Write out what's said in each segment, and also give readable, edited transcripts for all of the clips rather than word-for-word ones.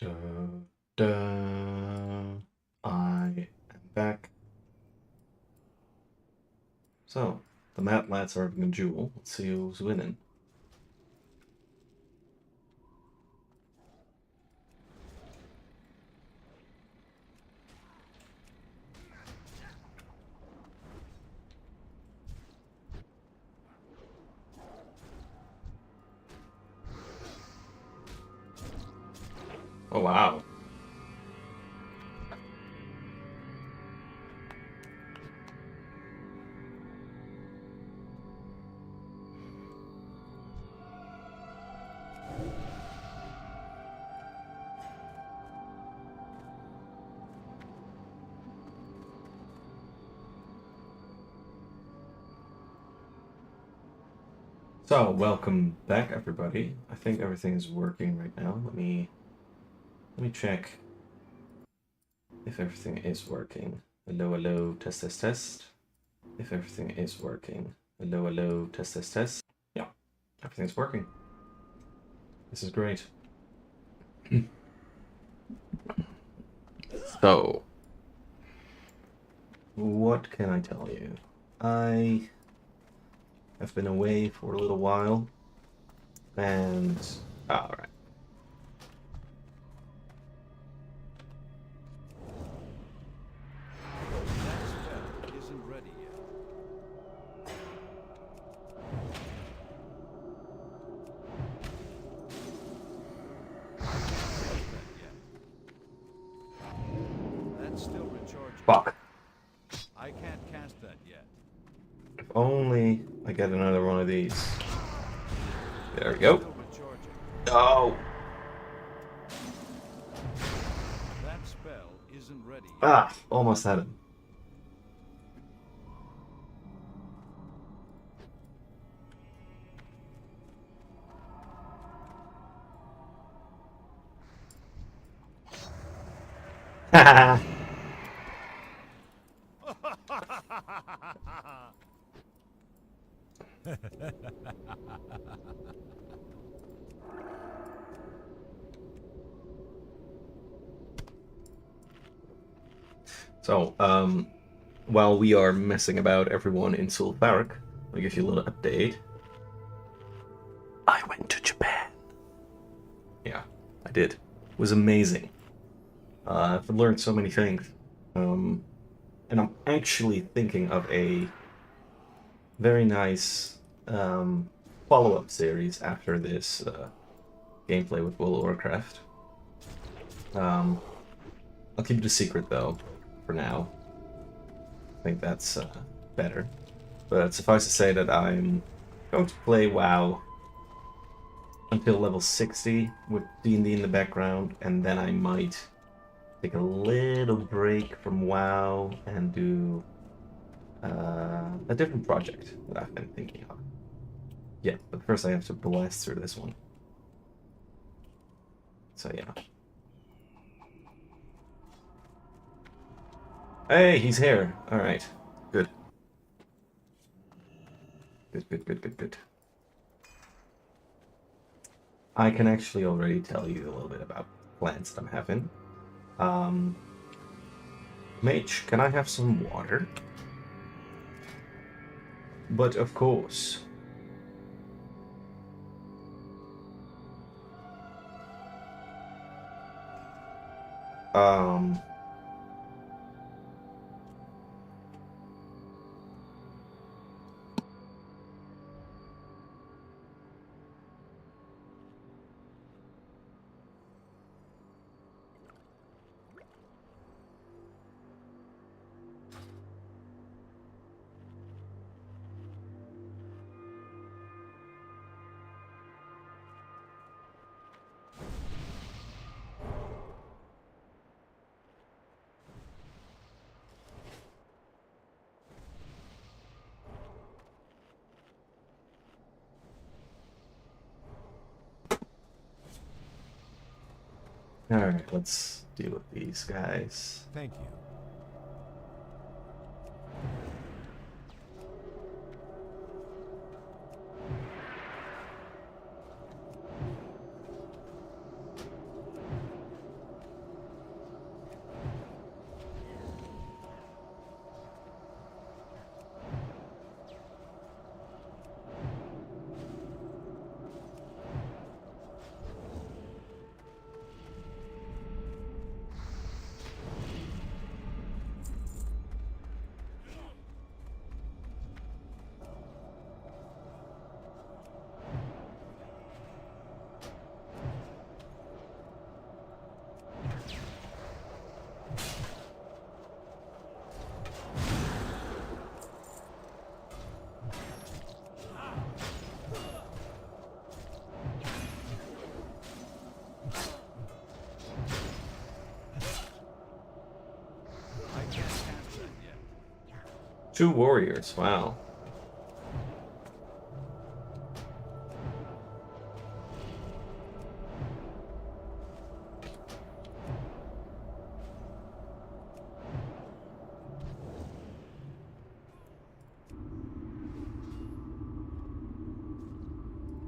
Da, da. I am back. So, the Mad Lads are having a duel. Let's see who's winning. Oh, wow. So, welcome back, everybody. I think everything is working right now. Let me check if everything is working. Hello, hello, test, test, test. If everything is working. Hello, hello, test, test, test. Yeah, everything's working. This is great. So, what can I tell you? I have been away for a little while, and all right. That spell isn't ready yet. That's still recharging. Fuck. I can't cast that yet. If only I get another one of these. There we That's go. still recharging. Oh. That spell isn't ready yet. Ah, almost had it. So, while we are messing about everyone in Sulfaric, I'll give you a little update. I went to Japan. Yeah, I did. It was amazing. I've learned so many things. And I'm actually thinking of a very nice follow-up series after this gameplay with World of Warcraft. I'll keep it a secret though, for now. I think that's better. But suffice to say that I'm going to play WoW until level 60 with D&D in the background, and then I might take a little break from WoW and do a different project that I've been thinking of. Yeah, but first I have to blast through this one. So yeah. Hey, he's here. All right, good. Good, good, good, good, good. I can actually already tell you a little bit about plans that I'm having. Um, Mage, can I have some water? But of course. Um, all right, let's deal with these guys. Thank you. 2 warriors, wow.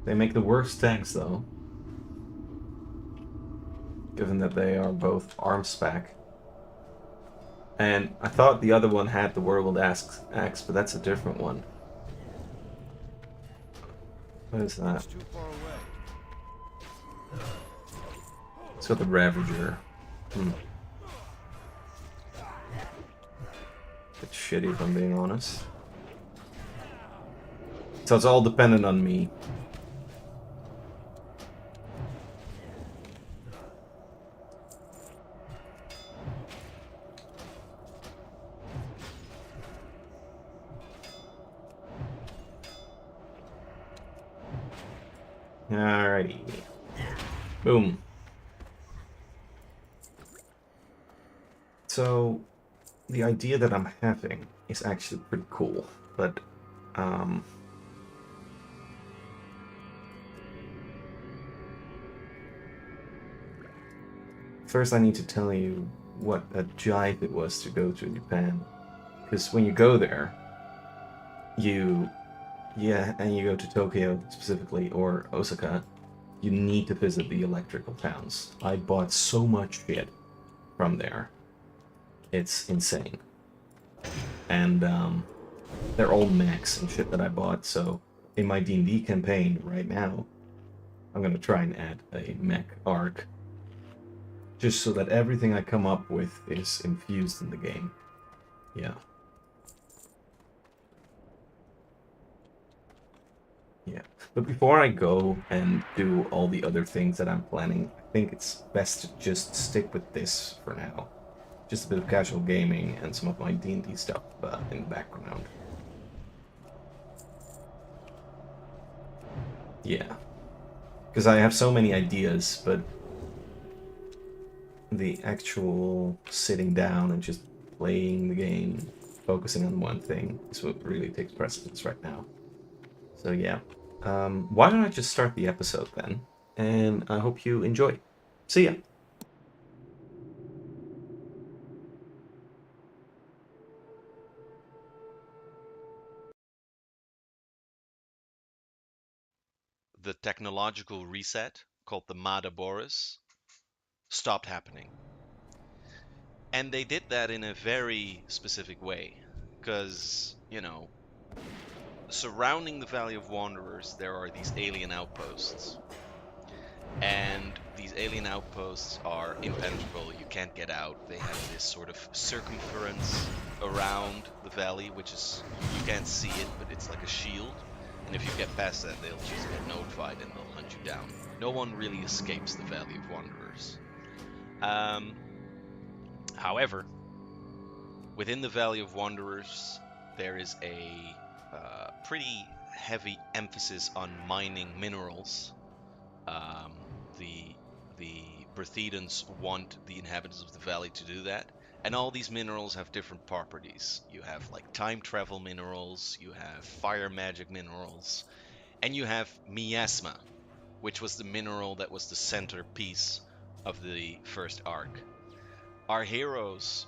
They make the worst tanks, though. Given that they are both arm spec. And I thought the other one had the Whirlwind Axe, but that's a different one. What is that? It's too far away. It's got the Ravager. Bit shitty, if I'm being honest. So it's all dependent on me. Alrighty. Boom. So, the idea that I'm having is actually pretty cool, but, first I need to tell you what a jive it was to go to Japan. Because when you go there, and you go to Tokyo specifically, or Osaka, you need to visit the electrical towns. I bought so much shit from there. It's insane. And they're all mechs and shit that I bought, so in my D&D campaign right now, I'm gonna try and add a mech arc. Just so that everything I come up with is infused in the game. Yeah. Yeah. But before I go and do all the other things that I'm planning, I think it's best to just stick with this for now. Just a bit of casual gaming and some of my D&D stuff in the background. Yeah. Because I have so many ideas, but the actual sitting down and just playing the game, focusing on one thing, is what really takes precedence right now. So yeah. Why don't I just start the episode then? And I hope you enjoy. See ya! The technological reset, called the Madaboris, stopped happening. And they did that in a very specific way. Because, surrounding the Valley of Wanderers, there are these alien outposts. And these alien outposts are impenetrable. You can't get out. They have this sort of circumference around the valley, which is, you can't see it, but it's like a shield. And if you get past that, they'll just get notified and they'll hunt you down. No one really escapes the Valley of Wanderers. However, within the Valley of Wanderers, there is a pretty heavy emphasis on mining minerals. The Berthedans want the inhabitants of the valley to do that. And all these minerals have different properties. You have like time travel minerals, you have fire magic minerals, and you have miasma, which was the mineral that was the centerpiece of the first arc. Our heroes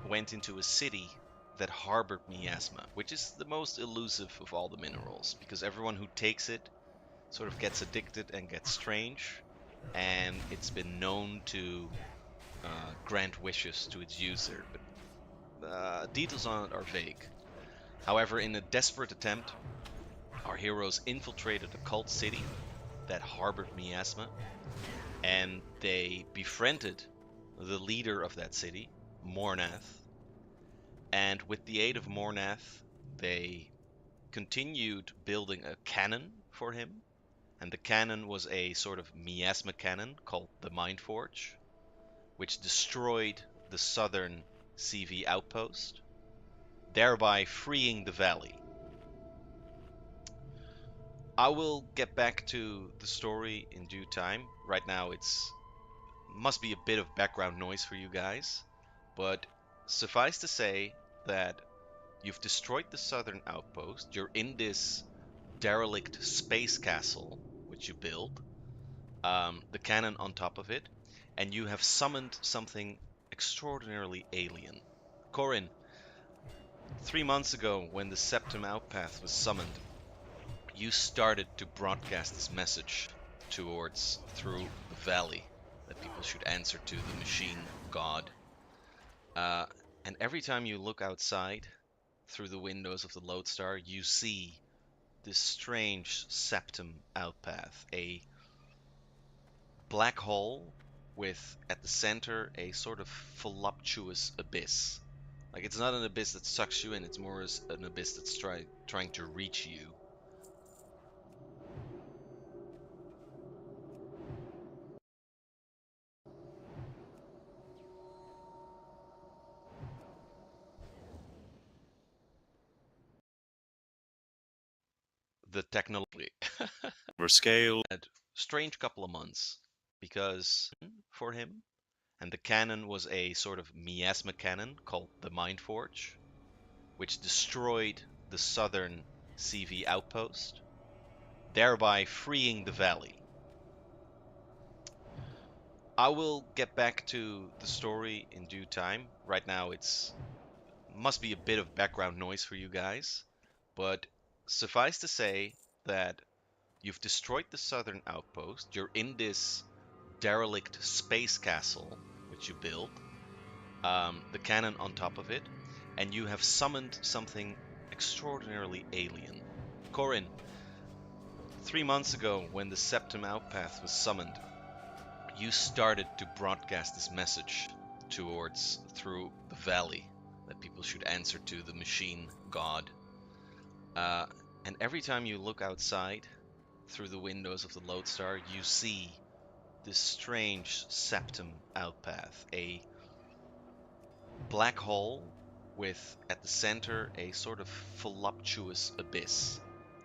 went into a city that harbored miasma, which is the most elusive of all the minerals, because everyone who takes it sort of gets addicted and gets strange, and it's been known to grant wishes to its user, but details on it are vague. However, in a desperate attempt, our heroes infiltrated a cult city that harbored miasma, and they befriended the leader of that city, Mornath. And with the aid of Mornath, they continued building a cannon for him. And the cannon was a sort of miasma cannon called the Mindforge, which destroyed the southern CV outpost, thereby freeing the valley. I will get back to the story in due time. Right now it's must be a bit of background noise for you guys, but suffice to say that You've destroyed the southern outpost. You're in this derelict space castle, which you built, the cannon on top of it, and you have summoned something extraordinarily alien. Corin, 3 months ago, when the Septum Outpath was summoned, you started to broadcast this message through the valley that people should answer to the machine god. And every time you look outside through the windows of the Lodestar, you see this strange septum outpath, a black hole with at the center a sort of voluptuous abyss. Like it's not an abyss that sucks you in, it's more as an abyss that's trying to reach you. The technology Over scale. had strange couple of months because for him, and the cannon was a sort of miasma cannon called the Mind Forge, which destroyed the southern CV outpost, thereby freeing the valley. I will get back to the story in due time. Right now, it's must be a bit of background noise for you guys, but suffice to say that you've destroyed the southern outpost. You're in this derelict space castle, which you built, the cannon on top of it, and you have summoned something extraordinarily alien. Corin, 3 months ago, when the Septum Outpath was summoned, you started to broadcast this message through the valley that people should answer to the machine god. And every time you look outside through the windows of the Lodestar, you see this strange septum outpath, a black hole with at the center a sort of voluptuous abyss.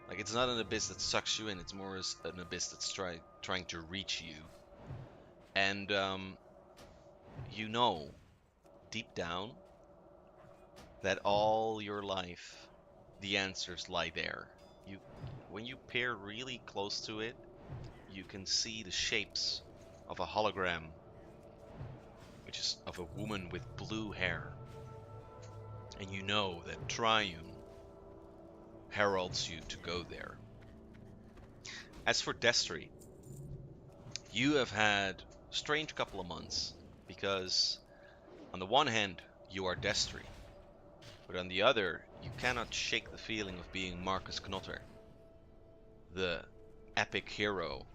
Like it's not an abyss that sucks you in, it's more as an abyss that's trying to reach you. And you know deep down that all your life the answers lie there. You when you peer really close to it, you can see the shapes of a hologram, which is of a woman with blue hair. And you know that Triune heralds you to go there. As for Destry, you have had a strange couple of months because on the one hand you are Destry, but on the other you cannot shake the feeling of being Marcus Knotter, the epic hero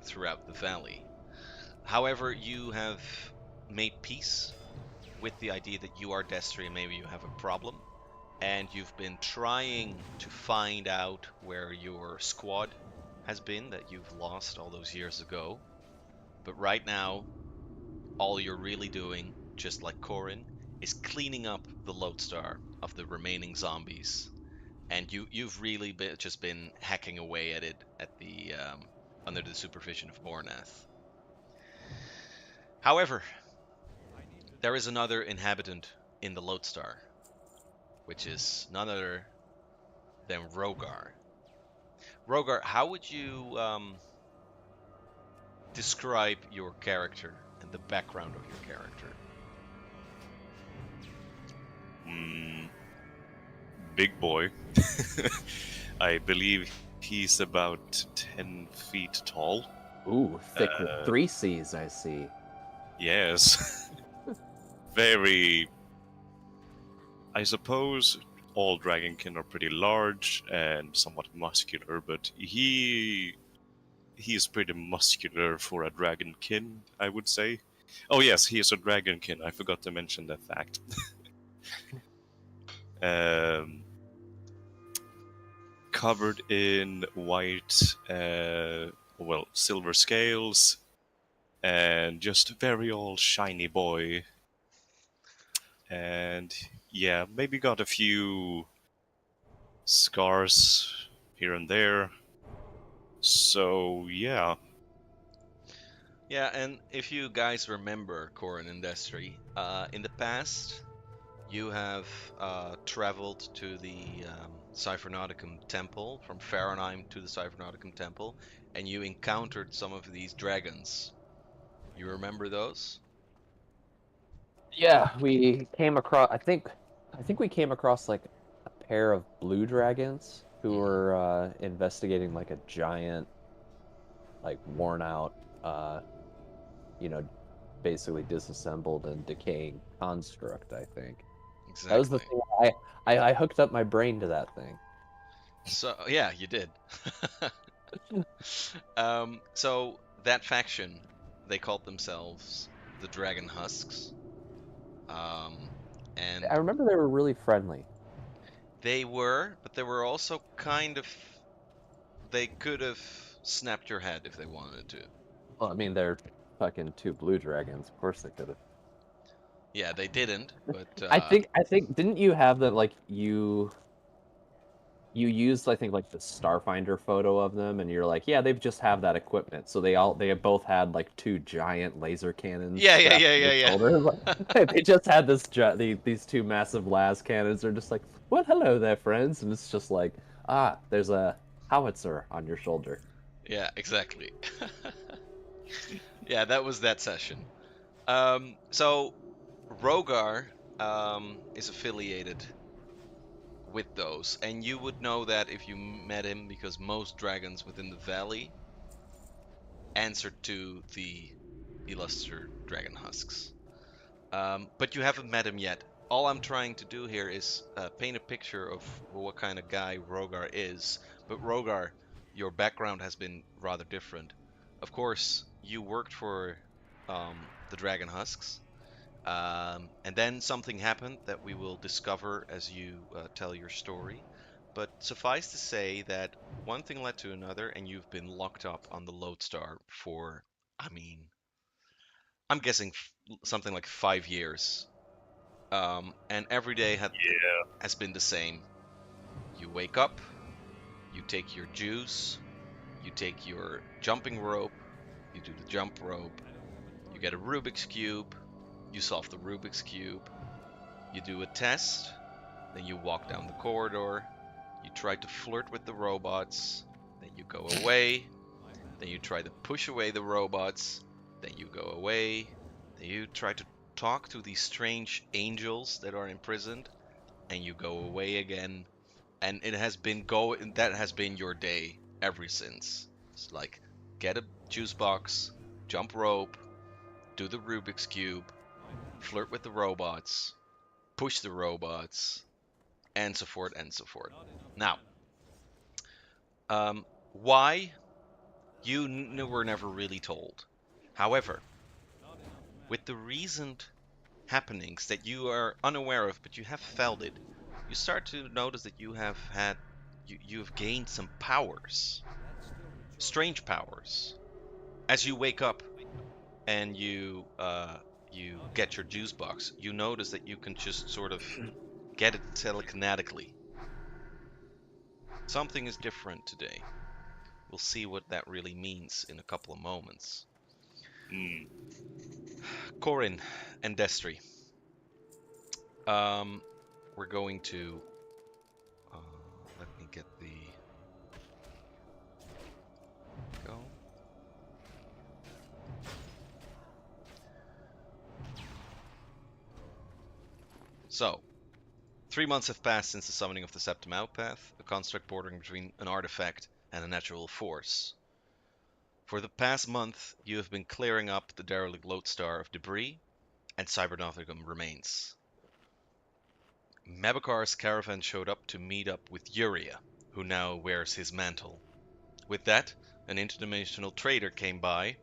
throughout the valley. However, you have made peace with the idea that you are Destry and maybe you have a problem, and you've been trying to find out where your squad has been that you've lost all those years ago. But right now, all you're really doing, just like Corin, is cleaning up the Lodestar of the remaining zombies, and you've really just been hacking away at it at the under the supervision of Bornath. However, there is another inhabitant in the Lodestar, which is none other than Rogar. Rogar, how would you describe your character and the background of your character? Big boy. I believe he's about 10 feet tall. Ooh, thick with 3 C's, I see. Yes. Very. I suppose all dragonkin are pretty large and somewhat muscular, but he's pretty muscular for a dragonkin, I would say. Oh yes, he is a dragonkin. I forgot to mention that fact. Covered in white, silver scales, and just a very old shiny boy. And yeah, maybe got a few scars here and there. So yeah. Yeah, and if you guys remember Corin and Destry, in the past, You have traveled to the Cyphernauticum Temple, from Fahrenheim to the Cyphernauticum Temple, and you encountered some of these dragons. You remember those? Yeah, we came across. I think we came across like a pair of blue dragons who Mhm. were investigating like a giant, like worn out, uh, you know, basically disassembled and decaying construct. I think that was the Exactly. thing. I hooked up my brain to that thing. So yeah, you did. So that faction, they called themselves the Dragon Husks, um, I and remember they were really friendly. they were, but they were also kind of, they could have snapped your head if they wanted to. Well, I mean, they're fucking two blue dragons. Of course they could have. Yeah, they didn't, but I think didn't you have that like you used I think like the Starfinder photo of them and you're like, yeah, they just have that equipment. So they both had like two giant laser cannons yeah, yeah, strapped yeah, to their yeah, shoulder. yeah. They just had these two massive las cannons. They're just like, "What? Hello there, friends." And it's just like, "Ah, there's a howitzer on your shoulder." Yeah, exactly. Yeah, that was that session. So Rogar is affiliated with those, and you would know that if you met him because most dragons within the valley answered to the Illuster Dragon Husks. But you haven't met him yet. All I'm trying to do here is paint a picture of what kind of guy Rogar is. But Rogar, your background has been rather different. Of course, you worked for the Dragon Husks, and then something happened that we will discover as you tell your story. But suffice to say that one thing led to another, and you've been locked up on the Lodestar for, I mean, I'm guessing something like 5 years. And every day Yeah. has been the same. You wake up, you take your juice, you take your jumping rope, you do the jump rope, you get a Rubik's Cube, you solve the Rubik's Cube, you do a test, then you walk down the corridor, you try to flirt with the robots, then you go away, then you try to push away the robots, then you go away, then you try to talk to these strange angels that are imprisoned, and you go away again, and it has been that has been your day ever since. It's like get a juice box, jump rope, do the Rubik's Cube, flirt with the robots, push the robots, and so forth and so forth. Now, why were never really told. However, with the recent happenings that you are unaware of, but you have felt it, you start to notice that you've gained some powers, strange powers. As you wake up and you get your juice box, you notice that you can just sort of get it telekinetically. Something is different today. We'll see what that really means in a couple of moments. Hmm. Corin and Destry. Um, we're going to let me get the go. So, 3 months have passed since the summoning of the Septum Outpath, a construct bordering between an artifact and a natural force. For the past month, you have been clearing up the derelict lodestar of debris and Cybernauticum remains. Mabakar's caravan showed up to meet up with Uria, who now wears his mantle. With that, an interdimensional trader came by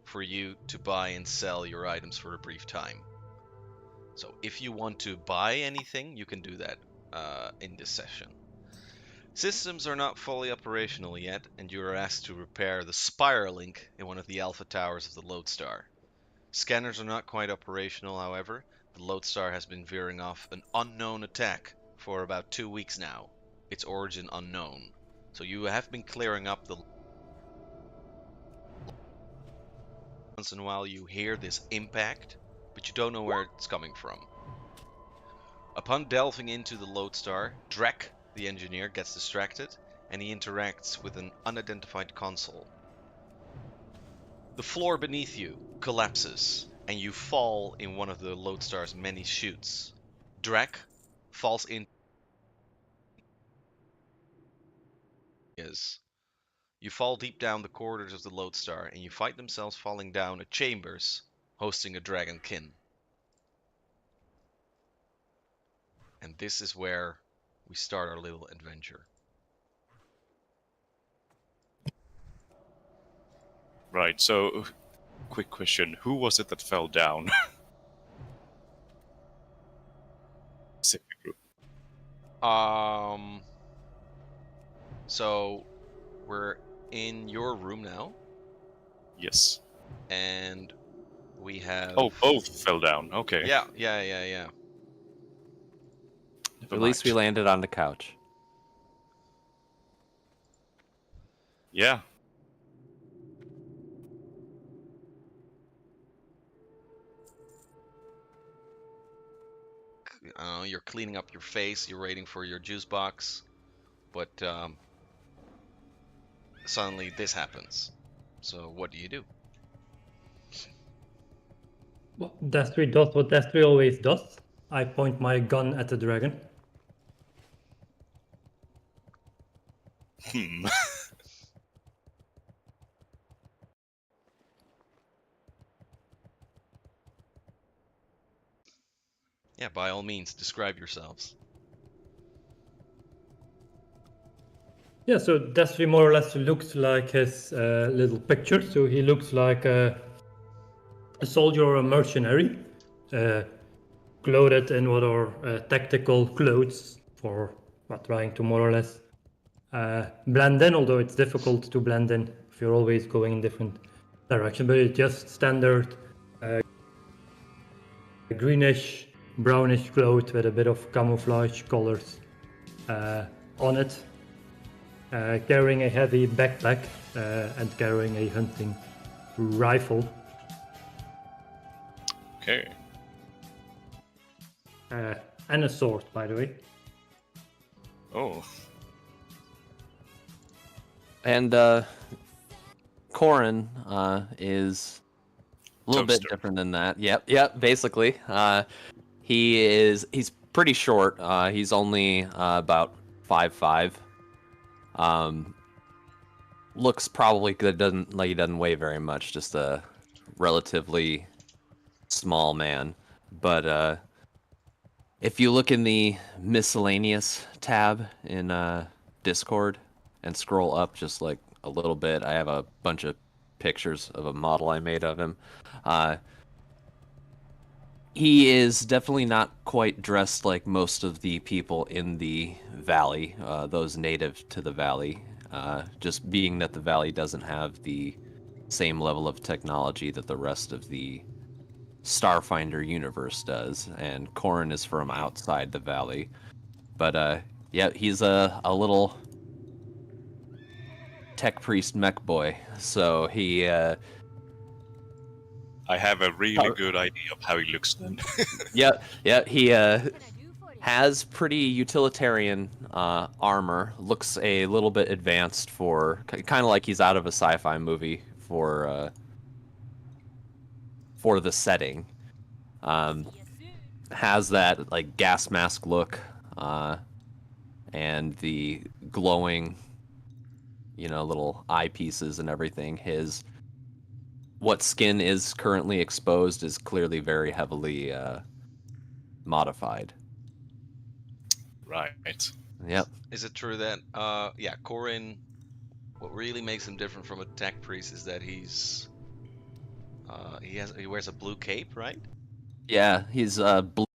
for you to buy and sell your items for a brief time. So if you want to buy anything, you can do that in this session. Systems are not fully operational yet, and you are asked to repair the spiral link in one of the alpha towers of the Lodestar. Scanners are not quite operational, however. The Lodestar has been veering off an unknown attack for about 2 weeks now. Its origin unknown. So you have been clearing up the once in a while you hear this impact, but you don't know where it's coming from. Upon delving into the lodestar, Drek, the engineer, gets distracted and he interacts with an unidentified console. The floor beneath you collapses and you fall in one of the lodestar's many chutes. Drek falls in. You fall deep down the corridors of the lodestar and you find themselves falling down a chambers hosting a dragonkin. And this is where we start our little adventure. Right, so, quick question. Who was it that fell down? Pacific Group. So we're in your room now, Yes. and we have. Oh, both fell down. Okay. Yeah. Never At least we mind. landed on the couch. Yeah. You're cleaning up your face. You're waiting for your juice box, but suddenly this happens. So what do you do? Well, Destry does what Destry always does. I point my gun at the dragon. Hmm. Yeah, by all means, describe yourselves. Yeah, so Destry more or less looks like his little picture. So he looks like a soldier or a mercenary, clothed in what are tactical clothes for trying to more or less blend in, although it's difficult to blend in if you're always going in different direction. But it's just standard greenish, brownish cloth with a bit of camouflage colors on it. Carrying a heavy backpack and carrying a hunting rifle. Okay. And a sword, by the way. Oh. And Corin is a little bit Toaster. different than that. Yep, basically. He's pretty short. He's only about 5'5". Looks probably good. He doesn't weigh very much. Just a relatively small man. But if you look in the miscellaneous tab in Discord and scroll up just like a little bit, I have a bunch of pictures of a model I made of him. He is definitely not quite dressed like most of the people in the valley, those native to the valley. Just being that the valley doesn't have the same level of technology that the rest of the Starfinder universe does, and Corin is from outside the valley. But yeah, he's a little tech priest mech boy, so he I have a really good idea of how he looks then. he has pretty utilitarian armor. Looks a little bit advanced for kind of like he's out of a sci-fi movie for the setting. Has that like gas mask look, and the glowing, little eyepieces and everything. What skin is currently exposed is clearly very heavily modified. Right. Yep. Is it true that Corin, what really makes him different from a tech priest is that he wears a blue cape, right? Yeah, he's blue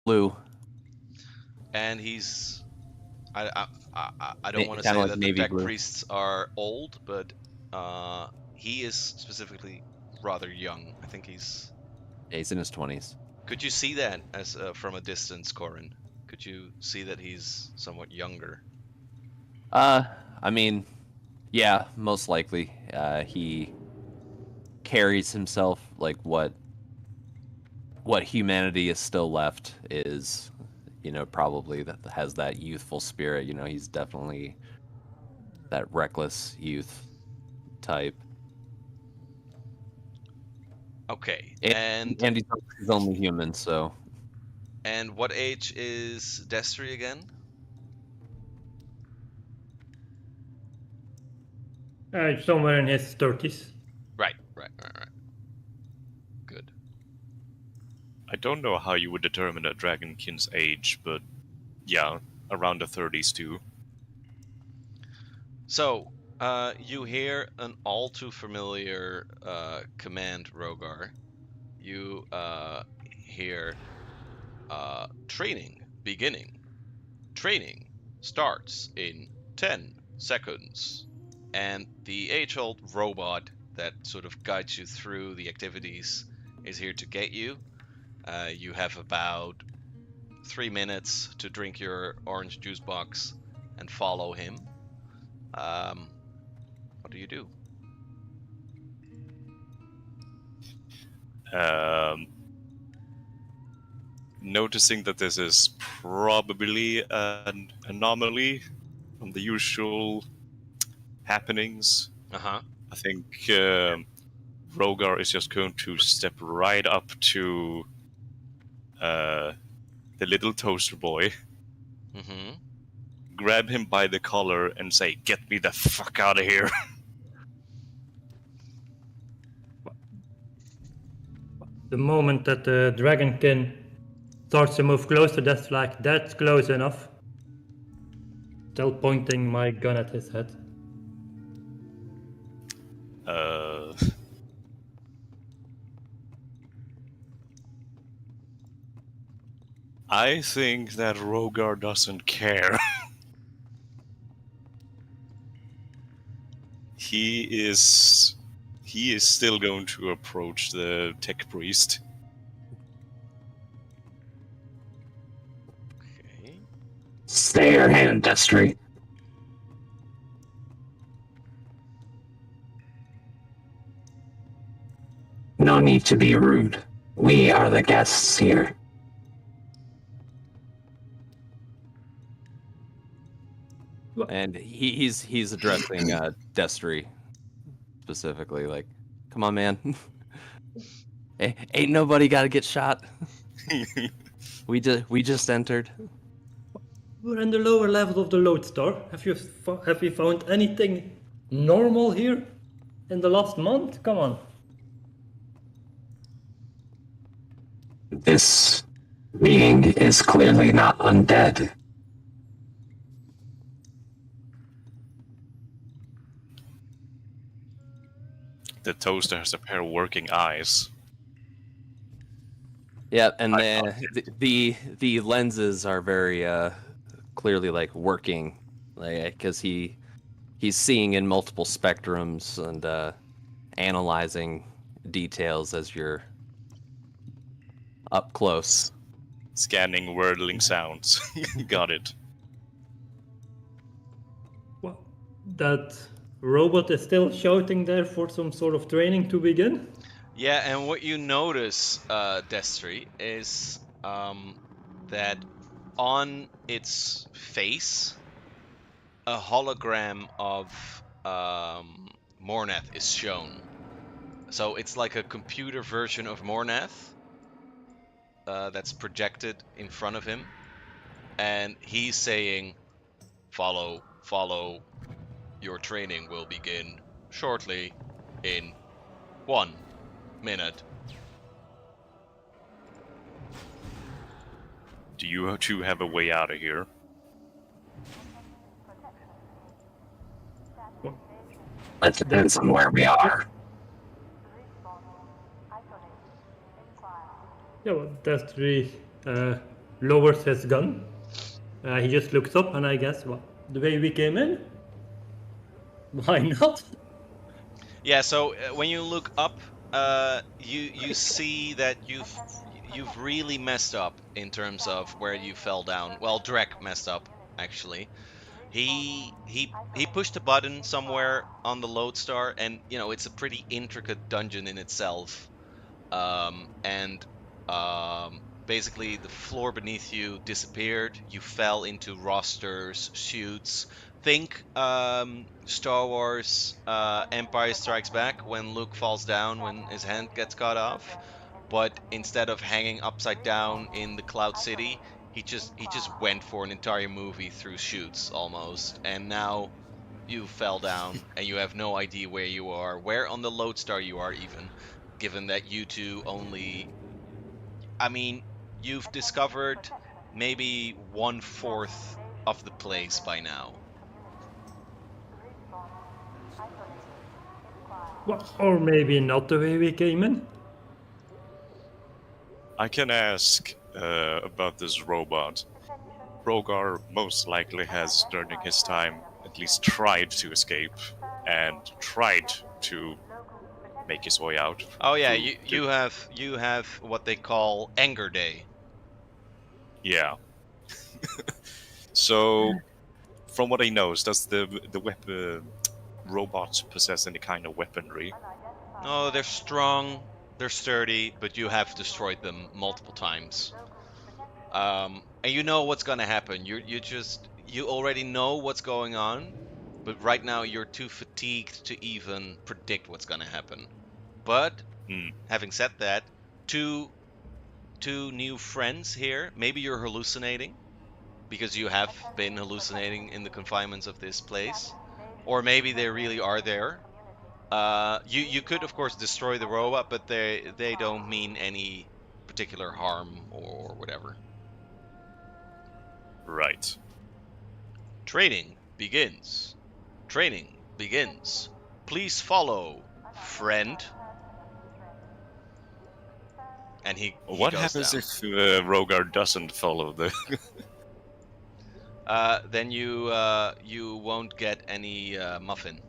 Blue. And he's I don't want to Kinda say like that the navy deck blue. priests are old, but he is specifically rather young. I think he's. Yeah, he's in his 20s. Could you see that as from a distance, Corin? Could you see that he's somewhat younger? I mean, yeah, most likely. He carries himself like what humanity is still left is, probably that has that youthful spirit. He's definitely that reckless youth type. Okay, And he's only human, so and what age is Destry again? Somewhere in his 30s. Right. Good. I don't know how you would determine a dragonkin's age, but yeah, around the 30s too. So, you hear an all too familiar command, Rogar. You hear training beginning. Training starts in 10 seconds. And the age-old robot that sort of guides you through the activities is here to get you. You have about 3 minutes to drink your orange juice box and follow him. What do you do? Noticing that this is probably an anomaly from the usual happenings, Uh-huh. I think Rogar is just going to step right up to the little toaster boy, Mm-hmm. grab him by the collar, and say, "Get me the fuck out of here!" The moment that the dragonkin starts to move closer, that's close enough. Still pointing my gun at his head. I think that Rogar doesn't care. He is still going to approach the tech priest. Okay. Stay your hand, Destry. No need to be rude. We are the guests here. and he's addressing Destry specifically, like, come on, man. Ain't nobody got to get shot. We just entered. We're in the lower level of the Lodestar. Have you found anything normal here in the last month? Come on. This being is clearly not undead. The toaster has a pair of working eyes. Yeah, and the lenses are very clearly like working, like because he's seeing in multiple spectrums and analyzing details as you're up close. Scanning wordling sounds. Got it. Well, that robot is still shouting there for some sort of training to begin. Yeah, and what you notice, Destry, is that on its face, a hologram of Mornath is shown. So it's like a computer version of Mornath that's projected in front of him, and he's saying, "Follow, your training will begin shortly in 1 minute." Do you two have a way out of here? It depends on where we are. Yeah, well, Destry lowers his gun. He just looks up, and I guess, well, the way we came in? Why not? Yeah, so when you look up, you see that you've really messed up in terms of where you fell down. Well, Drek messed up actually. He pushed a button somewhere on the lodestar, and you know it's a pretty intricate dungeon in itself. And basically the floor beneath you disappeared. You fell into rosters, chutes. Think Star Wars Empire Strikes Back when Luke falls down when his hand gets cut off, but instead of hanging upside down in the Cloud City, he just went for an entire movie through chutes almost, and now you fell down and you have no idea where you are, where on the lodestar you are even, given that you two only, I mean, you've discovered maybe 1/4 of the place by now. Well, or maybe not the way we came in. I can ask about this robot. Rogar most likely has, during his time, at least tried to escape and tried to make his way out. Oh yeah, through you have what they call Anger Day. Yeah. So, from what he knows, does the robots possess any kind of weaponry? Oh, they're strong, they're sturdy, but you have destroyed them multiple times. And you know what's gonna happen. You already know what's going on, but right now you're too fatigued to even predict what's gonna happen. But having said that, two new friends here. Maybe you're hallucinating because you have been hallucinating in the confinements of this place, or maybe they really are there. You could of course destroy the robot, but they don't mean any particular harm or whatever. Right. Training begins. Training begins. Please follow, friend. And he What goes happens down. if Rogar doesn't follow the? Then you won't get any muffin.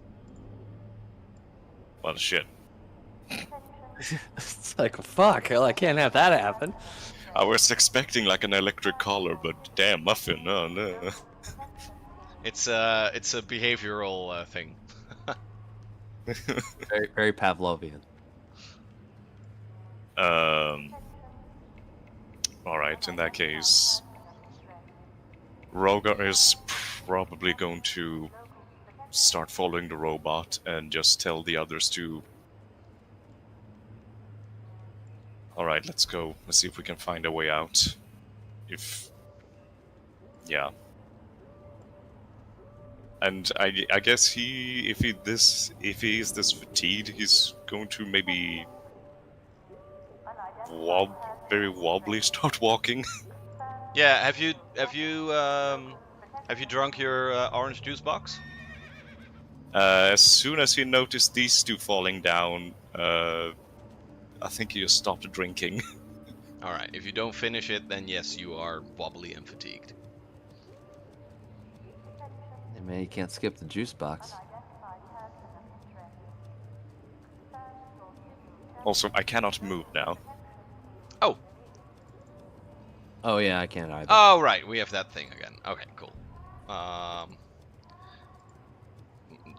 Well, shit. It's like, fuck, hell, I can't have that happen. I was expecting like an electric collar, but damn, muffin, oh no. It's a behavioral thing. Very, very Pavlovian. Alright, in that case, Rogar is probably going to start following the robot and just tell the others to... Alright, let's go. Let's see if we can find a way out. Yeah. And I guess if he is this fatigued, he's going to maybe very wobbly start walking. Yeah, have you drunk your orange juice box? As soon as he noticed these two falling down, I think he just stopped drinking. All right. If you don't finish it, then yes, you are wobbly and fatigued. Hey, man, you can't skip the juice box. Also, I cannot move now. Oh. Oh yeah, I can't either. Oh right, we have that thing again. Okay, cool.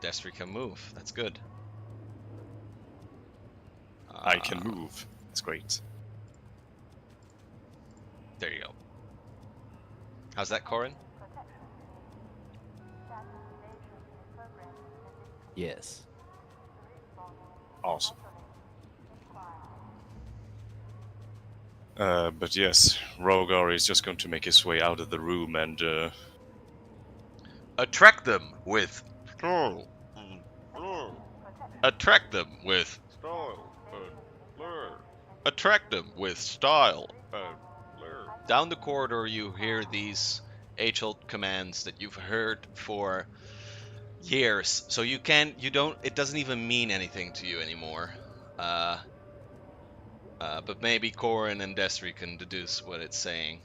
Destry can move. That's good. I can move. That's great. There you go. How's that, Corin? Yes. Awesome. But yes, Rogar is just going to make his way out of the room and attract them with style. Attract them with style. Attract them with style. Down the corridor, you hear these age-old commands that you've heard for years. So it doesn't even mean anything to you anymore. But maybe Corin and Destry can deduce what it's saying.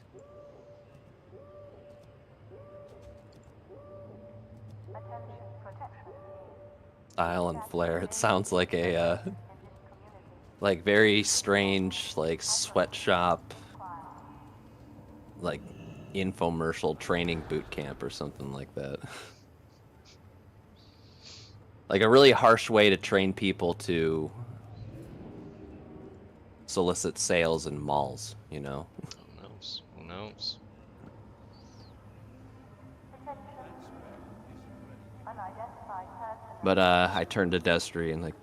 Style and flair. It sounds like a like very strange like sweatshop, like infomercial training boot camp or something like that. Like a really harsh way to train people to solicit sales in malls, you know? Who knows? Who knows? But I turned to Destry and like,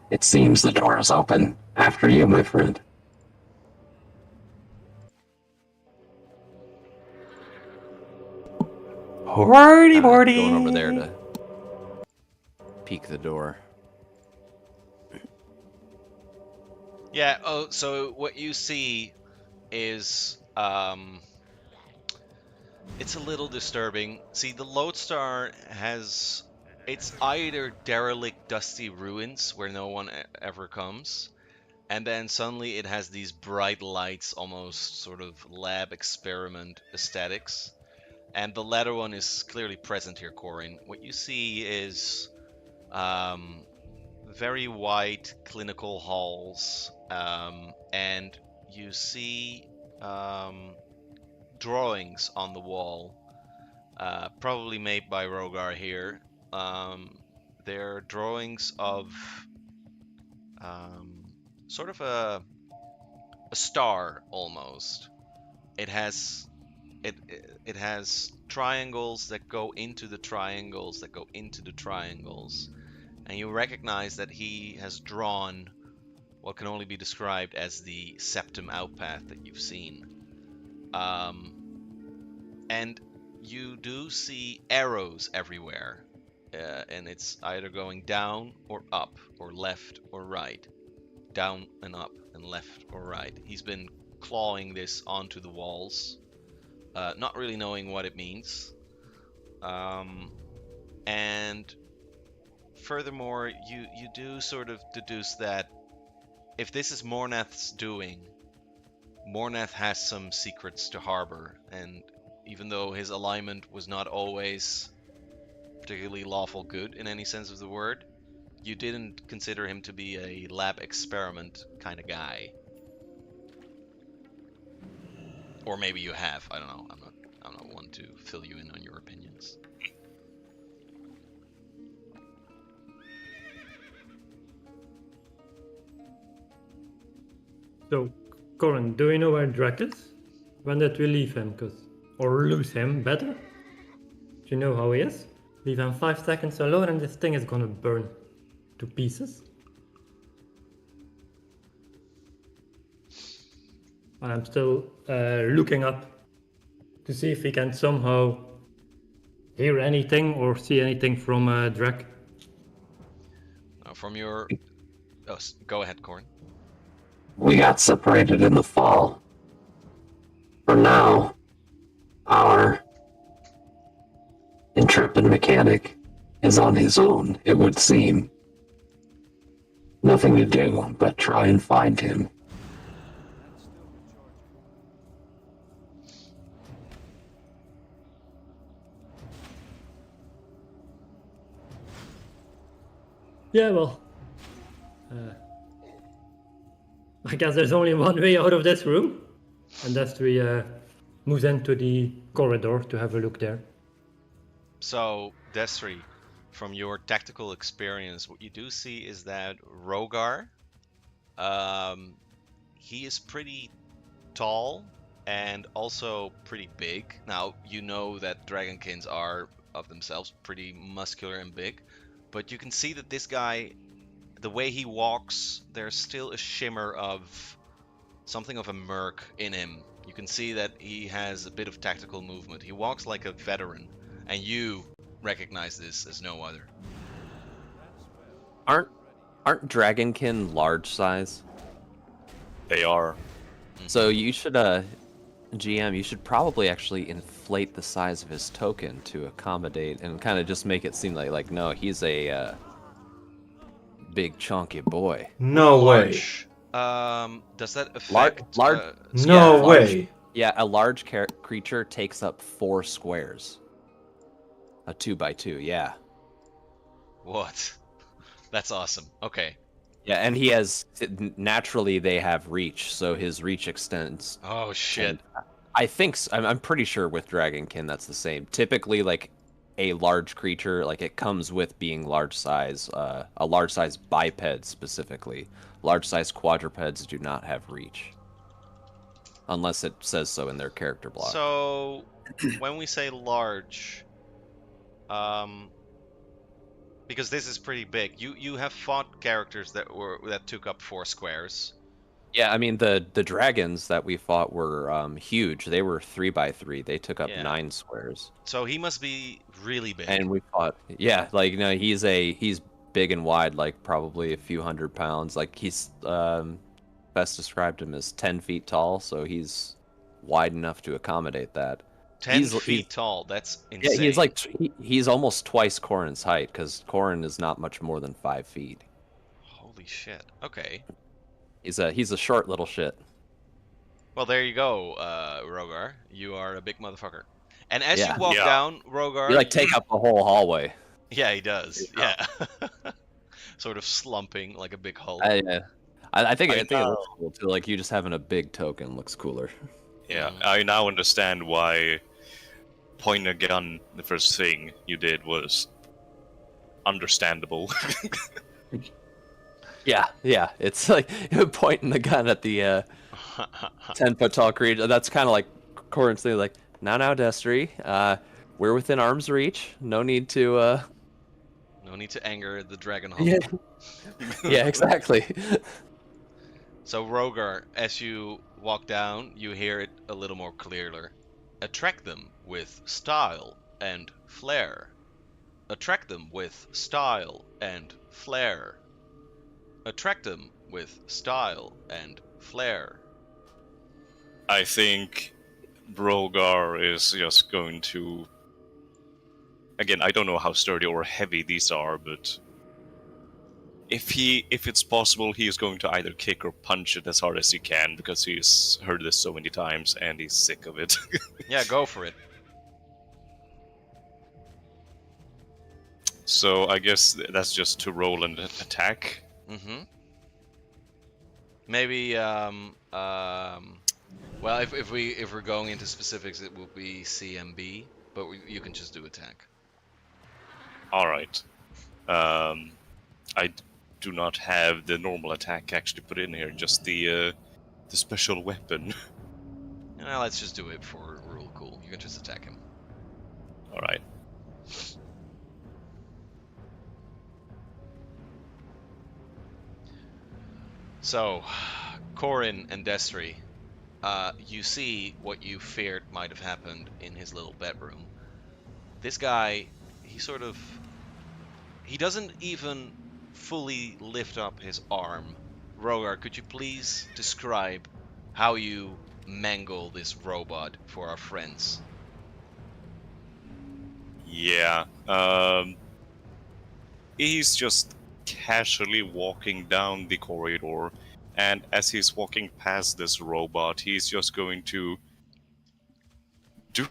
It seems the door is open. After you, my friend. Alrighty, Morty. going over there to peek the door. Yeah, oh, so what you see is, it's a little disturbing. See, the Lodestar has, it's either derelict, dusty ruins where no one ever comes, and then suddenly it has these bright lights, almost sort of lab experiment aesthetics. And the latter one is clearly present here, Corin. What you see is very white clinical halls, and you see drawings on the wall, probably made by Rogar here. They're drawings of sort of a star almost. It has triangles that go into the triangles that go into the triangles, and you recognize that he has drawn what can only be described as the septum outpath that you've seen. And you do see arrows everywhere, and it's either going down or up or left or right, down and up and left or right. He's been clawing this onto the walls, not really knowing what it means. And furthermore, you do sort of deduce that if this is Mornath's doing, Mornath has some secrets to harbor, and even though his alignment was not always particularly lawful good in any sense of the word, you didn't consider him to be a lab experiment kind of guy. Or maybe you have. I don't know. I'm not one to fill you in on your opinions. So, Corin, do you know where Drac is? When did we leave him? Or lose him, better? Do you know how he is? Leave him 5 seconds alone and this thing is gonna burn to pieces. And I'm still looking up to see if we can somehow hear anything or see anything from Drac. From your... Oh, go ahead, Corin. We got separated in the fall. For now, our intrepid mechanic is on his own, it would seem. Nothing to do but try and find him. Yeah, well, I guess there's only one way out of this room, and that's we move into the corridor to have a look there. So, Desri, from your tactical experience, what you do see is that Rogar, he is pretty tall and also pretty big. Now, you know that Dragonkins are of themselves pretty muscular and big, but you can see that this guy, the way he walks, there's still a shimmer of something of a merc in him. You can see that he has a bit of tactical movement. He walks like a veteran, and you recognize this as no other. Aren't Dragonkin large size? They are. So you should, GM, you should probably actually inflate the size of his token to accommodate and kind of just make it seem like no, he's a big chunky boy. No way. Large. Does that affect... No large. way. Yeah, a large creature takes up 4 squares. A 2x2, yeah. What? That's awesome. Okay. Yeah, and he has naturally they have reach, so his reach extends. Oh shit. I think I'm pretty sure with Dragonkin that's the same. Typically, like a large creature, like it comes with being large size. A large size biped specifically. Large size quadrupeds do not have reach, unless it says so in their character block. So when we say large, because this is pretty big, you have fought characters that took up 4 squares. Yeah, I mean the dragons that we fought were huge. They were 3x3. They took up Yeah. 9 squares. So he must be really big. And we fought. Yeah, like no, he's big and wide, like probably a few hundred pounds. Like he's best described him as 10 feet tall, so he's wide enough to accommodate that. 10 he's feet tall. That's insane. Yeah, he's like he's almost twice Corin's height because Corin is not much more than 5 feet. Holy shit. Okay. He's a short little shit. Well, there you go, Rogar. You are a big motherfucker. And as Yeah. you walk down, Rogar... You like take up the whole hallway. Yeah, he does. Yeah. Sort of slumping like a big hole. I think it looks cool too. Like you just having a big token looks cooler. Yeah, I now understand why pointing a gun, the first thing you did, was understandable. Yeah. It's like pointing the gun at the 10-foot tall creature. That's kind of like Corin's thing. Like now, Destry, we're within arm's reach. No need to. No need to anger the dragon hunter. Yeah. Yeah, exactly. So Rogar, as you walk down, you hear it a little more clearly. Attract them with style and flair. Attract them with style and flair. Attract them with style and flair. I think Rogar is just going to... Again, I don't know how sturdy or heavy these are, but if it's possible, he is going to either kick or punch it as hard as he can, because he's heard this so many times and he's sick of it. Yeah, go for it. So I guess that's just to roll and attack. Mm-hmm. Maybe, well, if we're going into specifics, it will be CMB, but you can just do attack. All right. I do not have the normal attack actually put in here, just the special weapon. Well, let's just do it for rule cool. You can just attack him. All right. So, Corin and Destry, you see what you feared might have happened in his little bedroom. This guy, he doesn't even fully lift up his arm. Rogar, could you please describe how you mangle this robot for our friends? Yeah. He's just casually walking down the corridor, and as he's walking past this robot, he's just going to do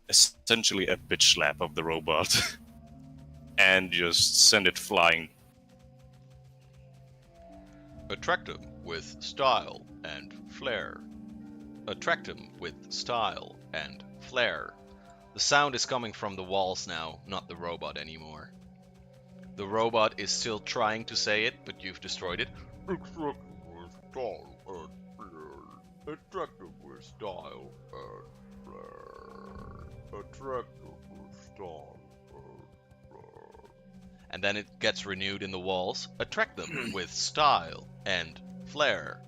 essentially a bitch slap of the robot and just send it flying. Attract him with style and flair. Attract him with style and flair. The sound is coming from the walls now, not the robot anymore. The robot is still trying to say it, but you've destroyed it. Attract him with style and flair. Attract him with style and flair. Attract him with style and flair. And then it gets renewed in the walls. Attract them with style and flair.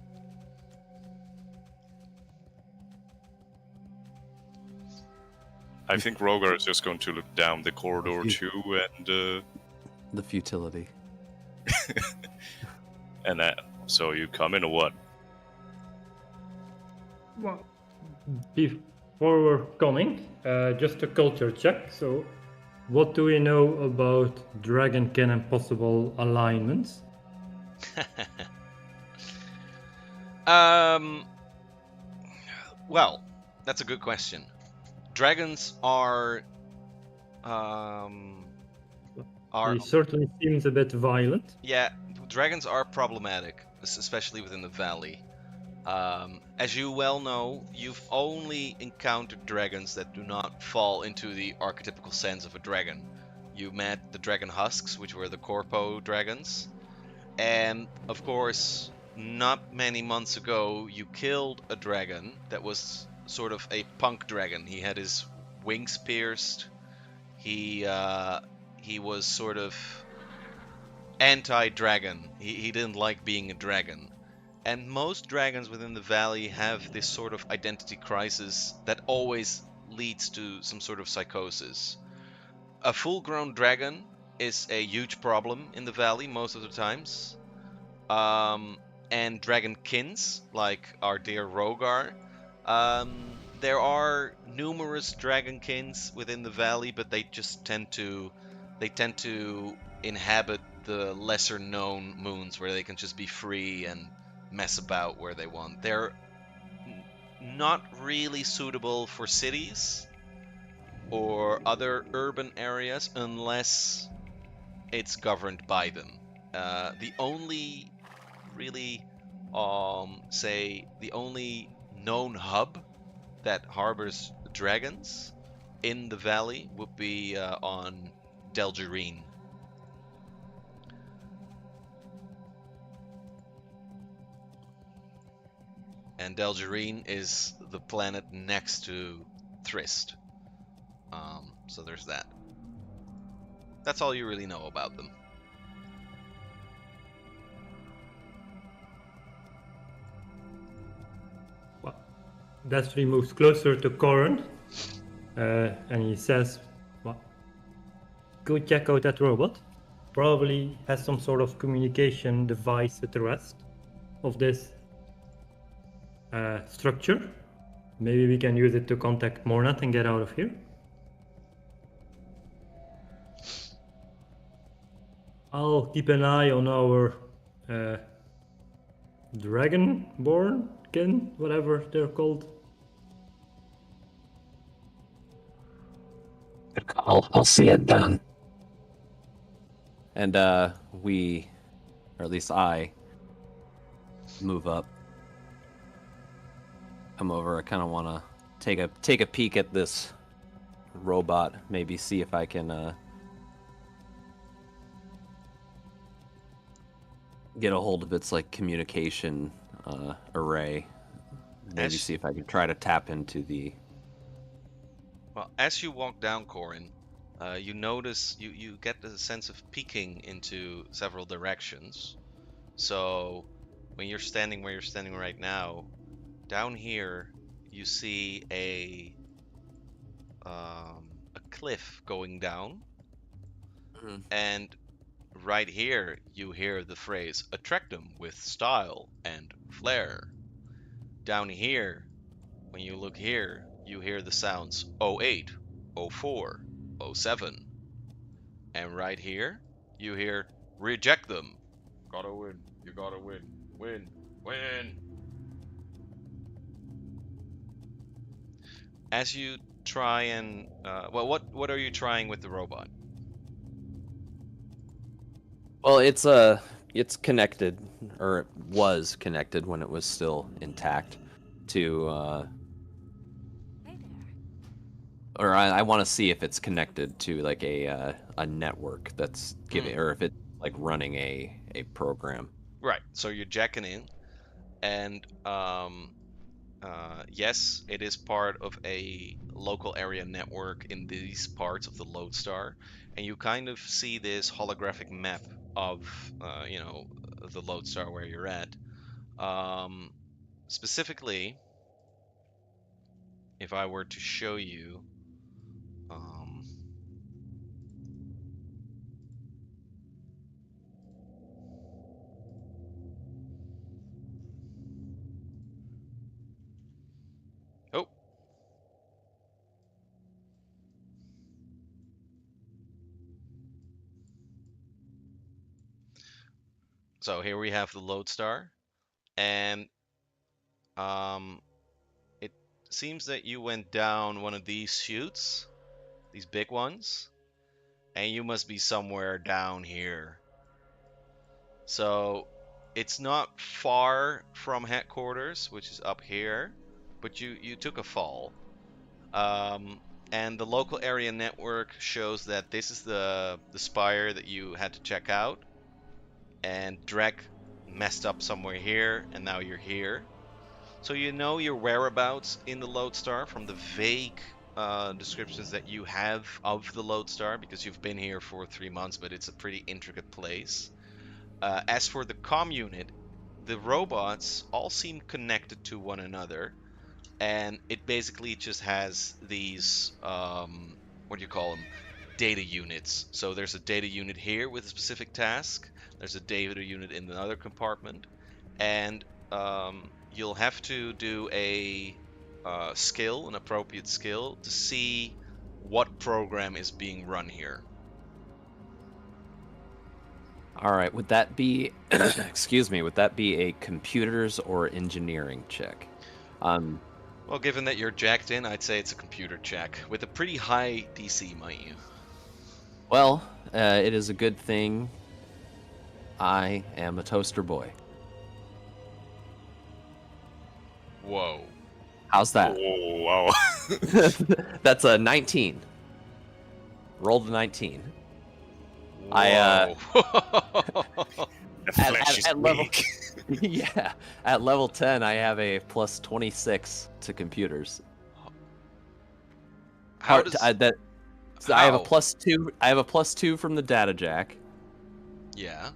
I think Rogar is just going to look down the corridor too, and The futility. and so you come in or what? Well, before we're coming, just a culture check. So, what do we know about Dragonkin and possible alignments? Well, that's a good question. Dragons are um, He certainly seems a bit violent. yeah, dragons are problematic, especially within the valley. As you well know, you've only encountered dragons that do not fall into the archetypical sense of a dragon. You met the dragon husks, which were the corpo dragons, and of course, not many months ago, you killed a dragon that was sort of a punk dragon. He had his wings pierced. He was sort of anti-dragon. He didn't like being a dragon. And most dragons within the valley have this sort of identity crisis that always leads to some sort of psychosis. A full-grown dragon is a huge problem in the valley most of the times. And dragonkins, like our dear Rogar. There are numerous dragonkins within the valley, but they tend to inhabit the lesser known moons where they can just be free and mess about where they want. They're not really suitable for cities or other urban areas unless it's governed by them. The only really say the only known hub that harbors dragons in the valley would be on Delgerine. And Delgerine is the planet next to Thrist. So there's that. That's all you really know about them. Well, Destry moves closer to Corin, and he says, well, go check out that robot. Probably has some sort of communication device with the rest of this structure. Maybe we can use it to contact Mornat and get out of here. I'll keep an eye on our Dragonborn kin, whatever they're called. Good call. I'll see it done. And we, or at least I, move up. Come over. I kind of want to take a peek at this robot. Maybe see if I can get a hold of its like communication array. Maybe see if I can try to tap into the. Well, as you walk down, Corin, you notice you get the sense of peeking into several directions. So when you're standing where you're standing right now, down here you see a cliff going down, and right here you hear the phrase "attract them with style and flair." Down here, when you look here, you hear the sounds 08, 04, 07. And right here, you hear reject them. Gotta win. You gotta win. Win. Win. As you try and well, what are you trying with the robot? Well, it's connected, or it was connected when it was still intact, to or I want to see if it's connected to like a network that's giving, or if it's like running a program. Right. So you're jacking in, and yes, it is part of a local area network in these parts of the Lodestar, and you kind of see this holographic map of the Lodestar where you're at. Specifically, if I were to show you, oh, so here we have the Lodestar, and seems that you went down one of these chutes, these big ones, and you must be somewhere down here. So it's not far from headquarters, which is up here, but you took a fall. And the local area network shows that this is the spire that you had to check out, and Drek messed up somewhere here, and now you're here. So you know your whereabouts in the Lodestar from the vague descriptions that you have of the Lodestar, because you've been here for 3 months, but it's a pretty intricate place. As for the comm unit, the robots all seem connected to one another, and it basically just has these, what do you call them, data units. So there's a data unit here with a specific task, there's a data unit in another compartment, and you'll have to do a skill, an appropriate skill, to see what program is being run here. All right, would that be, excuse me, would that be a computers or engineering check? Well, given that you're jacked in, I'd say it's a computer check with a pretty high DC, might you? Well, it is a good thing I am a toaster boy. Whoa. How's that? Oh, wow. That's a 19. Rolled a 19. Whoa. The flesh is at level, weak. yeah, at level 10, I have a plus 26 to computers. How does I have a plus 2. I have a plus 2 from the data jack. Yeah.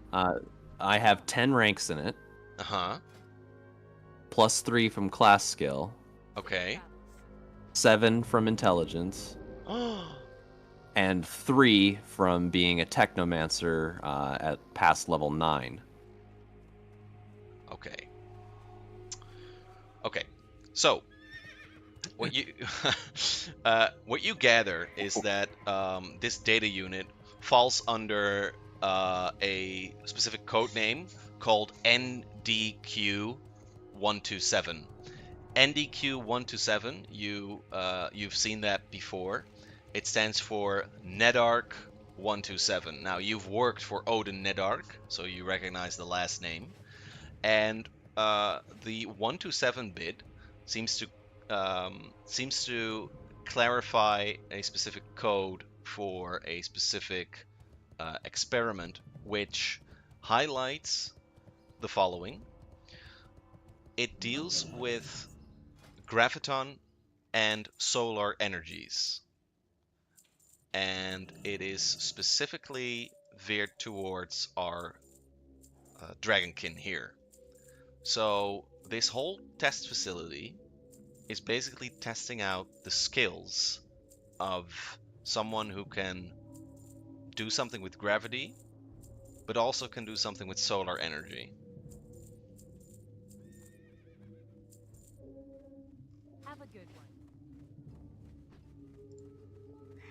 I have 10 ranks in it. Uh-huh. Plus 3 from class skill. Okay. 7 from intelligence. And 3 from being a technomancer at past level 9. Okay. Okay. So, what you what you gather is that this data unit falls under a specific code name called NDQ-127. NDQ-127, you've seen that before. It stands for Nedark 127. Now, you've worked for Odin Nedark, so you recognize the last name. And the 127 bit seems to clarify a specific code for a specific experiment, which highlights the following. It deals with graviton and solar energies, and it is specifically veered towards our dragonkin here. So this whole test facility is basically testing out the skills of someone who can do something with gravity, but also can do something with solar energy. Have a good one.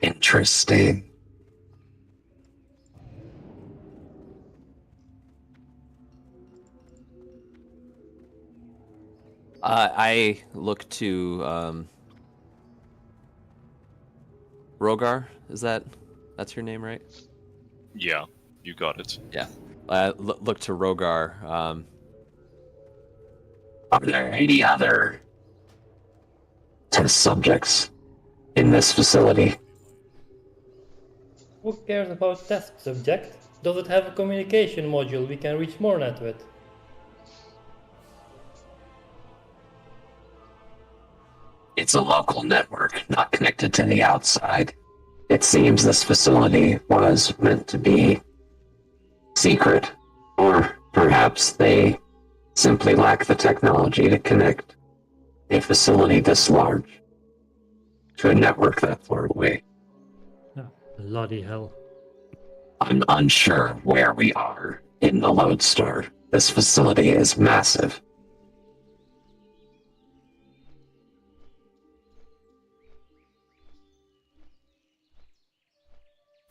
Interesting. I look to Rogar. That's your name, right? Yeah, you got it. Yeah. Look to Rogar. Are there any other test subjects in this facility? Who cares about test subject? Does it have a communication module we can reach Mornet with? It's a local network, not connected to the outside. It seems this facility was meant to be secret, or perhaps they simply lack the technology to connect a facility this large to a network that far away. Oh, bloody hell. I'm unsure where we are in the Lodestar. This facility is massive.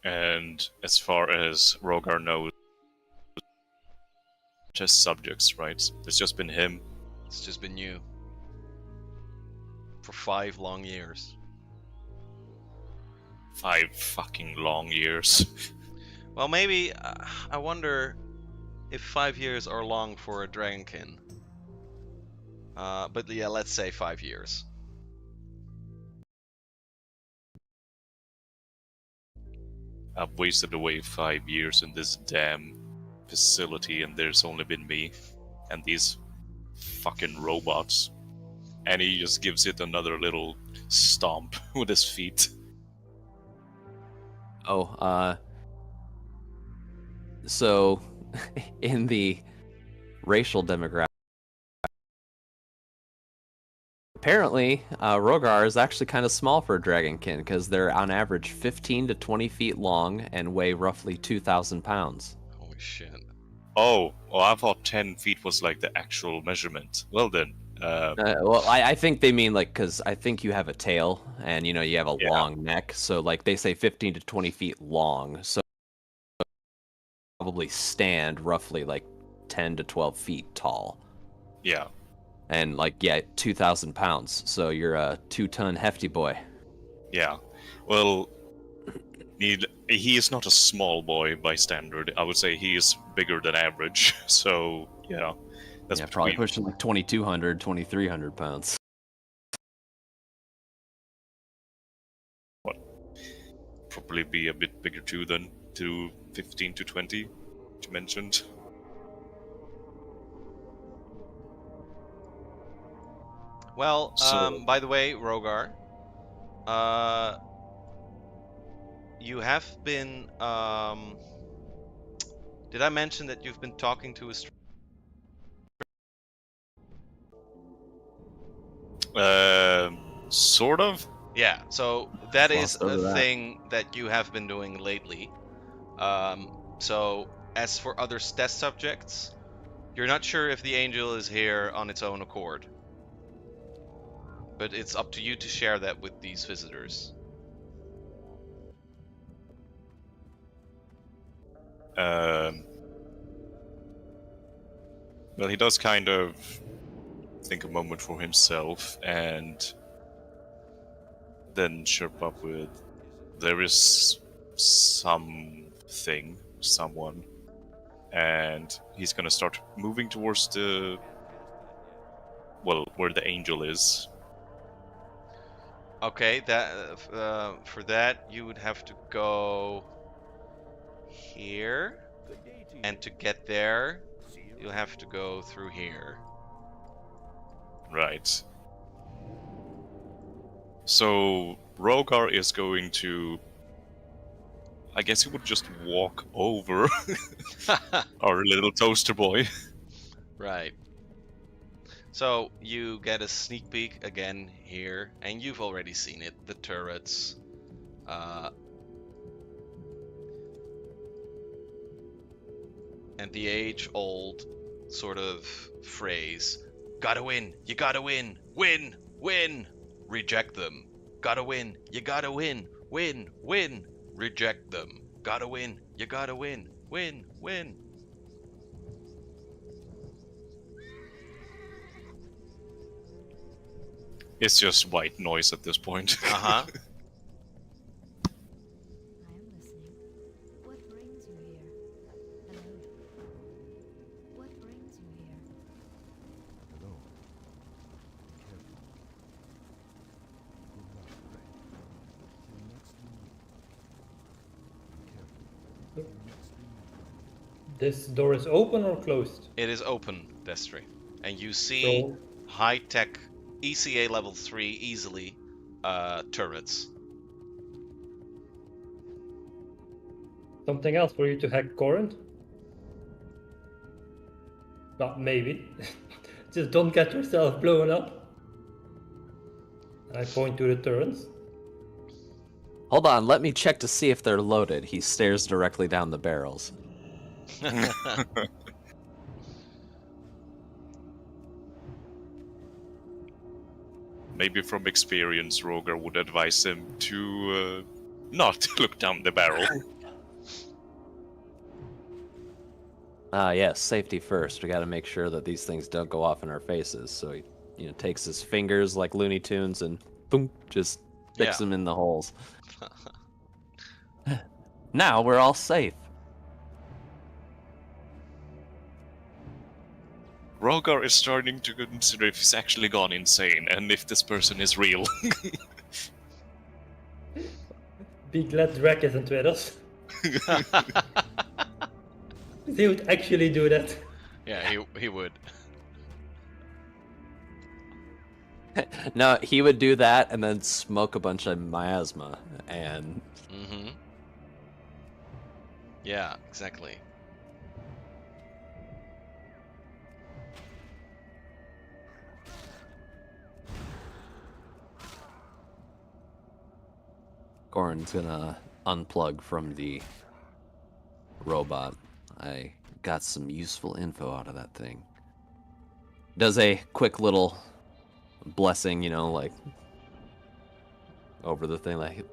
And as far as Rogar knows, just subjects, right? It's just been him. It's just been you. for 5 long years. 5 fucking long years. Well, maybe I wonder if 5 years are long for a dragonkin. But yeah, let's say 5 years. I've wasted away 5 years in this damn facility, and there's only been me and these fucking robots. And he just gives it another little stomp with his feet. Oh, so in the racial demographic, apparently Rogar is actually kind of small for a dragonkin because they're on average 15 to 20 feet long and weigh roughly 2,000 pounds. Holy shit. Oh, well, I thought 10 feet was like the actual measurement. Well then, Well, I think they mean like because I think you have a tail and you have a Yeah. long neck, so like they say 15 to 20 feet long, so probably stand roughly like 10 to 12 feet tall. yeah. And like, yeah, 2,000 pounds. So you're a 2-ton hefty boy. Yeah. Well, he is not a small boy by standard. I would say he is bigger than average. So, yeah. That's Yeah, probably between- pushing like 2,200, 2,300 pounds. probably be a bit bigger too than 15 to 20, you mentioned. Well, So- by the way, Rogar, you have been. Did I mention that you've been talking to a Sort of. Yeah, so that is Glossed over a that. thing that you have been doing lately. So as for other test subjects, you're not sure if the angel is here on its own accord. But it's up to you to share that with these visitors. Well, he does kind of think a moment for himself and then chirp up with, there is something, someone, and he's gonna start moving towards where the angel is. Okay, that for that you would have to go here, and to get there, you'll have to go through here. Right. So Rogar is going to, I guess he would just walk over our little toaster boy. Right. So you get a sneak peek again here, and you've already seen it. The turrets. And the age-old sort of phrase, gotta win, you gotta win, win, win, reject them. Gotta win, you gotta win, win, win, reject them. Gotta win, you gotta win, win, win. It's just white noise at this point. Uh-huh. I am listening. What brings you here? Hello. What brings you here? Hello. Careful. Good luck, friend. Till next we meet. Be careful. Till next we meet. This door is open or closed? It is open, Destry. And you see So, high-tech ECA level 3 easily turrets. something else for you to hack Corinth? Well, maybe. Just don't get yourself blown up. And I point to the turrets. Hold on, let me check to see if they're loaded. He stares directly down the barrels. Maybe from experience, Rogar would advise him to not look down the barrel. Yes, safety first. We gotta make sure that these things don't go off in our faces. So he takes his fingers like Looney Tunes and boom, just sticks them in the holes. Now we're all safe. Rogar is starting to consider if he's actually gone insane and if this person is real. Be glad Drac isn't with us. He would actually do that. Yeah, he would. No, he would do that and then smoke a bunch of miasma and. Mm-hmm. Yeah, exactly. Goran's gonna unplug from the robot. I got some useful info out of that thing. Does a quick little blessing, like over the thing, like,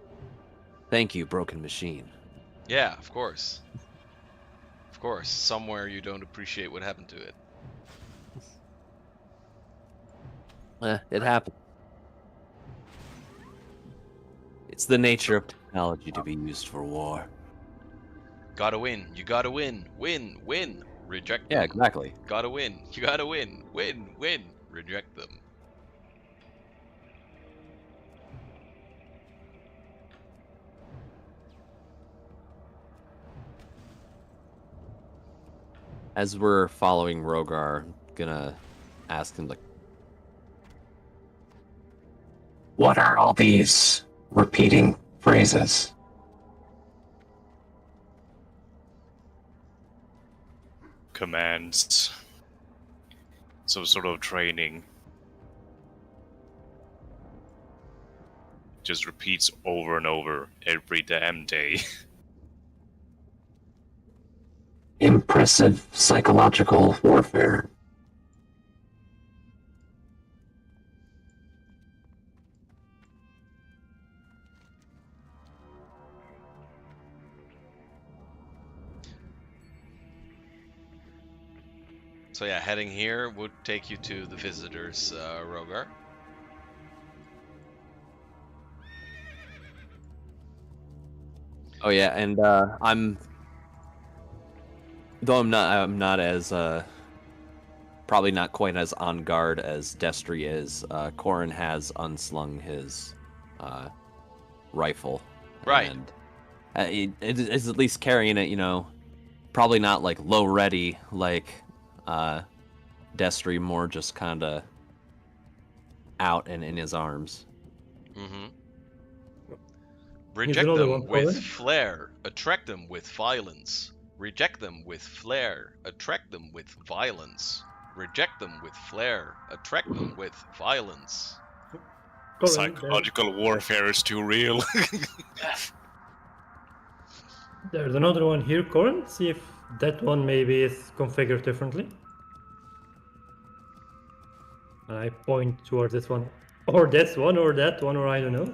thank you, broken machine. Yeah, of course. Of course, somewhere you don't appreciate what happened to it. It happened. It's the nature of technology to be used for war. Gotta win. You gotta win. Win. Win. Reject them. Yeah, exactly. Gotta win. You gotta win. Win. Win. Reject them. As we're following Rogar, gonna ask him, like, What are all these repeating phrases? Commands. Some sort of training. Just repeats over and over every damn day. Impressive psychological warfare. So yeah, heading here would take you to the visitors, Rogar. oh yeah, and I'm not as probably not quite as on guard as Destry is. Corin has unslung his rifle, Right. and it is at least carrying it. Probably not like low ready like Destry, more just kind of out and in his arms. Mm-hmm. Here's Reject another them one, with Colin. flair. Attract them with violence. Reject them with flair. Attract them with violence. Reject them with flair. Attract them with violence. Colin, Psychological warfare is too real. there's another one here, Corin. See if that one maybe is configured differently. I point towards this one, or this one, or that one, or I don't know.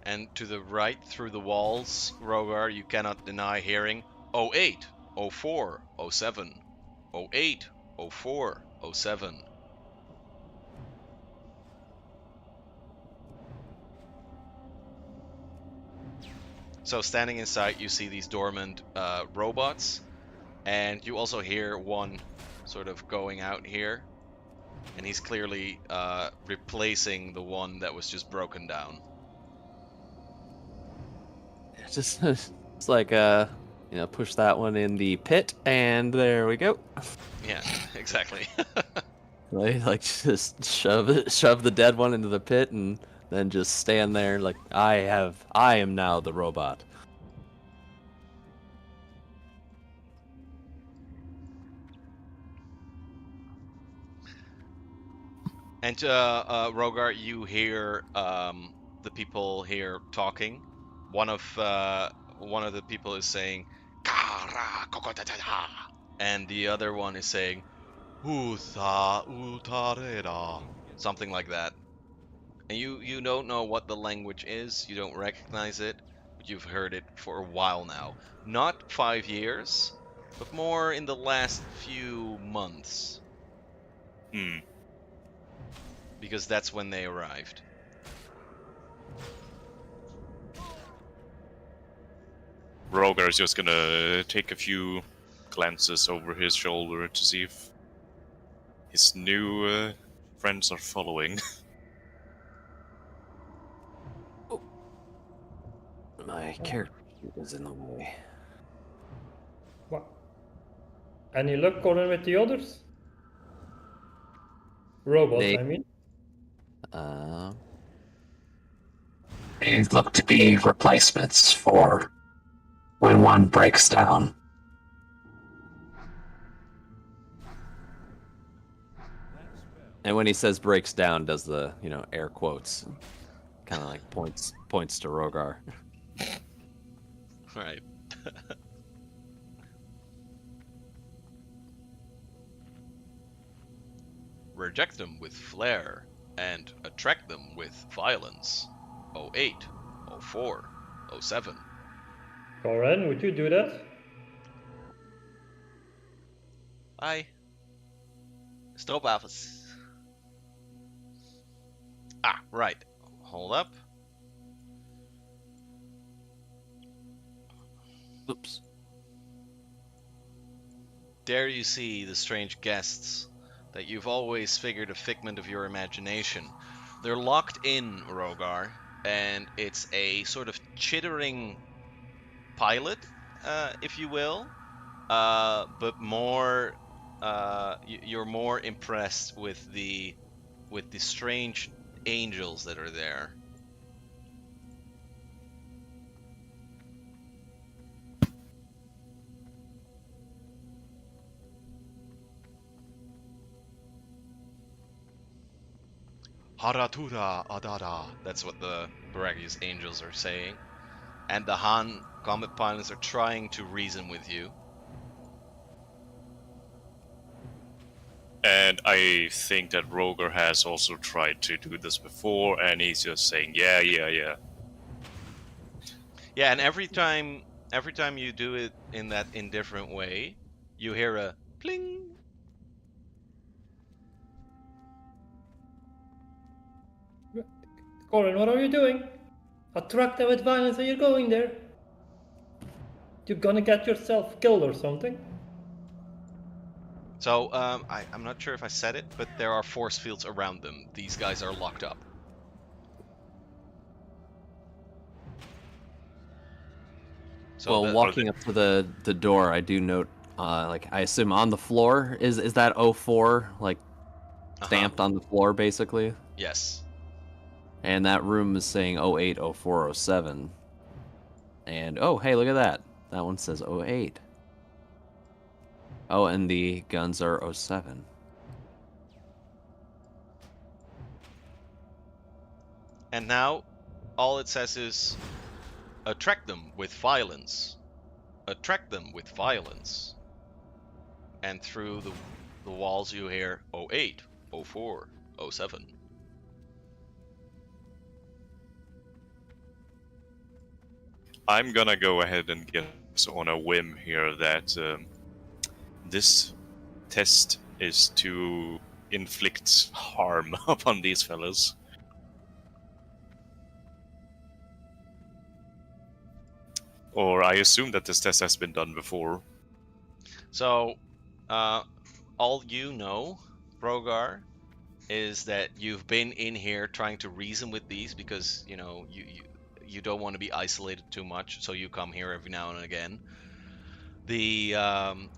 And to the right, through the walls, Rogar, you cannot deny hearing 08, 04, 07, 08, 04, 07. So standing inside, you see these dormant robots, and you also hear one sort of going out here, and he's clearly replacing the one that was just broken down. It's like push that one in the pit, and there we go. Yeah, exactly. Like just shove the dead one into the pit, and then just stand there like I am now the robot. And Rogar, you hear the people here talking. One of the people is saying, "Kara kokotatata," and the other one is saying, Utha utareda. Something like that. And you don't know what the language is, you don't recognize it, but you've heard it for a while now. Not 5 years, but more in the last few months, Hmm. because that's when they arrived. Rogar is just gonna take a few glances over his shoulder to see if his new friends are following. My character is in the way. What? Any luck going with the others? Robots, They- I mean. They look to be replacements for when one breaks down. And when he says breaks down, does the, air quotes, kind of like points to Rogar. Right. Reject them with flair, and attract them with violence. 08, 04, 07. Corin, would you do that? Aye. Stroopwafels. Ah, right. Hold up. Oops. There you see the strange guests that you've always figured a figment of your imagination. They're locked in, Rogar, and it's a sort of chittering pilot, if you will, but more. You're more impressed with the strange angels that are there. Haratura Adada. That's what the Baragi's angels are saying. And the Han combat pilots are trying to reason with you. And I think that Rogar has also tried to do this before, and he's just saying, yeah. Yeah, and every time you do it in that indifferent way, you hear a pling. Corin, what are you doing? Attract them with violence and you're going there. You're gonna get yourself killed or something. So, I'm not sure if I said it, but there are force fields around them. These guys are locked up. So Well, walking up to the door, I do note, I assume on the floor, is that 04, stamped on the floor, basically? Yes. And that room is saying 08, 04, 07. And, oh, hey, look at that. That one says 08. Oh, and the guns are 07. And now, all it says is, attract them with violence. Attract them with violence. And through the walls you hear 08, 04, 07. I'm gonna go ahead and guess on a whim here that this test is to inflict harm upon these fellas. Or I assume that this test has been done before. So, all you know, Rogar, is that you've been in here trying to reason with these because, you don't want to be isolated too much, so you come here every now and again. The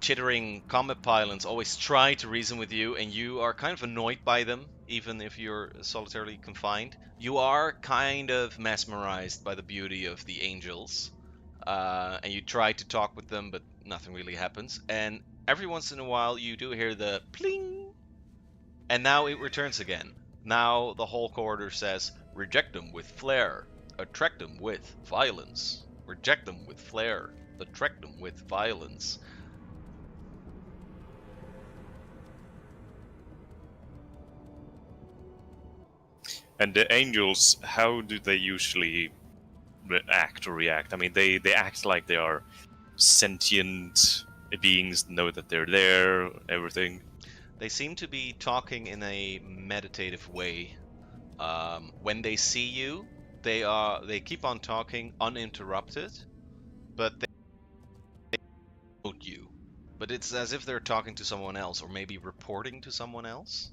chittering combat pilots always try to reason with you, and you are kind of annoyed by them, even if you're solitarily confined. You are kind of mesmerized by the beauty of the angels, and you try to talk with them, but nothing really happens. And every once in a while, you do hear the pling, and now it returns again. Now the whole corridor says, reject them with flair, attract them with violence. Reject them with flair, attract them with violence. And the angels, how do they usually act or react? I mean, they act like they are sentient beings, know that they're there, everything. They seem to be talking in a meditative way. When they see you, they keep on talking uninterrupted, but they note you. But it's as if they're talking to someone else, or maybe reporting to someone else.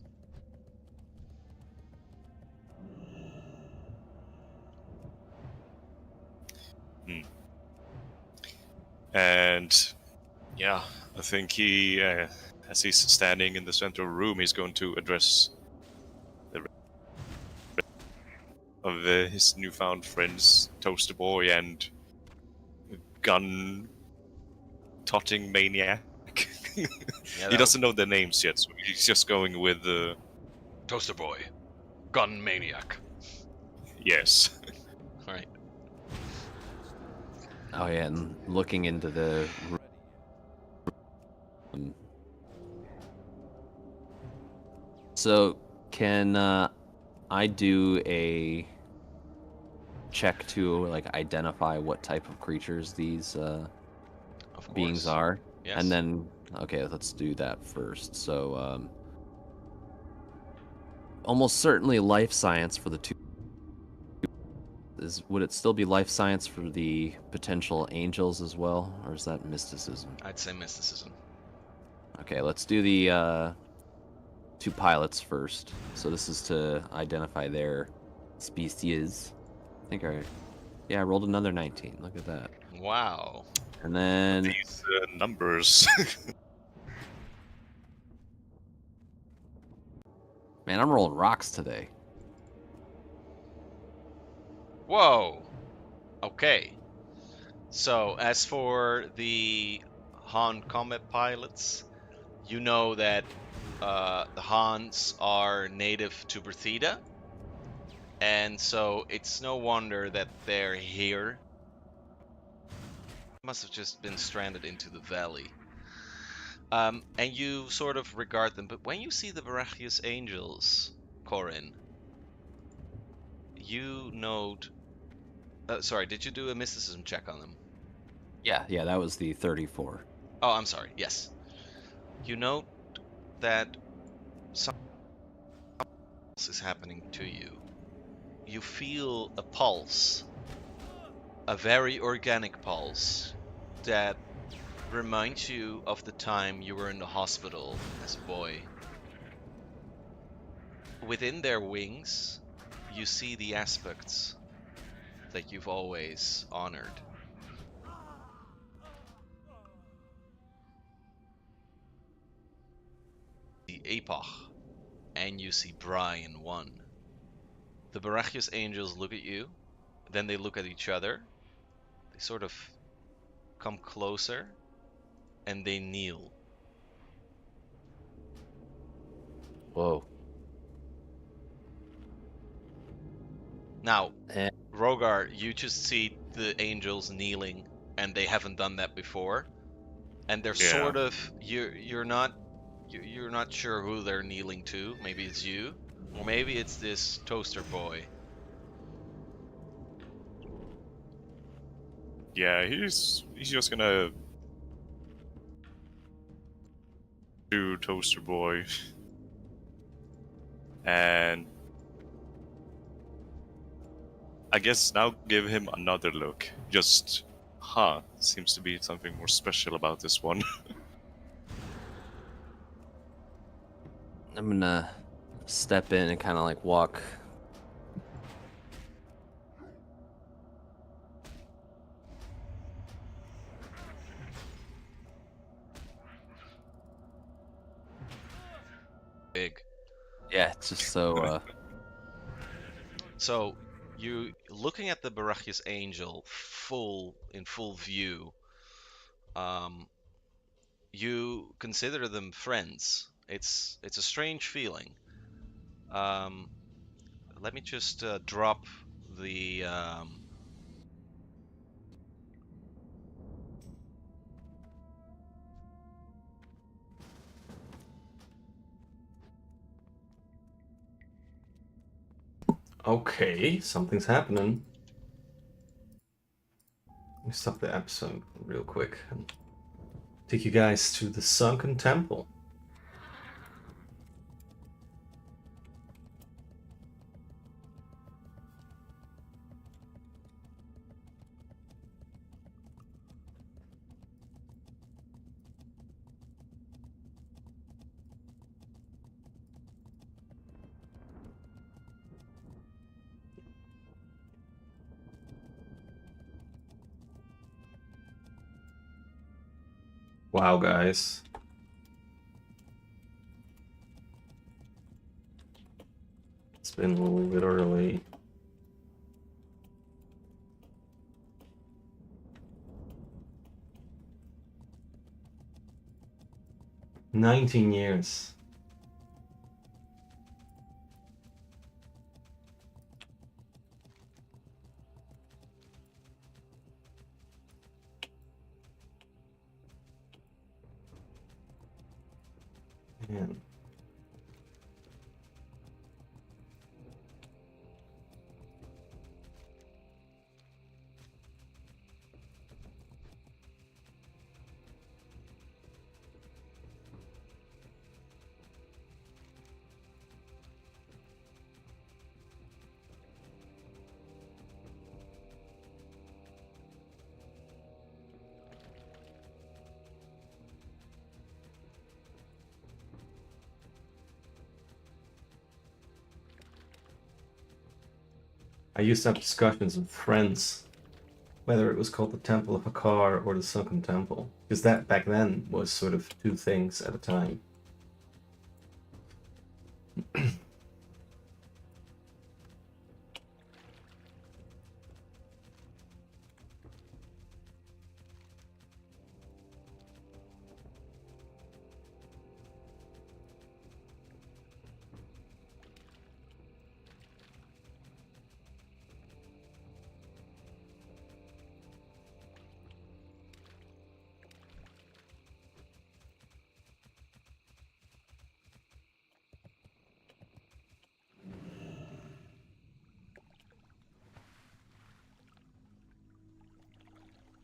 And yeah, I think he, as he's standing in the central room, he's going to address the of his newfound friends, Toaster Boy and Gun Totting Maniac. Yeah, He doesn't know their names yet, so he's just going with Toaster Boy, Gun Maniac. yes. All right. Oh yeah, and looking into the room. So can I do a check to like identify what type of creatures these Of beings course. are? Yes. And then okay, let's do that first. So almost certainly life science for the two. Would it still be life science for the potential angels as well, or is that mysticism? I'd say mysticism. Okay, let's do the two pilots first. So this is to identify their species. I think I rolled another 19. Look at that. Wow. And then These numbers. man, I'm rolling rocks today. Whoa. Okay. So as for the Han combat pilots, you know that the Hans are native to Berthida, and so it's no wonder that they're here. Must have just been stranded into the valley. And you sort of regard them, but when you see the Barachius angels, Corin, you note. Sorry, did you do a mysticism check on them? Yeah, that was the 34. Oh, I'm sorry. Yes. You note that something else is happening to you. You feel a pulse, a very organic pulse, that reminds you of the time you were in the hospital as a boy. Within their wings, you see the aspects that you've always honored. The Epoch, and you see Brian 1. The Barachius angels look at you, then they look at each other, they sort of come closer, and they kneel. Whoa. Now, Eh, Rogar, you just see the angels kneeling, and they haven't done that before, and they're Yeah. sort of you're not sure who they're kneeling to. Maybe it's you, or maybe it's this Toaster Boy. Yeah, he's just gonna do Toaster Boy. And I guess now give him another look. Just, seems to be something more special about this one. I'm gonna step in and kind of like walk. Big. Yeah, just so So you looking at the Barachius angel in full view. You consider them friends. It's a strange feeling. Let me just drop the Okay, something's happening. Let me stop the episode real quick and take you guys to the Sunken Temple. Wow, guys. It's been literally 19 years. Man. I used to have discussions with friends whether it was called the Temple of Hakar or the Sunken Temple, because that back then was sort of two things at a time.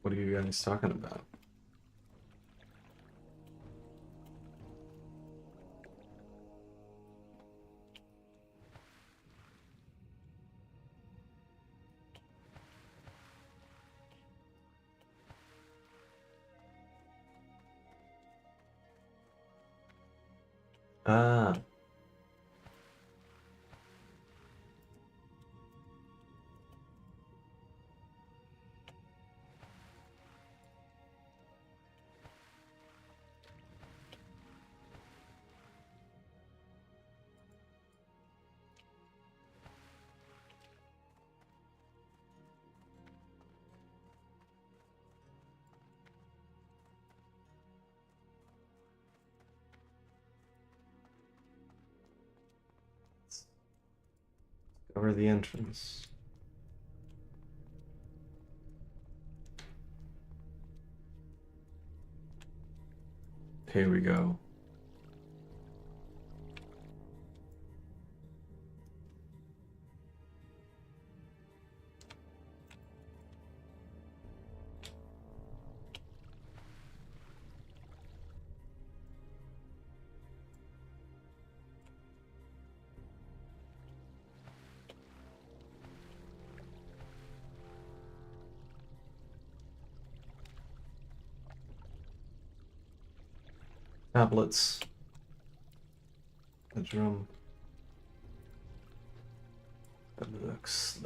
What are you guys talking about? Ah, over the entrance. Here we go. Tablets. The drum. The looks.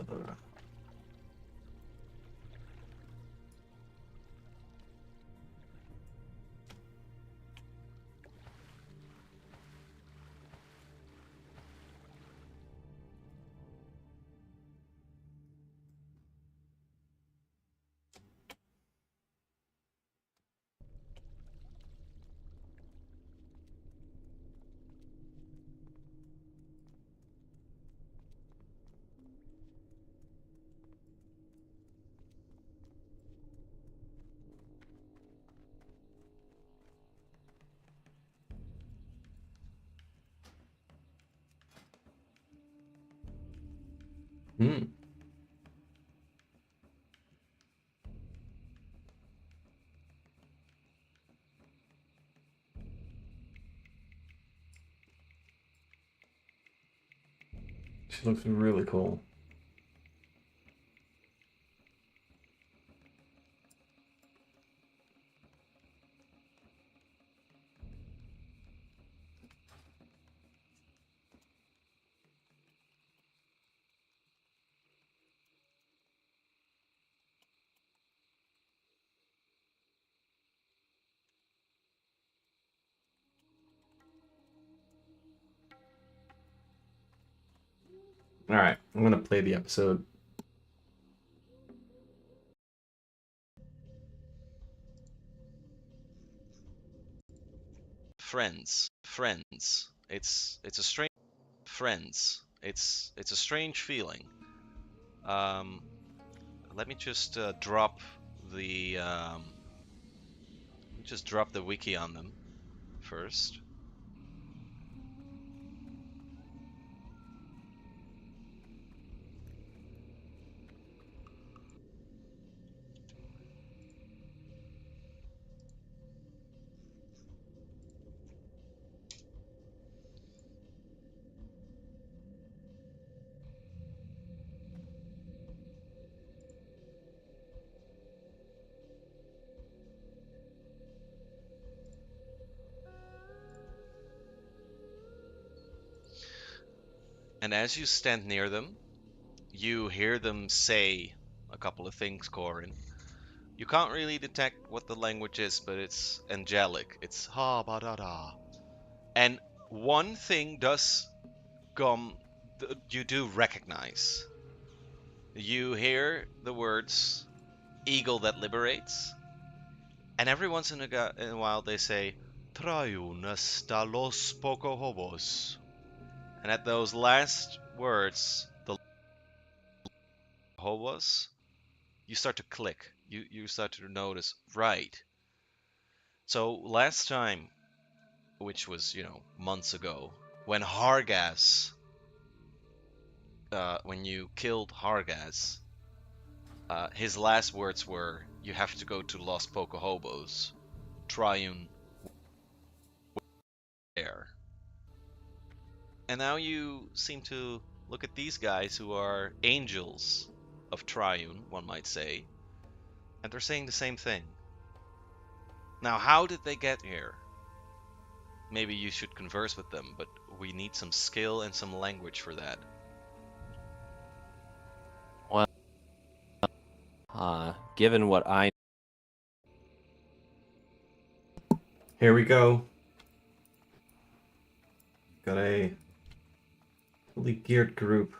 Hmm. She looks really cool. All right, I'm gonna play the episode. Friends. It's a strange friends. It's a strange feeling. Let me just drop the wiki on them first. And as you stand near them, you hear them say a couple of things, Corin. You can't really detect what the language is, but it's angelic. It's ha ba da da. And one thing does come, you do recognize. You hear the words "eagle that liberates," and every once in a while they say "Traiun hasta los pocohobos," and at those last words, the hobos, you start to click. You start to notice, right? So last time, which was months ago, when when you killed Hargas, his last words were, "You have to go to Los Pocohobos, Triune there." And now you seem to look at these guys who are angels of Triune, one might say, and they're saying the same thing. Now, how did they get here? Maybe you should converse with them, but we need some skill and some language for that. Given what I Here we go. Got a fully geared group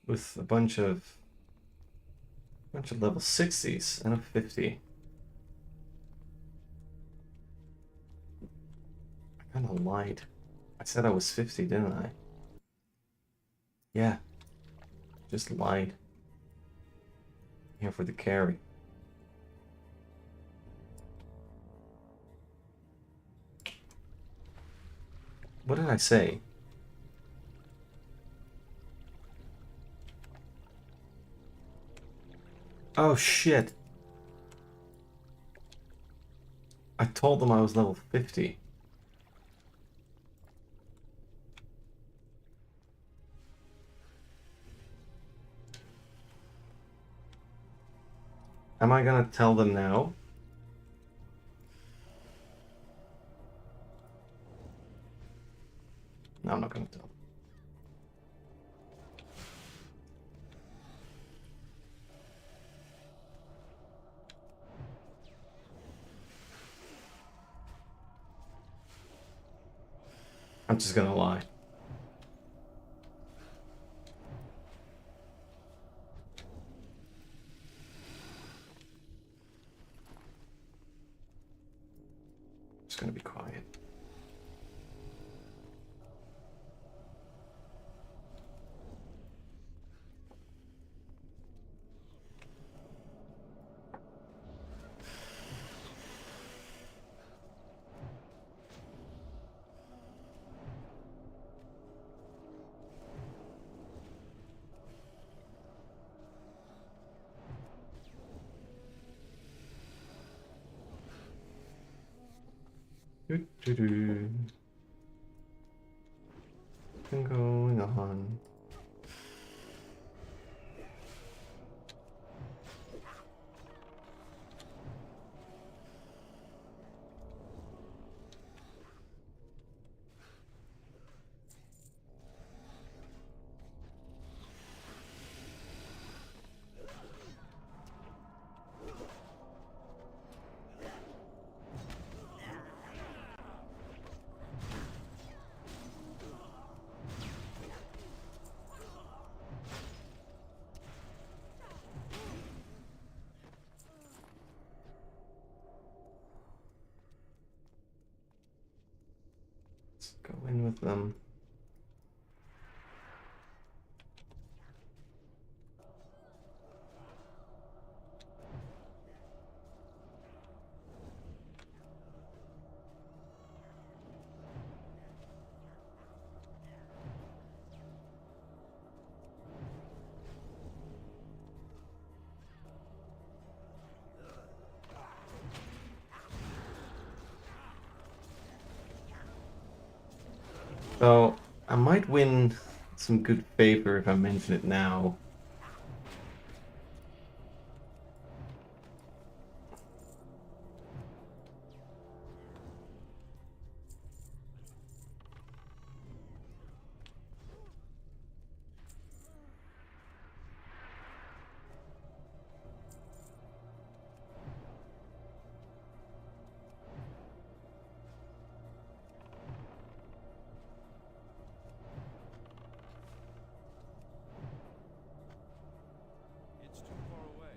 with a bunch of level 60s and a 50. I kind of lied. I said I was 50, didn't I? Yeah. Just lied. Here for the carry. What did I say? Oh shit. I told them I was level 50. Am I gonna tell them now? No, I'm not gonna tell them. I'm just gonna lie. Just gonna be quiet. Doo-doo-doo. What's going on? Let's go in with them. So I might win some good favor if I mention it now. It's too far away.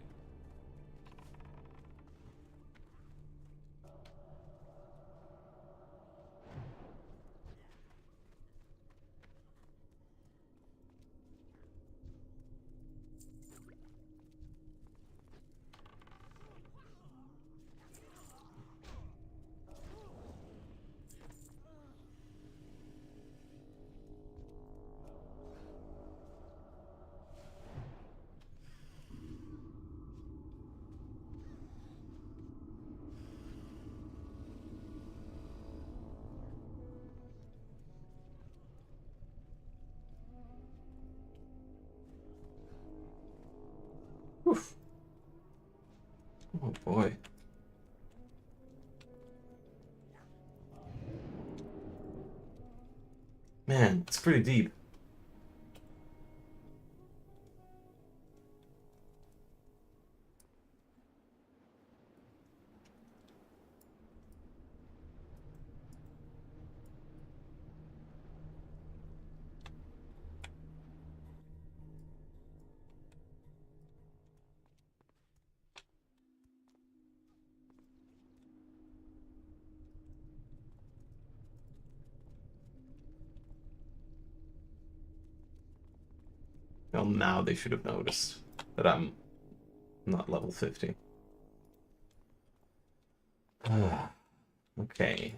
Oof. Oh boy. Man, it's pretty deep. Well, now they should have noticed that I'm not level 50. Okay.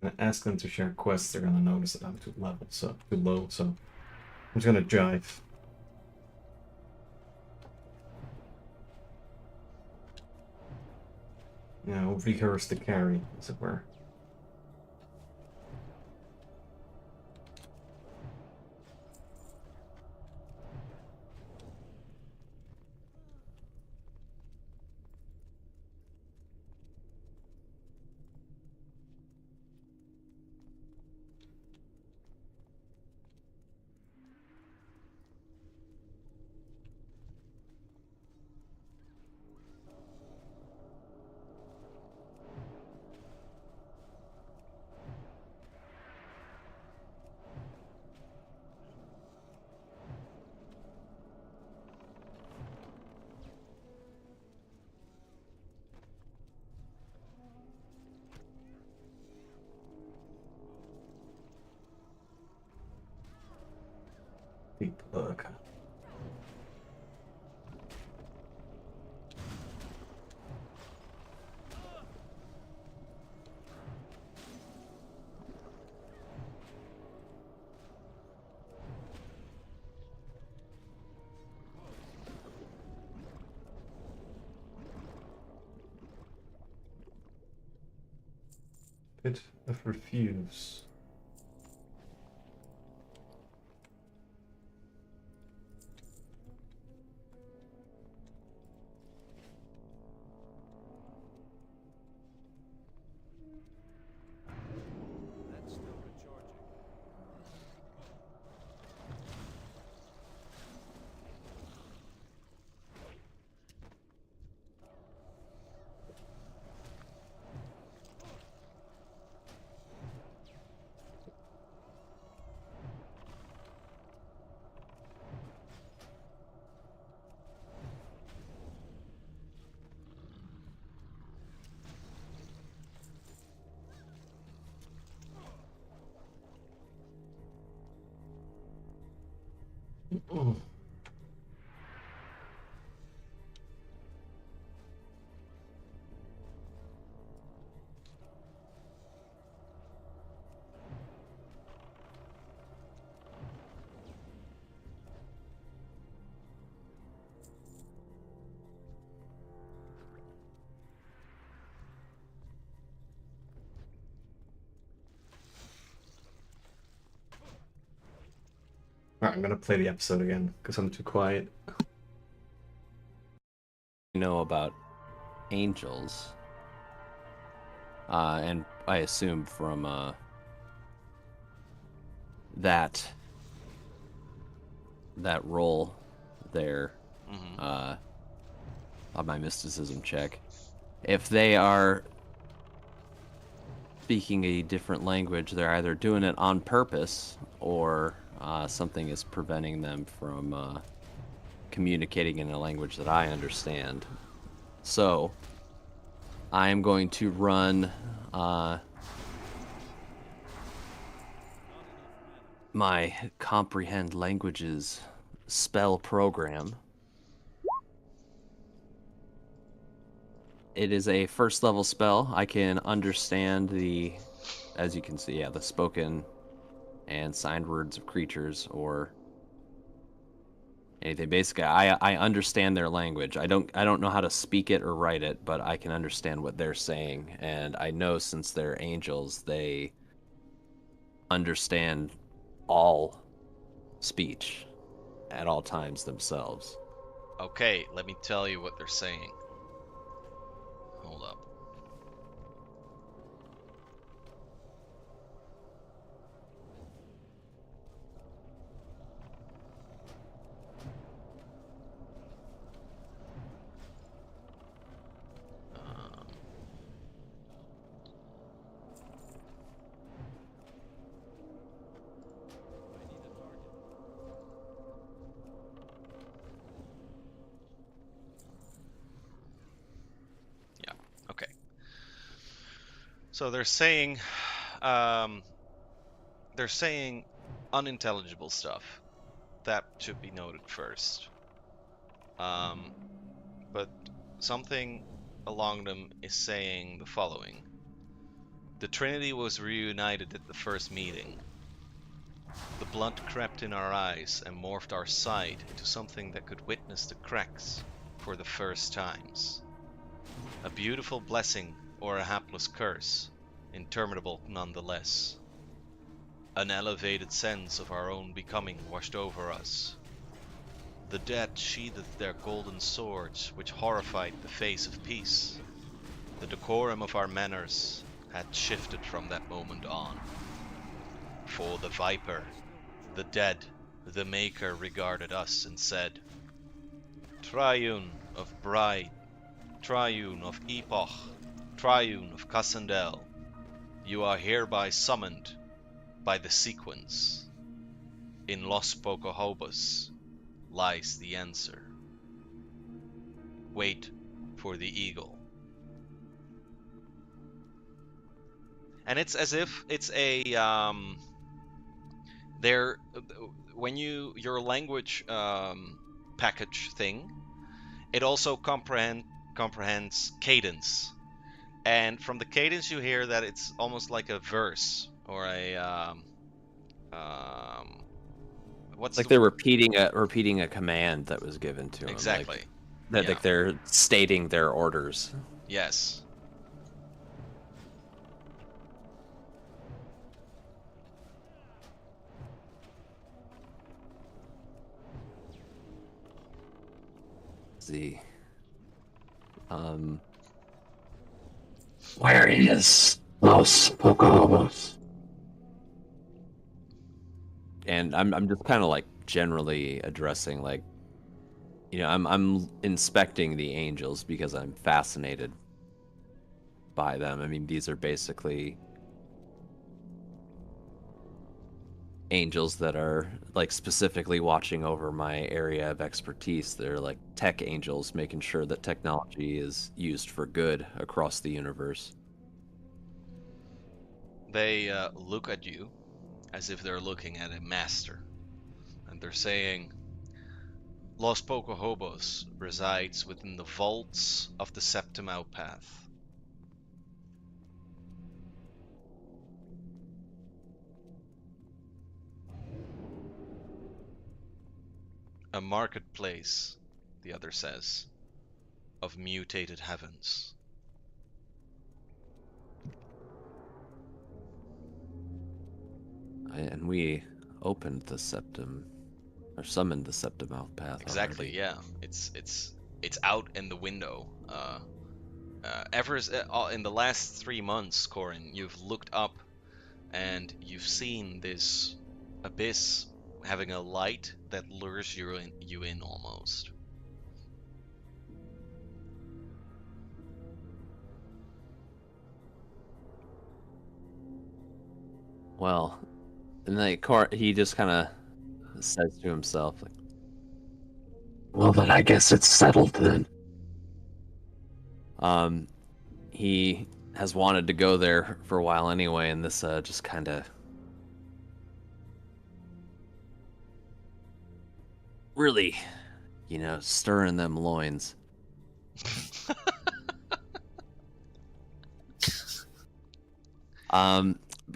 And ask them to share quests, they're gonna notice that I'm too low, so I'm just gonna jive. You know, rehearse the carry, as it were. bit of refuse. That's still recharging. Alright, I'm gonna play the episode again because I'm too quiet. Know about angels, and I assume from that role there on my mysticism check, if they are speaking a different language, they're either doing it on purpose or something is preventing them from communicating in a language that I understand. So I am going to run my comprehend languages spell program. It is a first level spell. I can understand as you can see, the spoken and signed words of creatures or anything. Basically, I understand their language. I don't know how to speak it or write it, but I can understand what they're saying, and I know since they're angels, they understand all speech at all times themselves. Okay, let me tell you what they're saying. Hold up. Okay. So they're saying unintelligible stuff. That should be noted first. But something along them is saying the following. The Trinity was reunited at the first meeting. The blood crept in our eyes and morphed our sight into something that could witness the cracks for the first times. A beautiful blessing or a hapless curse, interminable nonetheless. An elevated sense of our own becoming washed over us. The dead sheathed their golden swords, which horrified the face of peace. The decorum of our manners had shifted from that moment on. For the Viper, the dead, the Maker regarded us and said, Triune of Bride, Triune of Epoch, Triune of Cassandel, you are hereby summoned by the sequence. In Los Pocohobos lies the answer. Wait for the eagle. And it's as if it's a when your language package thing, it also comprehends cadence, and from the cadence you hear that it's almost like a verse or a what's like they're repeating a command that was given to them. Exactly. Like they're stating their orders. Yes. See. Where is Los Pocahobos? And I'm just kind of like generally addressing like, you know, I'm inspecting the angels because I'm fascinated by them. I mean, these are basically angels that are like specifically watching over my area of expertise. They're like tech angels, making sure that technology is used for good across the universe. They look at you as if they're looking at a master, and they're saying, Los Pocahobos resides within the vaults of the Septim Outpath. A marketplace, the other says, of mutated heavens. And we opened the septum, or summoned the septum outpath. Exactly, already. yeah. It's out in the window. In the last 3 months, Corin, you've looked up and you've seen this abyss having a light that lures you in almost. Well, and like he just kind of says to himself, like, Well, then I guess it's settled then. he has wanted to go there for a while anyway, and this just kind of really, you know, stirring them loins.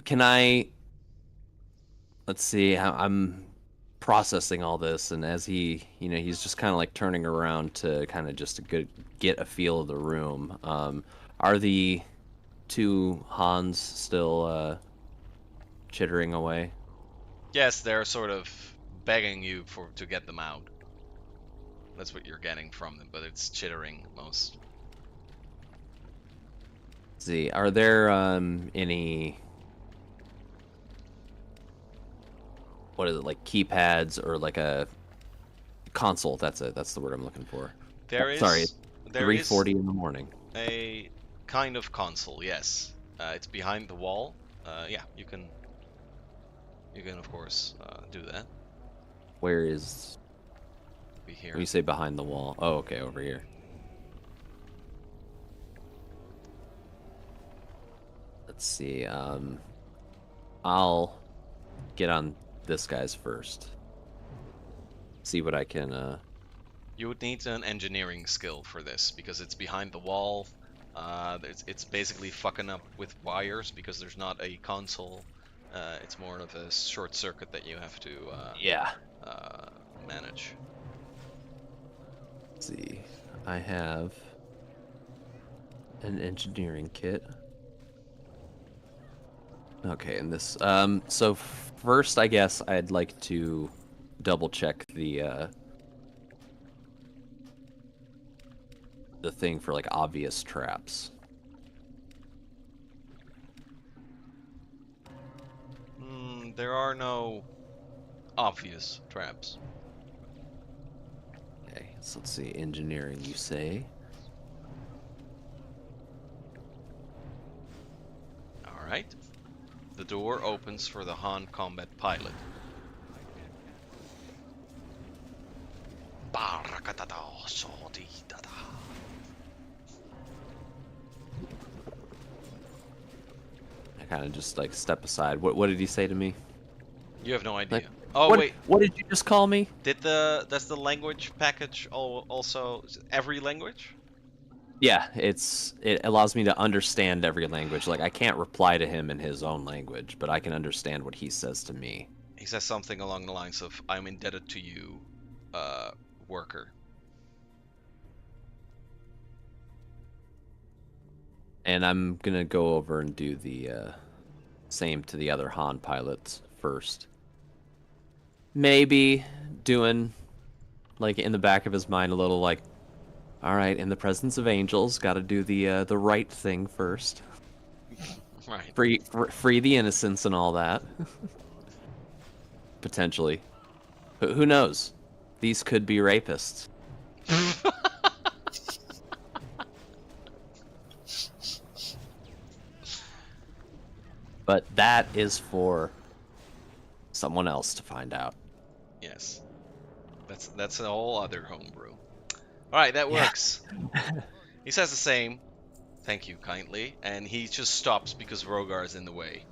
Can I? Let's see. I'm processing all this, and as he, you know, he's just kind of like turning around to kind of just to get a feel of the room. Are the two Hans still chittering away? Yes, they're sort of begging you to get them out. That's what you're getting from them, but it's chittering most. Let's see, are there any, what is it, like keypads or like a console? That's the word I'm looking for. There is Sorry, there 3:40 in the morning. is a kind of console, yes. It's behind the wall. Yeah, you can of course do that. Where is? Be here. When you say behind the wall, oh, okay, over here. Let's see. I'll get on this guy's first. See what I can. You would need an engineering skill for this because it's behind the wall. It's basically fucking up with wires because there's not a console. It's more of a short circuit that you have to Yeah. manage. Let's see. I have an engineering kit. Okay, and this. So first, I guess I'd like to double check the thing for like obvious traps. There are no obvious traps. Okay, so let's see. Engineering, you say? Alright. The door opens for the Han combat pilot. I kind of just like step aside. What did he say to me? You have no idea. Like, Oh what, wait, what did you just call me? does the language package also every language? Yeah, it allows me to understand every language. Like I can't reply to him in his own language, but I can understand what he says to me. He says something along the lines of, "I'm indebted to you, worker." And I'm gonna go over and do the same to the other Han pilots first. Maybe doing, like, in the back of his mind a little like, All right, in the presence of angels, got to do the right thing first. Right. Free the innocents and all that. Potentially. Who knows? These could be rapists. But that is for someone else to find out. Yes. That's a whole other homebrew. Alright, that works. He says the same. Thank you kindly. And he just stops because Rogar is in the way.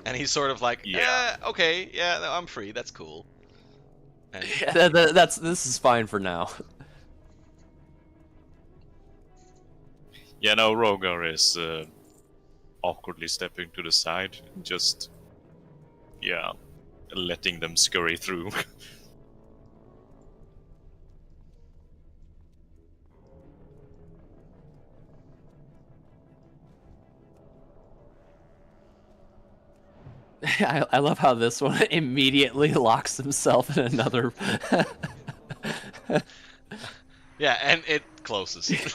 And he's sort of like, okay, yeah, no, I'm free, that's cool. And This is fine for now. Yeah, no, Rogar is awkwardly stepping to the side, just, letting them scurry through. I love how this one immediately locks himself in another. yeah, and it closes. It's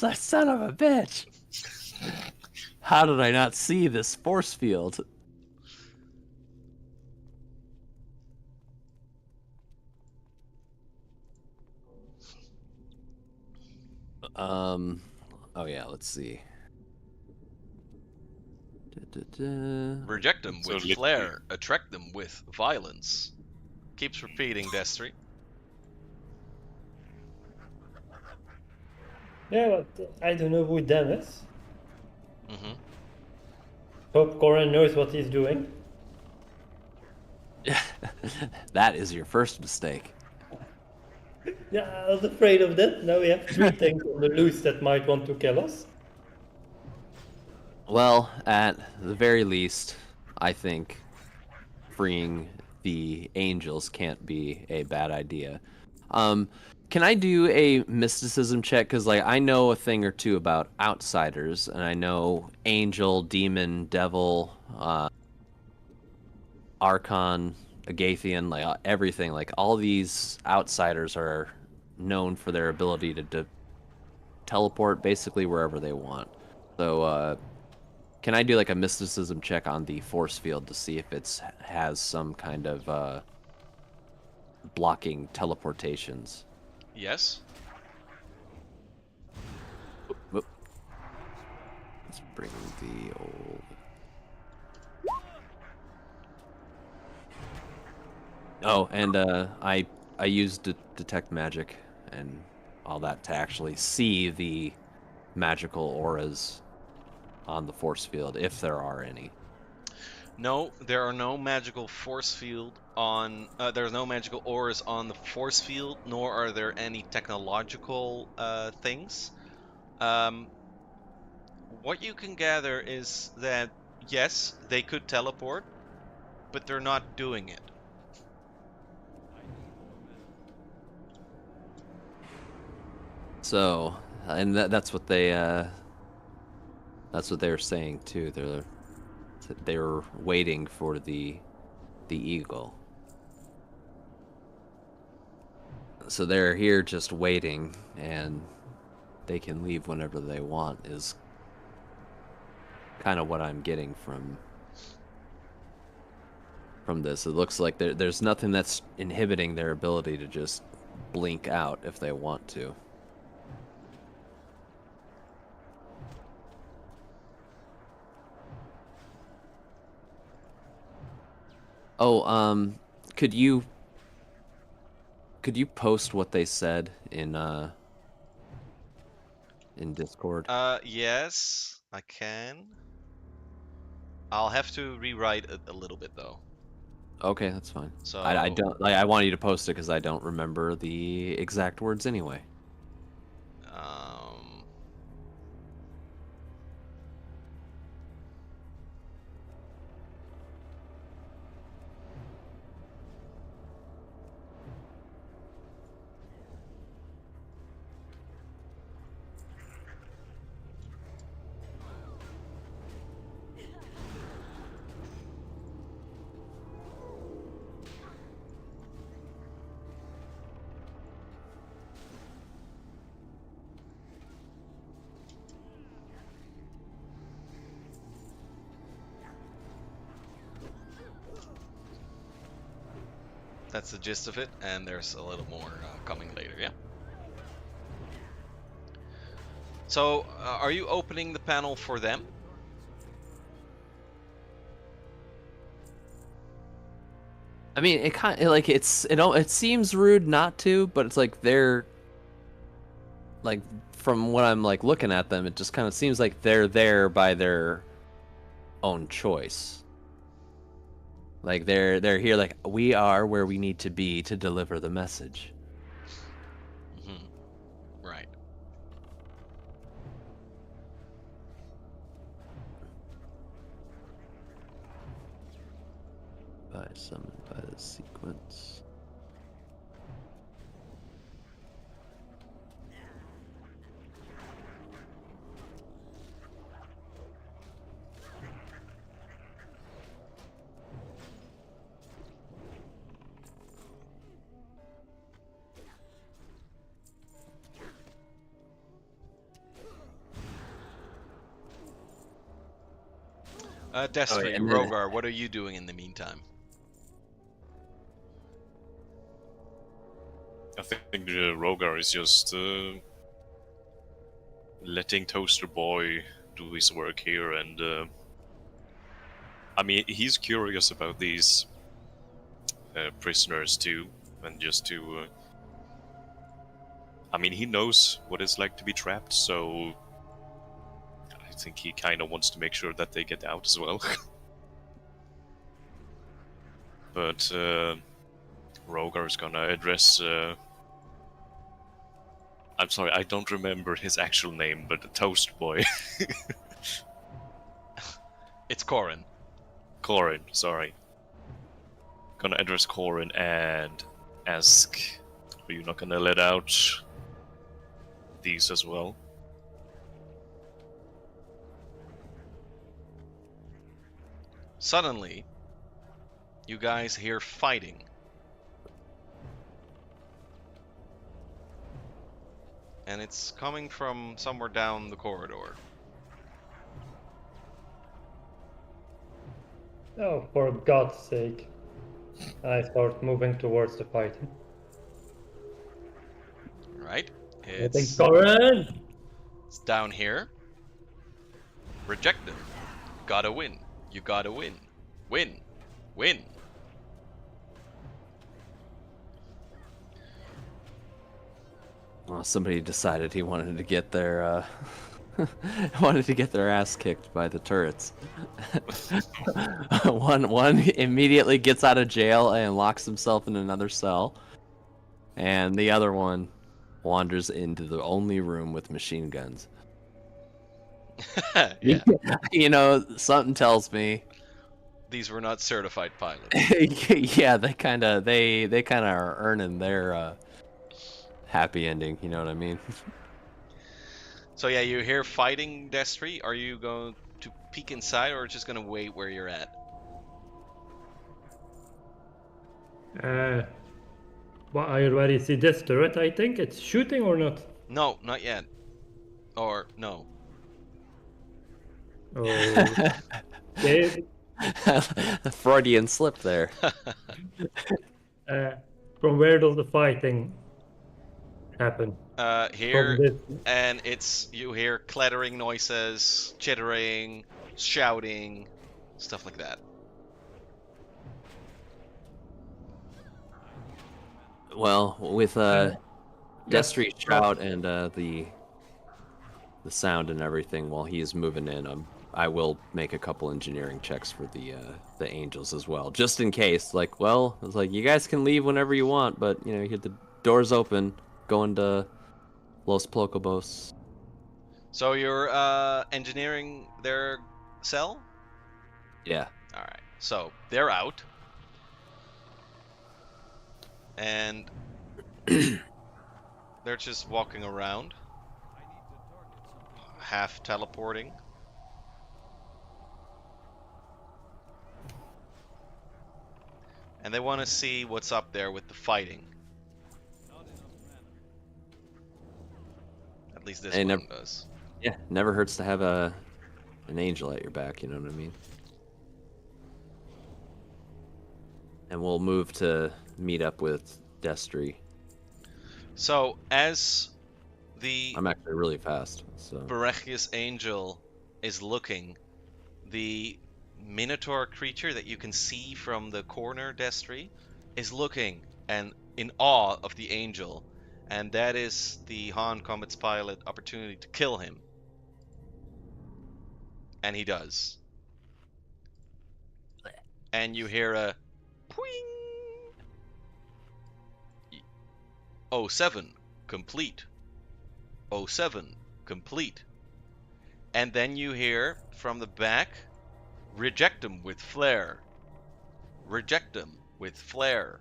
like, son of a bitch. How did I not see this force field? Oh yeah, let's see. Reject them So with literally- flair, attract them with violence. Keeps repeating, Destry. Yeah, but I don't know who Dan is. Mm-hmm. Hope Corin knows what he's doing. That is your first mistake. Yeah, I was afraid of that. Now we have 3 things on the loose that might want to kill us. Well, at the very least, I think freeing the angels can't be a bad idea. Can I do a mysticism check? Because like I know a thing or two about outsiders, and I know angel, demon, devil, archon, Agathian, like everything. Like all these outsiders are known for their ability to teleport basically wherever they want. So, can I do like a mysticism check on the force field to see if it has some kind of blocking teleportations? Yes. Whoop. Let's bring the old. Oh, and I used detect magic and all that to actually see the magical auras on the force field, if there are any. No, there are no magical force field on. There's no magical auras on the force field, nor are there any technological things. What you can gather is that yes, they could teleport, but they're not doing it. So, and that's what they were saying too. They were waiting for the eagle. So they're here just waiting, and they can leave whenever they want. Is kind of what I'm getting from this. It looks like there's nothing that's inhibiting their ability to just blink out if they want to. Oh, could you post what they said in Discord? Yes, I can. I'll have to rewrite it a little bit though. Okay, that's fine. So I don't like. I want you to post it because I don't remember the exact words anyway. That's the gist of it, and there's a little more coming later, yeah? So, are you opening the panel for them? I mean, it kind of like it seems rude not to, but it's like they're like from what I'm like looking at them, it just kind of seems like they're there by their own choice. Like they're here like we are where we need to be to deliver the message. Right. By summoned by the sequence. Deciphering, and then- Rogar, what are you doing in the meantime? I think Rogar is just letting Toaster Boy do his work here, and I mean, he's curious about these prisoners too, and just to. I mean, he knows what it's like to be trapped, so I think he kind of wants to make sure that they get out as well. But Rogar is gonna address. I'm sorry, I don't remember his actual name, but the Toast Boy. It's Corin. Corin, sorry. Gonna address Corin and ask, are you not gonna let out these as well? Suddenly, you guys hear fighting. And it's coming from somewhere down the corridor. Oh, for God's sake. I start moving towards the fighting. Right? I think It's Corin! down here. Reject them. Gotta win. You gotta win. Win. Win. Well, somebody decided he wanted to get their wanted to get their ass kicked by the turrets. one immediately gets out of jail and locks himself in another cell, and the other one wanders into the only room with machine guns. Yeah. You know, something tells me. These were not certified pilots. Yeah, they kind of are earning their happy ending. You know what I mean? So yeah, you hear fighting, Destry. Are you going to peek inside or just gonna wait where you're at? Well, I already see this turret, I think. It's shooting or not? No, not yet. Or no. Oh. Okay. Freudian slip there. From where does the fighting happen? Here, From this. and you hear clattering noises, chittering, shouting, stuff like that. Well, with Destry shout and the sound and everything while he is moving in, I will make a couple engineering checks for the angels as well, just in case. Like, well, it's like you guys can leave whenever you want, but you know, you get the doors open, going to Los Plocobos. So you're engineering their cell? Yeah. All right. So they're out, and they're just walking around, half teleporting. And they want to see what's up there with the fighting. At least this one does. Yeah, never hurts to have an angel at your back. You know what I mean? And we'll move to meet up with Destry. So as the I'm actually really fast, so Barachius angel is looking, the minotaur creature that you can see from the corner, Destry, is looking and in awe of the angel, and that is the Han Comet's pilot opportunity to kill him. And he does. And you hear a pwing! 07 complete. 07 complete. And then you hear from the back, reject him with flare. Reject him with flare.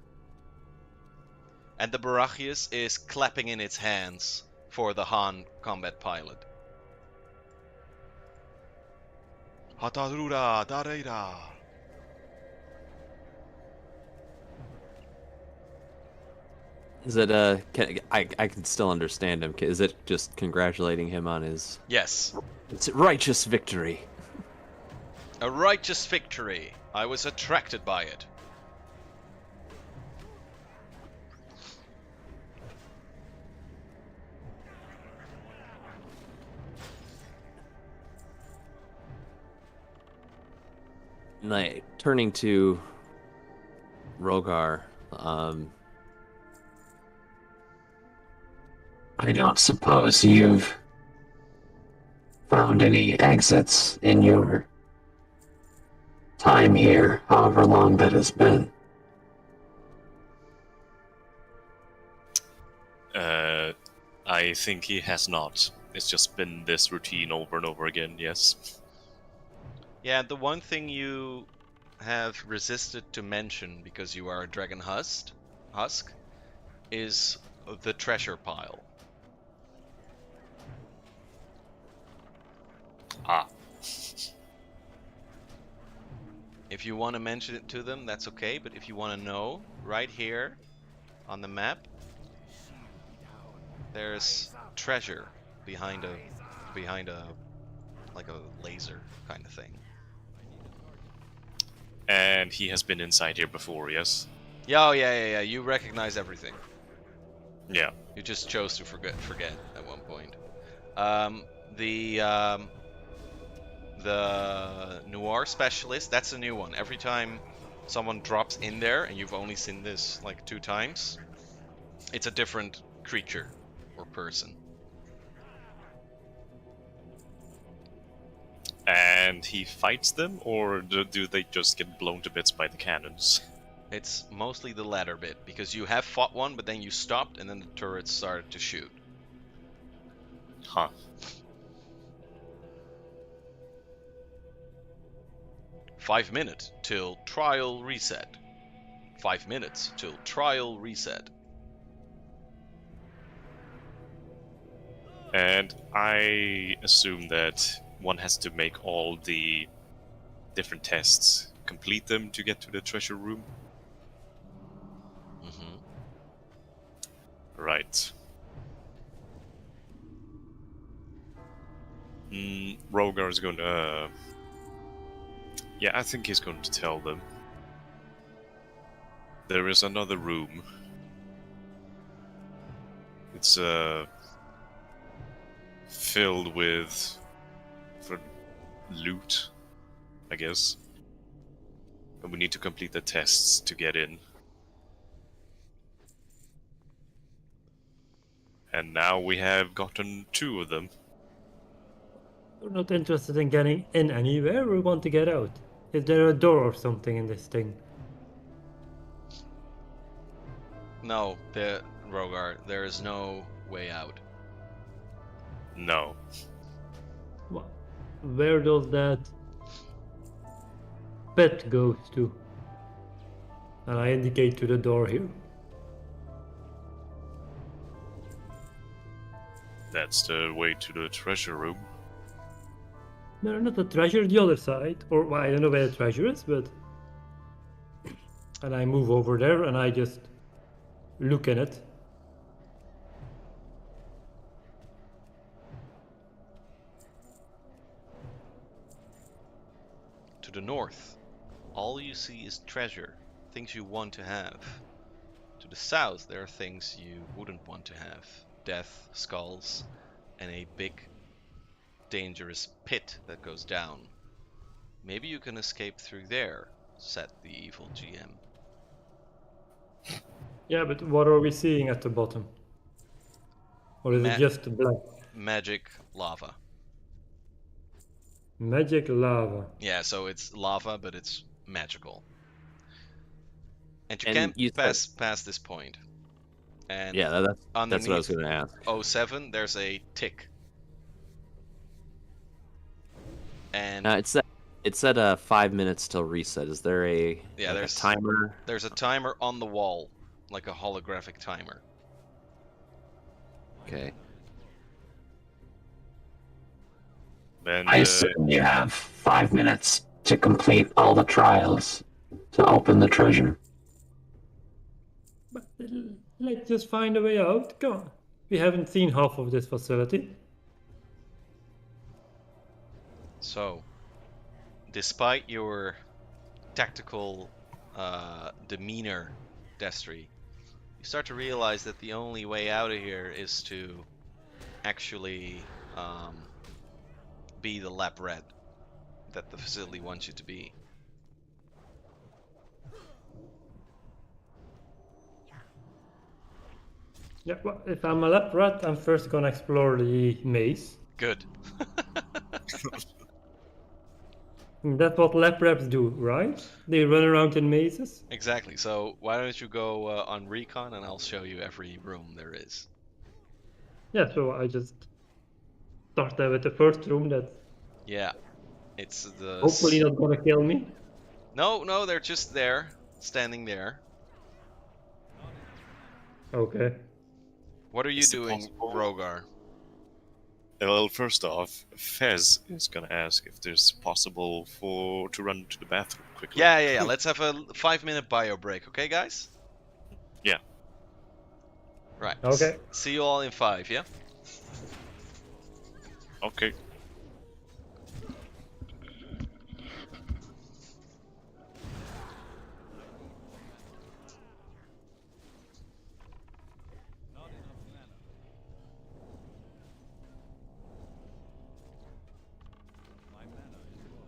And the Barachius is clapping in its hands for the Han combat pilot. Hatarura Dareira. is it I can still understand him. Is it just congratulating him on his Yes. it's righteous victory? A righteous victory. I was attracted by it. Like, turning to Rogar, I don't suppose you've found any exits in your time here, however long that has been. I think he has not. It's just been this routine over and over again, yes. Yeah, the one thing you have resisted to mention because you are a dragon husk is the treasure pile. Ah. If you want to mention it to them, that's okay, but if you want to know, right here on the map, there's treasure behind a like a laser kind of thing. And he has been inside here before, yes? Yeah, oh, yeah. You recognize everything. Yeah. You just chose to forget at one point. The noir specialist, that's a new one. Every time someone drops in there, and you've only seen this like 2 times, it's a different creature or person. And he fights them, or do they just get blown to bits by the cannons? It's mostly the latter bit, because you have fought one, but then you stopped, and then the turrets started to shoot. Huh. "5 minutes till trial reset. 5 minutes till trial reset." And I assume that one has to make all the different tests, complete them to get to the treasure room. Mm-hmm. Right. Rogar is going to... yeah, I think he's going to tell them. There is another room. It's filled with loot, I guess. And we need to complete the tests to get in. And now we have gotten 2 of them. We're not interested in getting in anywhere, we want to get out. Is there a door or something in this thing? No, Rogar, there is no way out. No. Well, where does that pet go to? And I indicate to the door here. That's the way to the treasure room. No, not the treasure, the other side. Or well, I don't know where the treasure is, but... And I move over there and I just look in it. To the north, all you see is treasure. things you want to have. To the south, there are things you wouldn't want to have. Death, skulls, and a big, dangerous pit that goes down. Maybe you can escape through there, said the evil GM. Yeah, but what are we seeing at the bottom? Or is it just black? Magic lava. Magic lava. Yeah, so it's lava, but it's magical. And you And can't you said- pass past this point. And Yeah, that's what I was underneath going to ask. 07, there's a tick. And It said 5 minutes till reset. Is there a Yeah, a there's- timer? there's a timer on the wall, like a holographic timer. Okay. Then I assume you have 5 minutes to complete all the trials to open the treasure. But let's just find a way out. Come on. We haven't seen half of this facility. So, despite your tactical demeanor, Destry, you start to realize that the only way out of here is to actually be the lab rat that the facility wants you to be. Yeah, well, if I'm a lab rat, I'm first gonna explore the maze. Good. That's what lab rats do, right? They run around in mazes. Exactly. So why don't you go on recon and I'll show you every room there is. Yeah, so I just start there with the first room that Yeah. It's the... hopefully not gonna kill me. No, they're just there, standing there. Okay. What are you Is it doing, possible? Rogar? well, first off, Fez is gonna ask if there's possible to run to the bathroom quickly. Yeah. Let's have a 5-minute bio break, okay, guys? Yeah. Right. Okay. See you all in 5, yeah? Okay. Not enough mana. My mana is low.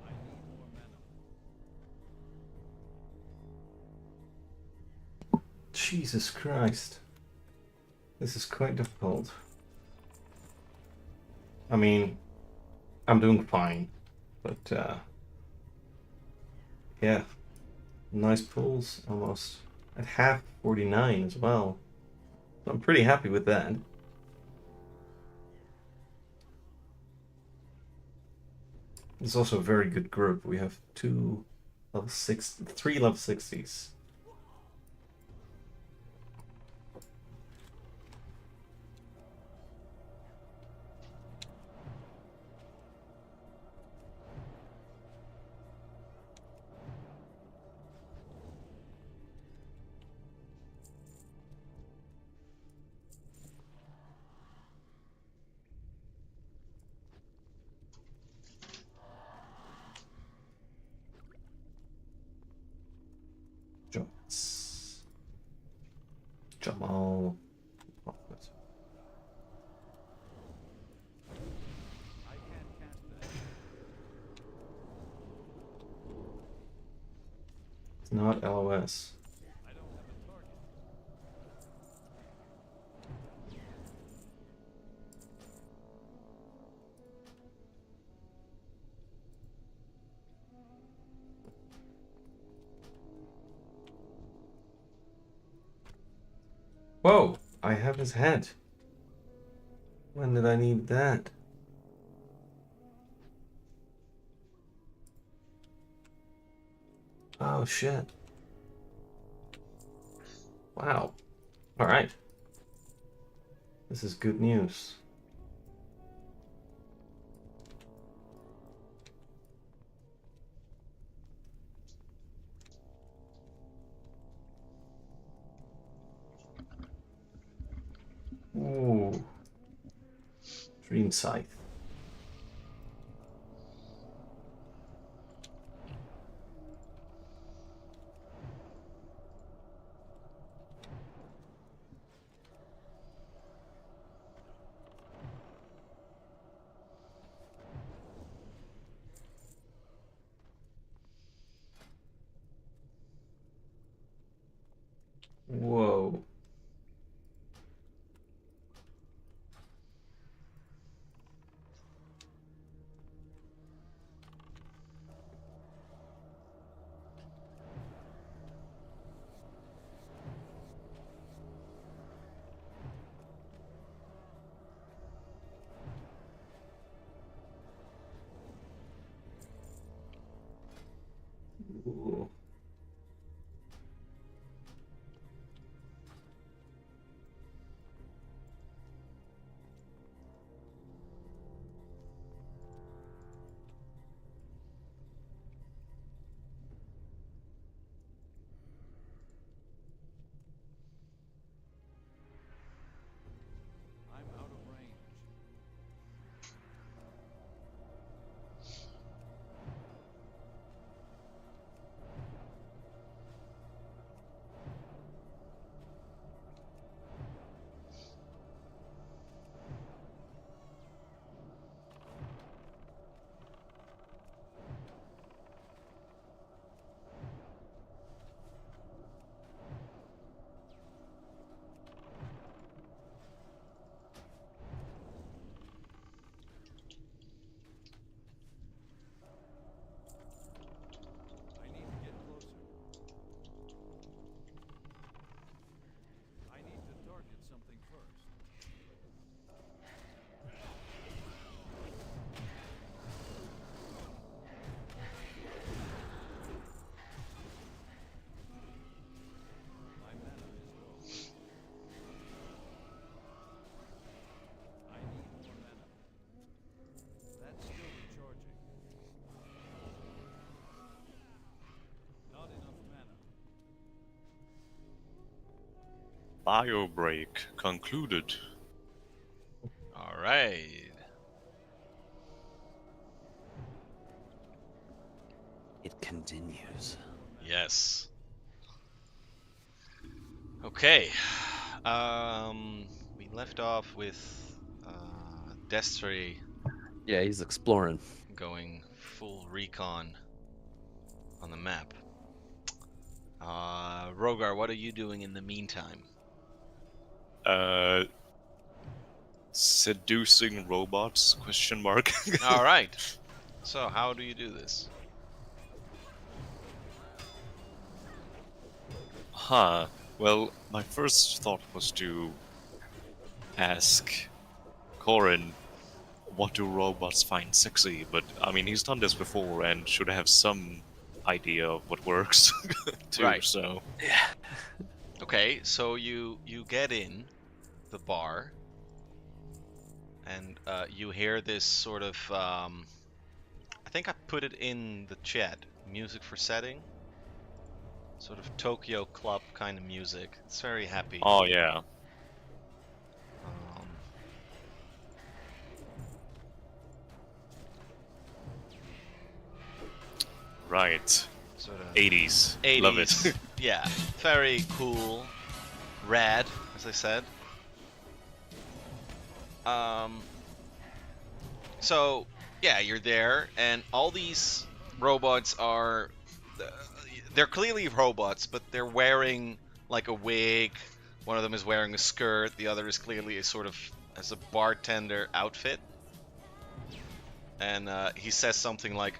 I need more mana. Jesus Christ. This is quite difficult. I mean, I'm doing fine, but yeah, nice pulls almost at half 49 as well. So I'm pretty happy with that. It's also a very good group. We have 3 level 60s. Jones. Jamal. I can't cast that. It's not LOS. I don't have a target. Whoa! I have his head. When did I need that? Oh shit. Wow. Alright. This is good news. Ooh. Dream Scythe. Whoa. Ooh. I'm out of range. I need to get closer. I need to target something first. My mana is low. I need more mana. That's still recharging. Not enough mana. Bio break concluded. All right. It continues. Yes. Okay. We left off with Destry Yeah, he's exploring. going full recon on the map. Rogar, what are you doing in the meantime? Seducing robots? Question mark. All right. So, how do you do this? Huh. Well, my first thought was to ask Corin, what do robots find sexy? But I mean, he's done this before and should have some idea of what works too. Right. So Okay, so you get in the bar, and you hear this sort of I think I put it in the chat. Music for setting, sort of Tokyo club kind of music. It's very happy. oh yeah. Um, Right. sort of 80s. 80s. Love it. Yeah, very cool, rad, as I said. So yeah, you're there, and all these robots are they're clearly robots, but they're wearing like a wig. One of them is wearing a skirt. The other is clearly a sort of as a bartender outfit. And he says something like,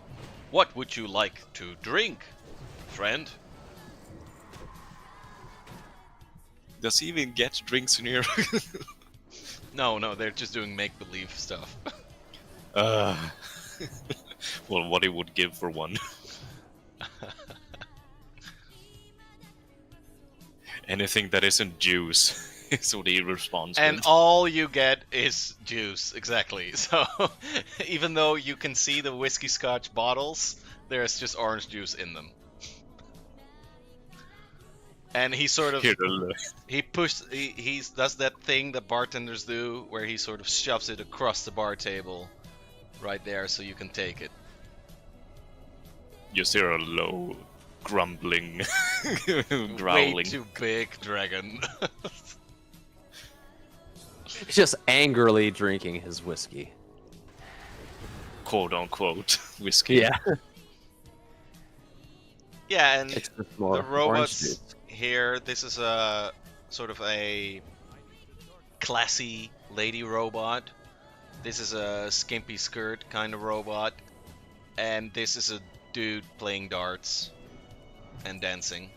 "What would you like to drink, friend?" Does he even get drinks in here? No, they're just doing make-believe stuff. Well, what he would give for one. Anything that isn't juice is what he responds And with. all you get is juice, exactly. So, even though you can see the whiskey scotch bottles, there's just orange juice in them. And he sort of Here, he does that thing that bartenders do, where he sort of shoves it across the bar table, right there, so you can take it. you hear a low, grumbling, Way growling. too big, dragon. He's just angrily drinking his whiskey. Quote unquote whiskey. Yeah. Yeah, and It's just more the orange robots juice. here, this is a sort of a classy lady robot. This is a skimpy skirt kind of robot. And this is a dude playing darts and dancing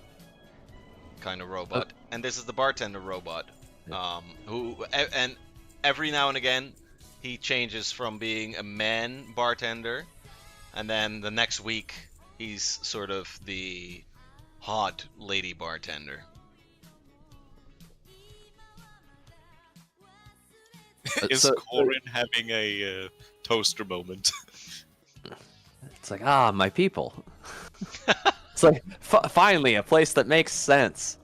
kind of robot. And this is the bartender robot. And every now and again he changes from being a man bartender, and then the next week he's sort of the hot lady bartender. Is So- Corin having a toaster moment? It's like, my people. It's like, finally, a place that makes sense.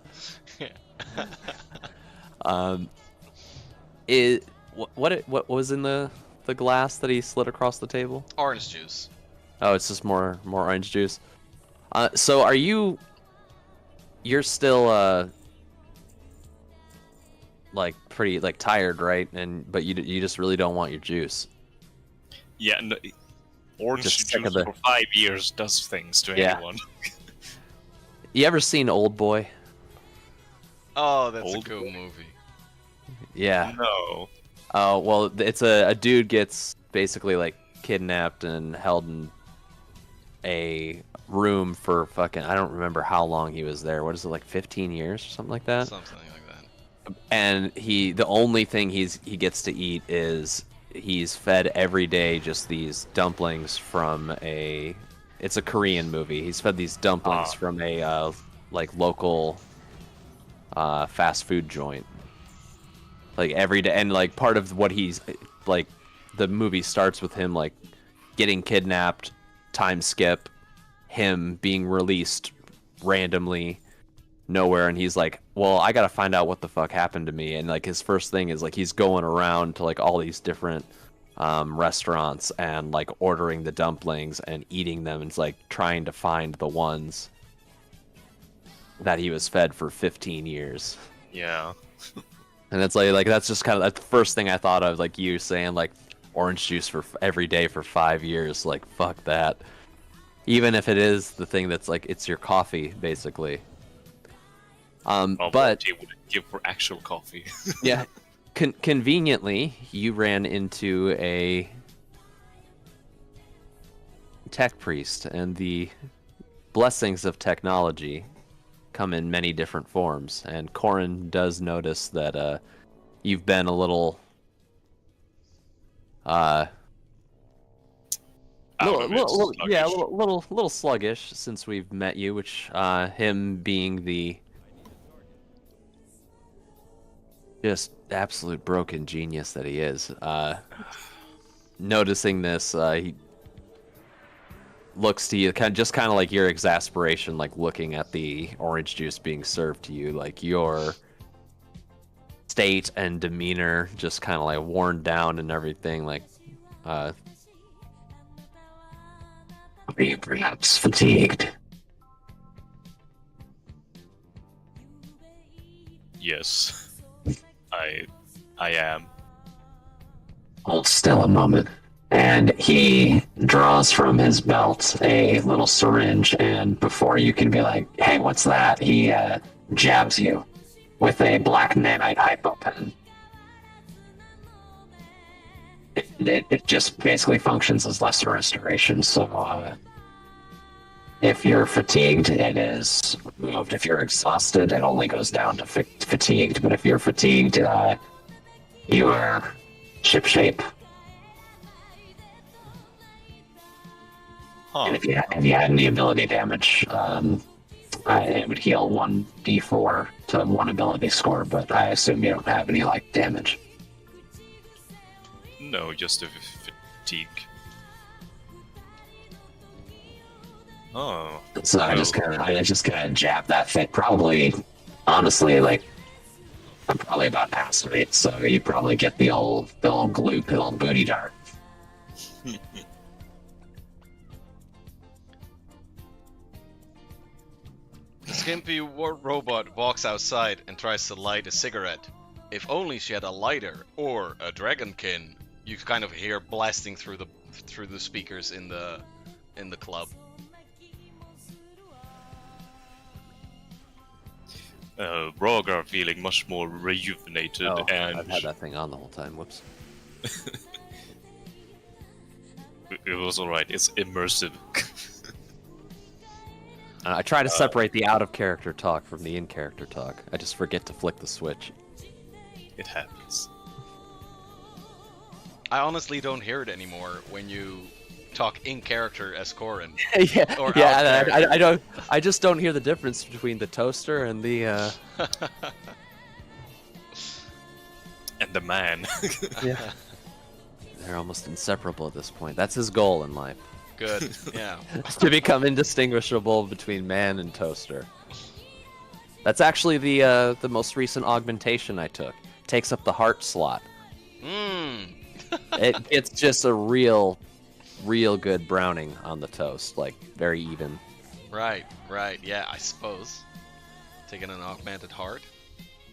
What was in the glass that he slid across the table? Orange juice. Oh, it's just more orange juice. So you're still like pretty like tired, right? But you just really don't want your juice. Yeah, no, orange Just sick of juice the- for 5 years does things to Yeah. anyone. You ever seen Old Boy? Oh, that's Old a cool boy. movie. Yeah. No. Oh, well, it's a dude gets basically like kidnapped and held in a room for fucking, I don't remember how long he was there. What is it, like 15 years or something like that? Something like that. And the only thing he gets to eat is he's fed every day just these dumplings from it's a Korean movie. He's fed these dumplings from a like local fast food joint. Like every day, and like part of what he's like, the movie starts with him like getting kidnapped, time skip, him being released randomly nowhere, and he's like, well, I gotta find out what the fuck happened to me. And like his first thing is like he's going around to like all these different restaurants and like ordering the dumplings and eating them, and it's like trying to find the ones that he was fed for 15 years. Yeah. And it's like that's just kind of the first thing I thought of, like you saying like orange juice for every day for 5 years. Like fuck that. Even if it is the thing that's like it's your coffee basically. Well, But what he would give for actual coffee. yeah, conveniently you ran into a tech priest, and the blessings of technology come in many different forms. And Corin does notice that you've been a little little sluggish since we've met you, which him being the just absolute broken genius that he is, noticing this, he looks to you, kind of like your exasperation, like looking at the orange juice being served to you, like your state and demeanor just kind of like worn down and everything, like Are you perhaps fatigued? Yes. I am. Hold still a moment. And he draws from his belt a little syringe, and before you can be like, hey, what's that? He jabs you with a black nanite hypopen. It just basically functions as lesser restoration, so if you're fatigued, it is removed. If you're exhausted, it only goes down to fatigued, but if you're fatigued, You are shipshape. Huh. And if you had any ability damage, it would heal 1d4 to 1 ability score, but I assume you don't have any like damage. No, just a fatigue. Oh. So I just kind of jab that thing. Probably, honestly, like I'm probably about past it, so you probably get the old gloop, the old booty dart. The skimpy robot walks outside and tries to light a cigarette. If only she had a lighter or a dragonkin. You kind of hear blasting through the speakers in the club. Rogar feeling much more rejuvenated, Oh, and I've had that thing on the whole time. Whoops. it was alright. It's immersive. I try to separate the out-of-character talk from the in-character talk. I just forget to flick the switch. It happens. I honestly don't hear it anymore when you talk in character as Corin. yeah, Or yeah. out I don't. I just don't hear the difference between the toaster and the. And the man. Yeah. They're almost inseparable at this point. That's his goal in life. Good, yeah. To become indistinguishable between man and toaster. That's actually the most recent augmentation I took. Takes up the heart slot. It's just a real good browning on the toast, like very even. Right, yeah, I suppose. Taking an augmented heart?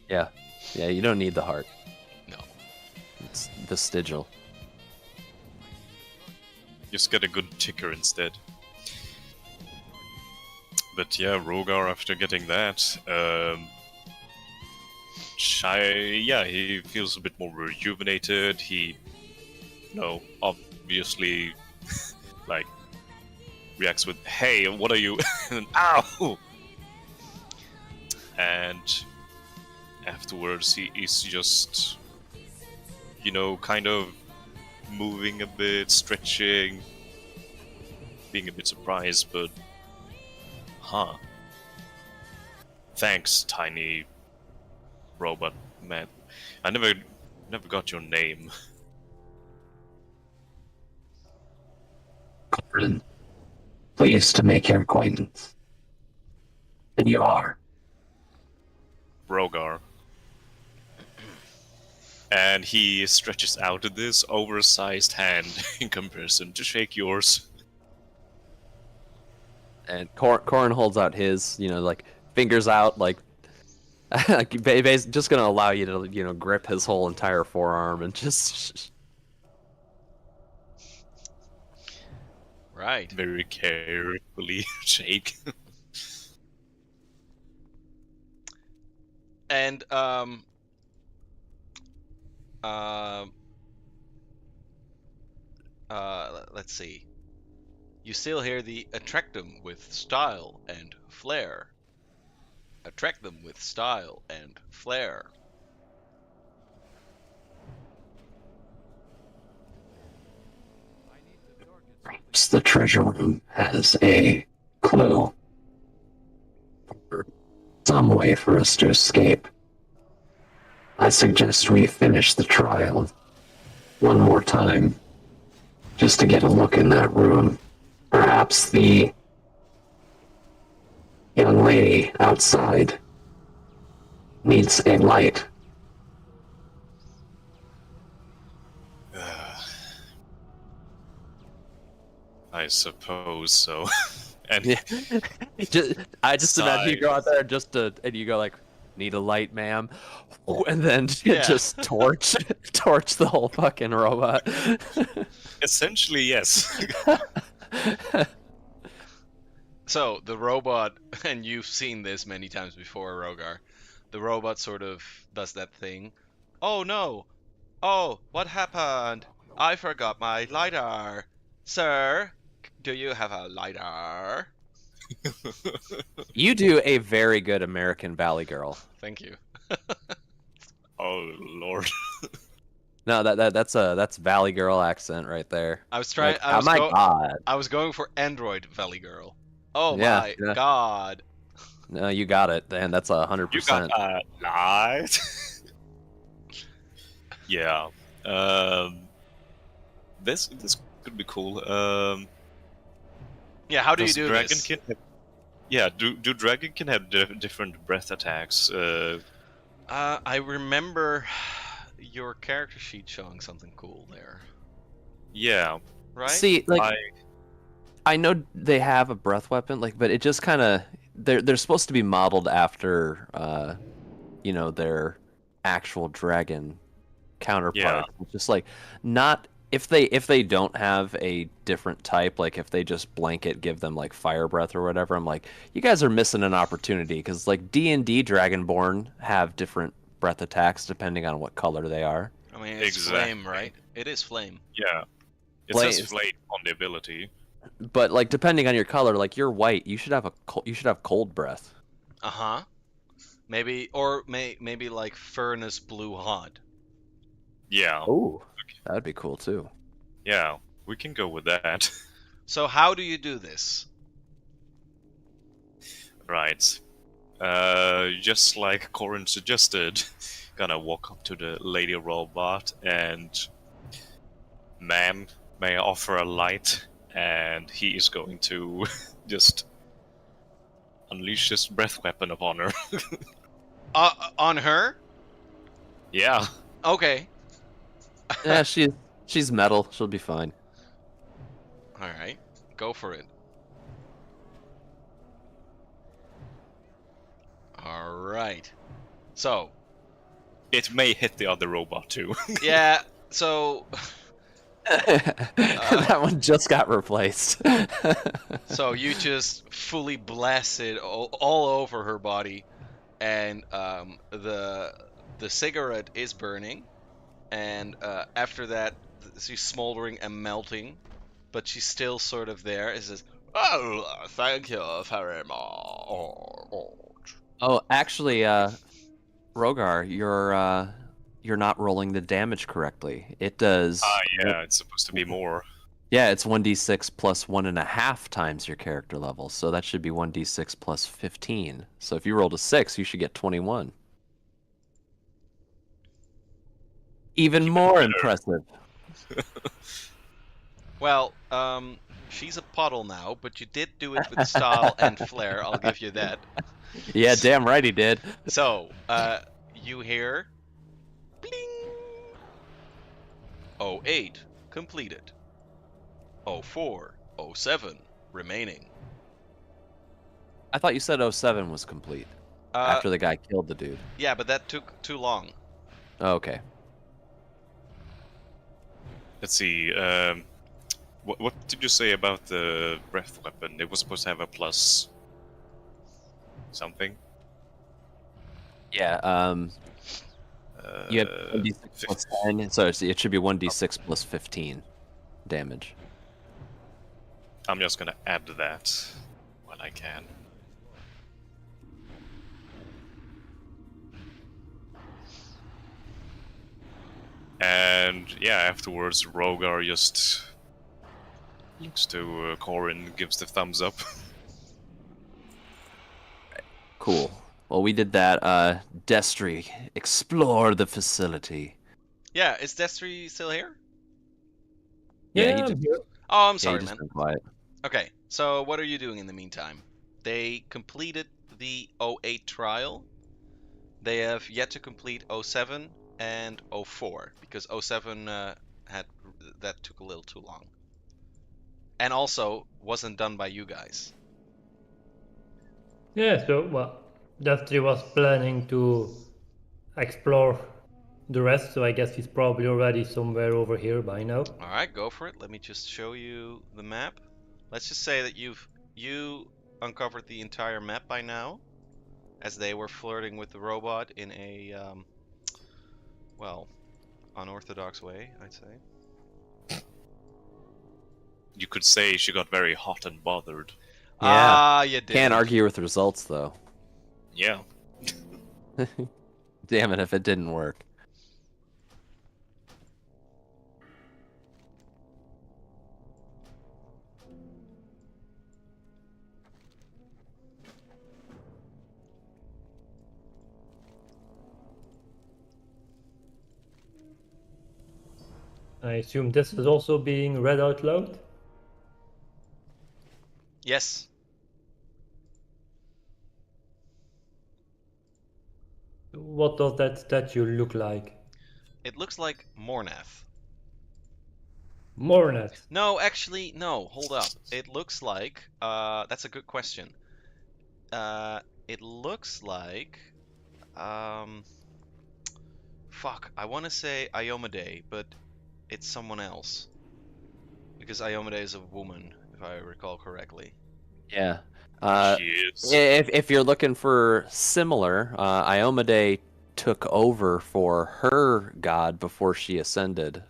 Yeah, you don't need the heart. No. It's vestigial. Just get a good ticker instead. But yeah, Rogar, after getting that, he feels a bit more rejuvenated. He, obviously, like, reacts with, "Hey, what are you?" and "Ow!" And afterwards, he is just, kind of moving a bit, stretching, being a bit surprised, but thanks, tiny robot man. I never got your name. Corin, pleased to make your acquaintance. And you are. Rogar. And he stretches out this oversized hand in comparison to shake yours. And Corin holds out his, like fingers out, like just gonna allow you to, grip his whole entire forearm and just. Right. Very carefully shake. And let's see. You still hear the attract them with style and flair. Attract them with style and flair. Perhaps the treasure room has a clue. Or some way for us to escape. I suggest we finish the trial one more time, just to get a look in that room. Perhaps the young lady outside needs a light. I suppose so. And I just imagine you go out there and you go like, "Need a light, ma'am," and then just torch the whole fucking robot. essentially, yes. So the robot, and you've seen this many times before, Rogar. The robot sort of does that thing. Oh no! Oh, what happened? I forgot my lighter. Sir, do you have a lighter? You do a very good American Valley Girl. Thank you. Oh lord. No, that's Valley Girl accent right there. I was trying. Like, oh my god. I was going for Android Valley Girl. Oh Yeah, my yeah. god. No, you got it, and that's 100%. You got lied. Yeah. This could be cool. Yeah, how do you does do this? Dragonkin have, yeah, do Dragonkin have different breath attacks? I remember your character sheet showing something cool there, Yeah. right? See, like, I know they have a breath weapon, like, but it just kind of they're supposed to be modeled after, you know, their actual dragon counterpart. Yeah. It's just like not if they don't have a different type, like if they just blanket give them like fire breath or whatever. I'm like, you guys are missing an opportunity because like D&D Dragonborn have different breath attacks depending on what color they are. I mean, it's Exactly. flame, right? It is flame. Yeah. It Flame- says flame on the ability. But like depending on your color, like you're white, you should have cold breath. Uh huh. Maybe maybe like furnace blue hot. Yeah. Oh, that'd be cool too. Yeah. We can go with that. So how do you do this? Right. Just like Corin suggested, gonna walk up to the lady robot and, ma'am, may I offer a light? And he is going to just unleash his breath weapon upon her. On her? Yeah. Okay. Yeah, she's metal. She'll be fine. All right. Go for it. All right. So, It may hit the other robot too. yeah, so That one just got replaced. so you just fully blast it all over her body, and the cigarette is burning, and after that she's smoldering and melting, but she's still sort of there. It says, "Oh, thank you very much." Oh, actually, Rogar, you're not rolling the damage correctly. It does. Yeah, it's supposed to be more. Yeah, it's 1d6 plus 1.5 times your character level, so that should be 1d6 plus 15. So if you rolled a 6, you should get 21. Even more better. impressive. Well, she's a puddle now, but you did do it with style and flair. I'll give you that. Yeah, damn right he did. So, you hear, bling. 08 completed. 04, 07 remaining. I thought you said 07 was complete after the guy killed the dude. Yeah, but that took too long. Oh, okay. Let's see. What did you say about the breath weapon? It was supposed to have a plus something. Yeah, you have 1d6 plus 10, so it should be 1d6 plus 15 damage. I'm just gonna add that when I can. And yeah, afterwards, Rogar just looks to Corin, gives the thumbs up. Cool. Well, we did that. Destry, explore the facility. Yeah, is Destry still here? Yeah, he I'm just- here. Oh, I'm Yeah, sorry, he just man. went quiet. Okay, so what are you doing in the meantime? They completed the 08 trial. They have yet to complete 07 and 04 because 07 that took a little too long, and also wasn't done by you guys. Yeah, so, well, Destry was planning to explore the rest, so I guess he's probably already somewhere over here by now. All right, go for it. Let me just show you the map. Let's just say that you uncovered the entire map by now, as they were flirting with the robot in a well, unorthodox way, I'd say. You could say she got very hot and bothered. Ah, you did. Can't argue with results, though. Yeah. Damn it if it didn't work. I assume this is also being read out loud? Yes. What does that statue look like? It looks like Mornath. Mornet. No, actually, no. Hold up. It looks like. That's a good question. It looks like. Fuck. I want to say Iomade, but it's someone else. Because Iomade is a woman, if I recall correctly. Yeah. She is. If you're looking for similar, Iomade took over for her god before she ascended,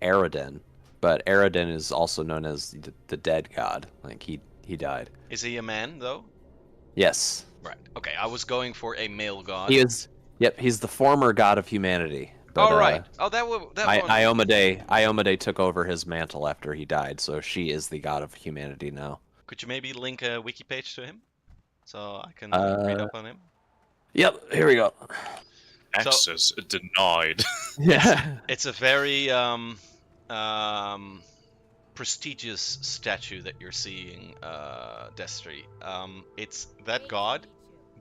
Aradin. But Aradin is also known as the dead god. Like he died. Is he a man though? Yes. Right. Okay. I was going for a male god. He is. Yep. He's the former god of humanity. But, All right. Oh, that one. Iomade took over his mantle after he died, so she is the god of humanity now. Could you maybe link a wiki page to him, so I can read up on him? Yep. Here we go. Access denied. Yeah. It's a very prestigious statue that you're seeing, Destry. It's that god,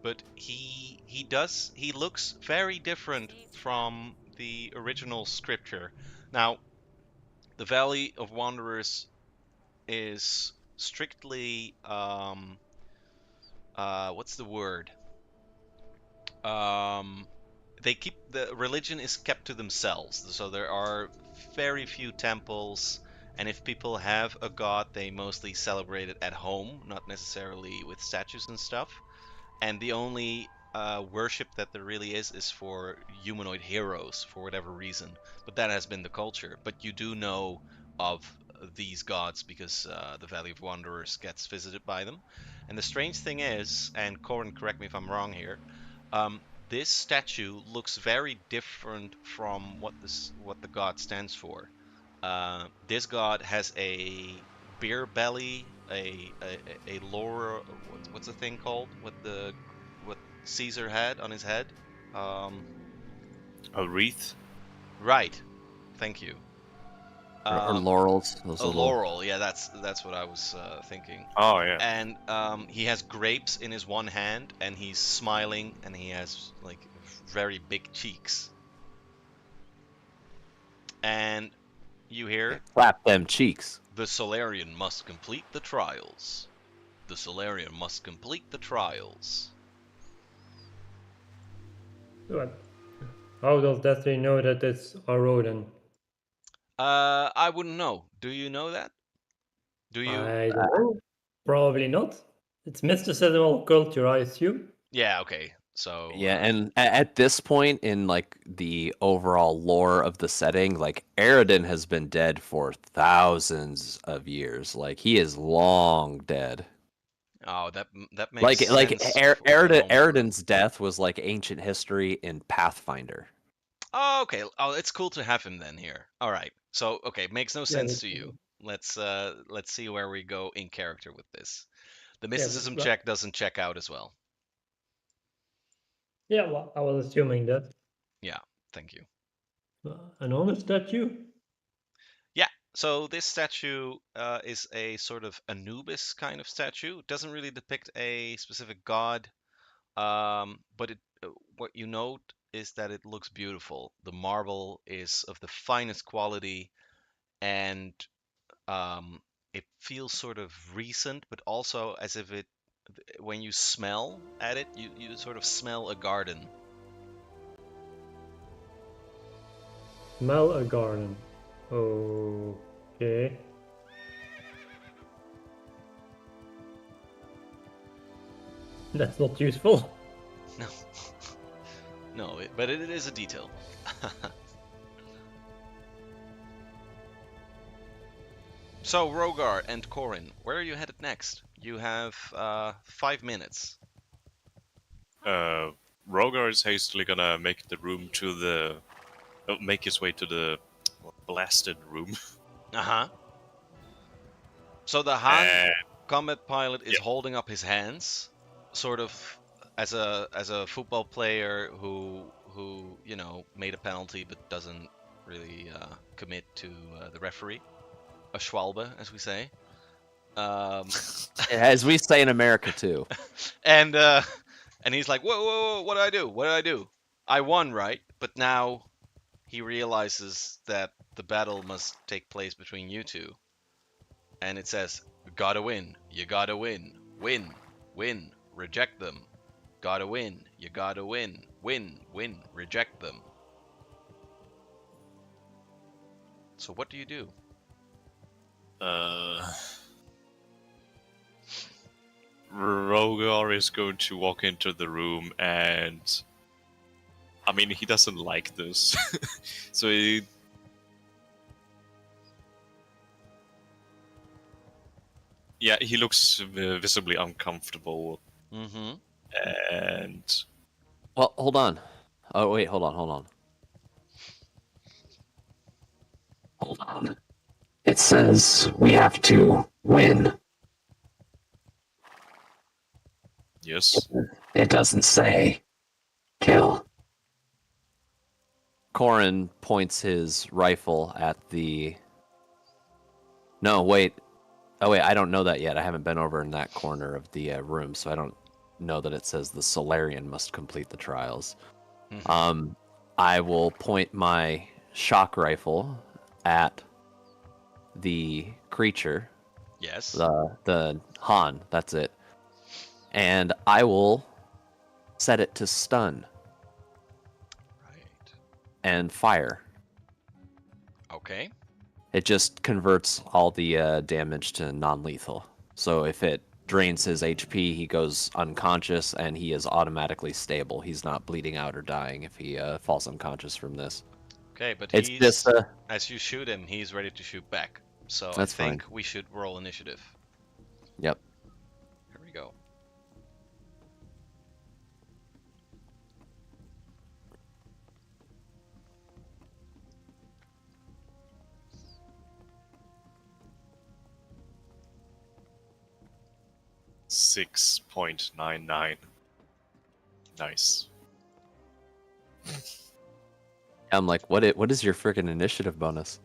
but he looks very different from the original scripture. Now, the Valley of Wanderers is strictly what's the word? They keep the religion is kept to themselves, so there are very few temples, and if people have a god, they mostly celebrate it at home, not necessarily with statues and stuff. And the only worship that there really is for humanoid heroes for whatever reason. But that has been the culture. But you do know of these gods because the Valley of Wanderers gets visited by them. And the strange thing is, and Corin, correct me if I'm wrong here, this statue looks very different from what the god stands for. This god has a beer belly, a laurel. What's the thing called? What Caesar had on his head? A wreath? Right. Thank you. Or laurels. Those A little... laurel. Yeah, that's what I was thinking. Oh, yeah. And he has grapes in his one hand, and he's smiling, and he has like very big cheeks. And you hear, Clap them cheeks. the Solarian must complete the trials. The Solarian must complete the trials. What? How does Destiny know that it's a rodent? I wouldn't know. Do you know that? Do you? I don't know. Probably not. It's mysticism culture, I assume. Yeah, okay. So Yeah, and at this point in like the overall lore of the setting, like Aradin has been dead for thousands of years. Like he is long dead. oh, that makes Like sense. for the homebrew. Aradin's death was like ancient history in Pathfinder. Oh, okay. Oh, it's cool to have him then here. All right. So, okay, makes no sense that's to you. cool. Let's see where we go in character with this. The but- mysticism check doesn't check out as well. Yeah, well, I was assuming that. Yeah, thank you. An honest statue? Yeah. So this statue is a sort of Anubis kind of statue. It doesn't really depict a specific god, but what you note is that it looks beautiful. The marble is of the finest quality, and it feels sort of recent, but also as if when you smell at it, you sort of smell a garden. Smell a garden. Okay. That's not useful. No, no, but it is a detail. So, Rogar and Corin, where are you headed next? You have 5 minutes. Rogar is hastily gonna make make his way to the blasted room. Uh-huh. So the Han And combat pilot is yeah. holding up his hands, sort of as a football player who made a penalty but doesn't really commit to the referee, a Schwalbe, as we say. Um, As we say in America too. and he's like, whoa, whoa, whoa, what did I do? What did I do? I won, right? But now he realizes that the battle must take place between you two. And it says, gotta win, you gotta win, win, reject them. Gotta win, you gotta win, win, reject them. So what do you do? Rogar is going to walk into the room and... I mean, he doesn't like this. So he... Yeah, he looks visibly uncomfortable, Mm-hmm. and... Well, hold on. Oh wait, hold on. Hold on. It says we have to win. Yes. It doesn't say kill. Corin points his rifle at the... No, wait. Oh wait, I don't know that yet. I haven't been over in that corner of the room, so I don't know that it says the Solarian must complete the trials. Mm-hmm. I will point my shock rifle at the creature, Yes. the Han, that's it. And I will set it to stun Right. and fire. Okay. It just converts all the damage to non-lethal. So if it drains his HP, he goes unconscious, and he is automatically stable. He's not bleeding out or dying if he falls unconscious from this. Okay, but It's he's just as you shoot him, he's ready to shoot back. So That's I think fine. we should roll initiative. Yep. Here we go. $6.99. Nice. I'm like, what is your freaking initiative bonus?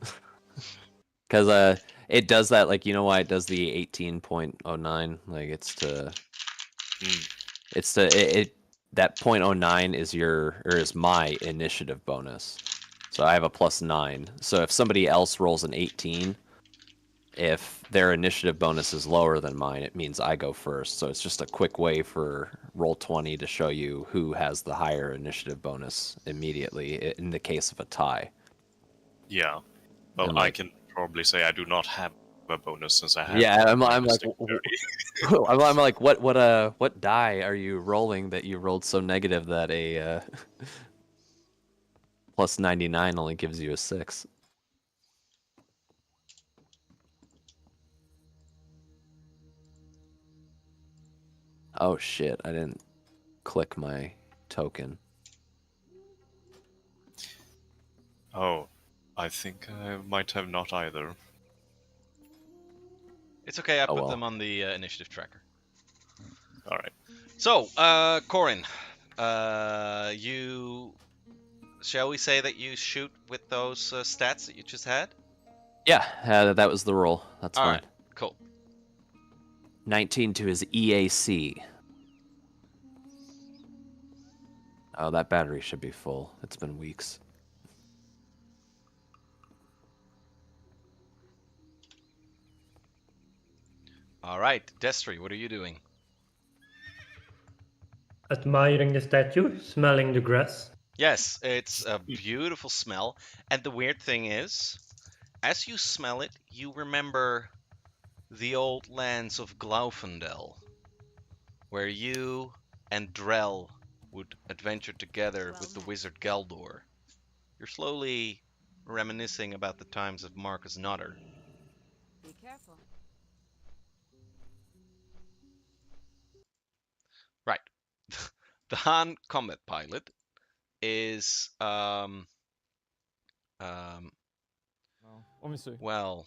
Because it does that, like, you know why it does the 18.09? Like, it's to that .09 is is my initiative bonus. So I have a +9. So if somebody else rolls an 18, if their initiative bonus is lower than mine, it means I go first. So it's just a quick way for Roll20 to show you who has the higher initiative bonus immediately in the case of a tie. Yeah. Well, And, I like- can probably say I do not have a bonus since I have... Yeah, I'm like, Mystic Fury. I'm like, what die are you rolling that you rolled so negative that a +99 only gives you a 6? Oh shit, I didn't click my token. Oh, I think I might have not either. It's okay, I Oh, put well. them on the initiative tracker. Alright. So, Corin, you... Shall we say that you shoot with those stats that you just had? Yeah, that was the roll. That's fine. Alright, cool. 19 to his EAC. Oh, that battery should be full. It's been weeks. Alright, Destry, what are you doing? Admiring the statue, smelling the grass. Yes, it's a beautiful smell. And the weird thing is, as you smell it, you remember the old lands of Glaufendel, where you and Drell would adventure together with the wizard Geldor. You're slowly reminiscing about the times of Marcus Nutter. Be careful. Right. The Han combat pilot is well,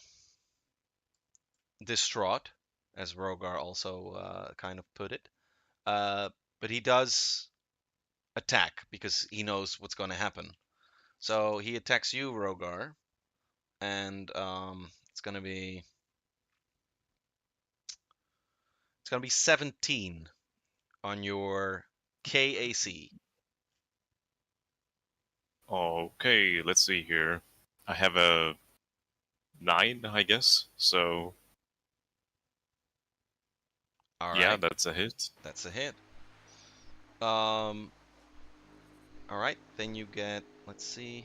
distraught, as Rogar also kind of put it. But he does attack because he knows what's going to happen. So he attacks you, Rogar, and it's gonna be 17 on your KAC. Okay, let's see here. I have a 9, I guess. So All yeah, right, that's a hit. that's a hit. All right, then you get. Let's see.